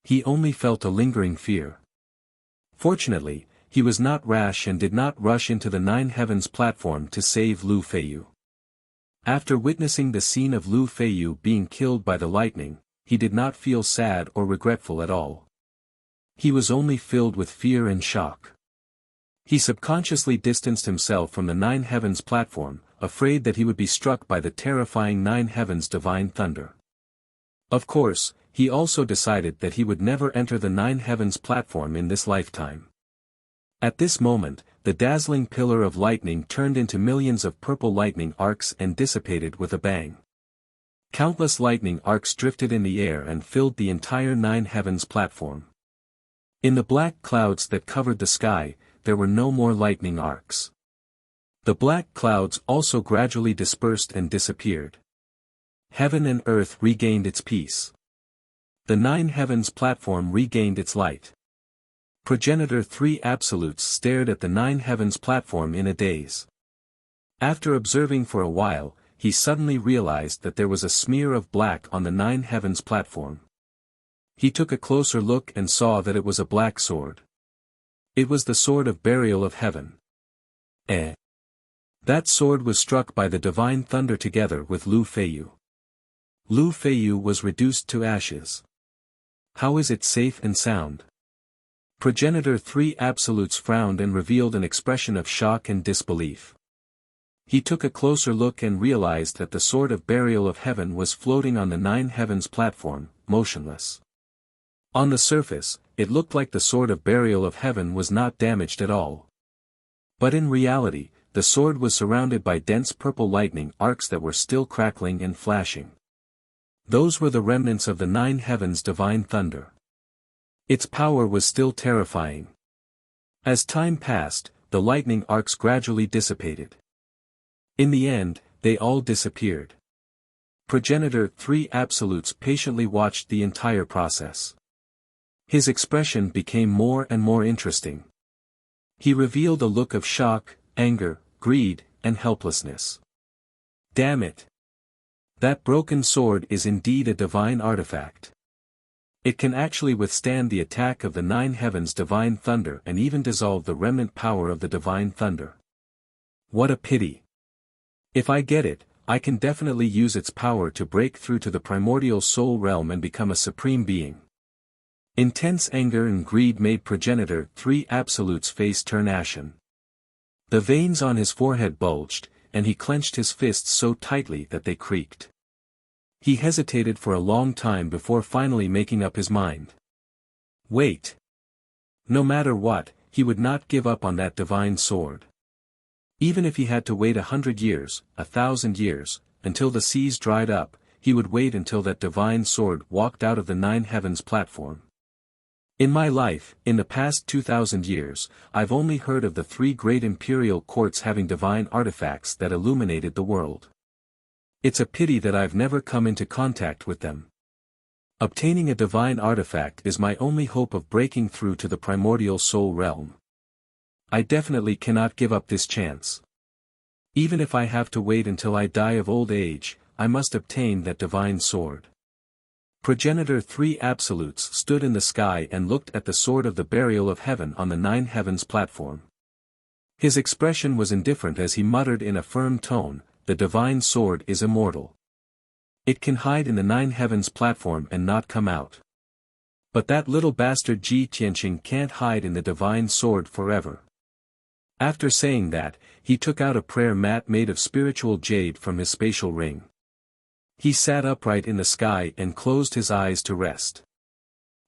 He only felt a lingering fear. Fortunately, he was not rash and did not rush into the 9 heavens platform to save Lu Feiyu. After witnessing the scene of Lu Feiyu being killed by the lightning, he did not feel sad or regretful at all. He was only filled with fear and shock. He subconsciously distanced himself from the 9 heavens platform, afraid that he would be struck by the terrifying 9 heavens divine thunder. Of course, he also decided that he would never enter the 9 heavens platform in this lifetime. At this moment, the dazzling pillar of lightning turned into millions of purple lightning arcs and dissipated with a bang. Countless lightning arcs drifted in the air and filled the entire 9 heavens platform. In the black clouds that covered the sky, there were no more lightning arcs. The black clouds also gradually dispersed and disappeared. Heaven and earth regained its peace. The 9 heavens platform regained its light. Progenitor 3 Absolutes stared at the 9 heavens platform in a daze. After observing for a while, he suddenly realized that there was a smear of black on the 9 heavens platform. He took a closer look and saw that it was a black sword. It was the sword of burial of heaven. That sword was struck by the divine thunder together with Lu Feiyu. Lu Feiyu was reduced to ashes. How is it safe and sound? Progenitor 3 Absolutes frowned and revealed an expression of shock and disbelief. He took a closer look and realized that the sword of burial of heaven was floating on the 9 heavens platform, motionless. On the surface, it looked like the sword of burial of heaven was not damaged at all. But in reality, the sword was surrounded by dense purple lightning arcs that were still crackling and flashing. Those were the remnants of the 9 heavens divine thunder. Its power was still terrifying. As time passed, the lightning arcs gradually dissipated. In the end, they all disappeared. Progenitor 3 Absolutes patiently watched the entire process. His expression became more and more interesting. He revealed a look of shock, anger, greed, and helplessness. Damn it! That broken sword is indeed a divine artifact. It can actually withstand the attack of the 9 heavens divine thunder and even dissolve the remnant power of the divine thunder. What a pity! If I get it, I can definitely use its power to break through to the primordial soul realm and become a supreme being. Intense anger and greed made Progenitor 3 Absolutes' face turn ashen. The veins on his forehead bulged, and he clenched his fists so tightly that they creaked. He hesitated for a long time before finally making up his mind. Wait. No matter what, he would not give up on that divine sword. Even if he had to wait 100 years, 1,000 years, until the seas dried up, he would wait until that divine sword walked out of the 9 heavens platform. In my life, in the past 2,000 years, I've only heard of the 3 great imperial courts having divine artifacts that illuminated the world. It's a pity that I've never come into contact with them. Obtaining a divine artifact is my only hope of breaking through to the primordial soul realm. I definitely cannot give up this chance. Even if I have to wait until I die of old age, I must obtain that divine sword. Progenitor 3 Absolutes stood in the sky and looked at the sword of the burial of heaven on the 9 heavens platform. His expression was indifferent as he muttered in a firm tone, "The divine sword is immortal. It can hide in the 9 heavens platform and not come out. But that little bastard Ji Tianqing can't hide in the divine sword forever." After saying that, he took out a prayer mat made of spiritual jade from his spatial ring. He sat upright in the sky and closed his eyes to rest.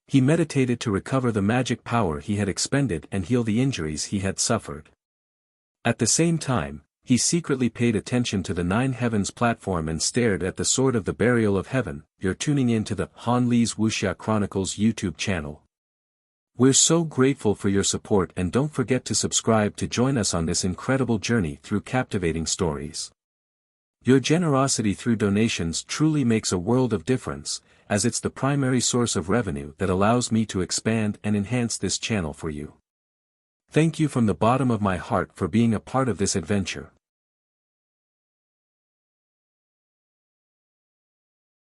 He meditated to recover the magic power he had expended and heal the injuries he had suffered. At the same time, he secretly paid attention to the 9 heavens platform and stared at the sword of the burial of heaven. You're tuning in to the Han Li's Wuxia Chronicles YouTube channel. We're so grateful for your support, and don't forget to subscribe to join us on this incredible journey through captivating stories. Your generosity through donations truly makes a world of difference, as it's the primary source of revenue that allows me to expand and enhance this channel for you. Thank you from the bottom of my heart for being a part of this adventure.